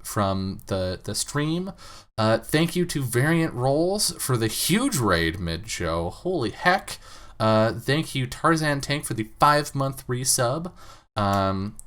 from the stream. Thank you to Variant Rolls for the huge raid mid-show. Holy heck. Thank you, Tarzan Tank, for the 5-month resub.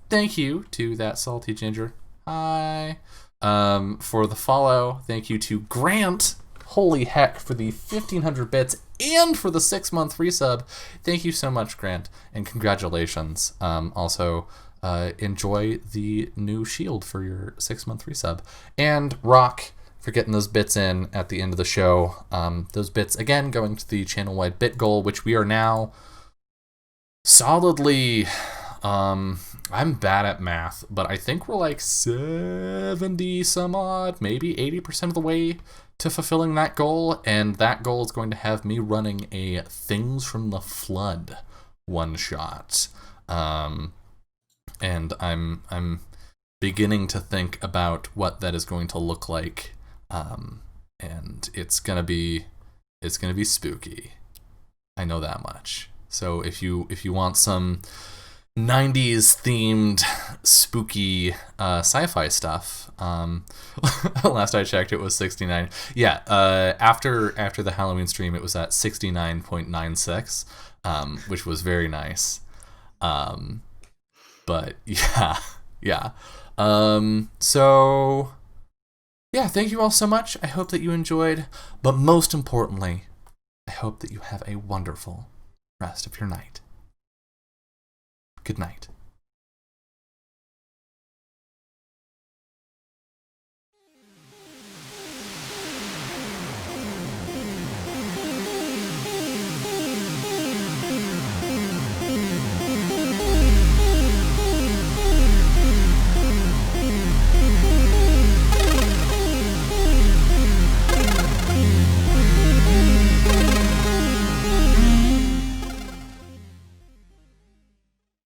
Thank you to That Salty Ginger. Hi. For the follow. Thank you to Grant. Holy heck, for the 1,500 bits and for the 6-month resub. Thank you so much, Grant, and congratulations. Also, enjoy the new shield for your 6-month resub. And Rock for getting those bits in at the end of the show. Those bits, again, going to the channel-wide bit goal, which we are now solidly... I'm bad at math, but I think we're like 70 some odd, maybe 80% of the way to fulfilling that goal, and that goal is going to have me running a Things from the Flood one-shot. And I'm beginning to think about what that is going to look like. And it's gonna be spooky. I know that much. So if you want some 90s themed spooky sci-fi stuff, last I checked it was 69. Yeah, after the Halloween stream it was at 69.96, which was very nice. But yeah. So yeah, thank you all so much. I hope that you enjoyed, but most importantly, I hope that you have a wonderful rest of your night. Good night.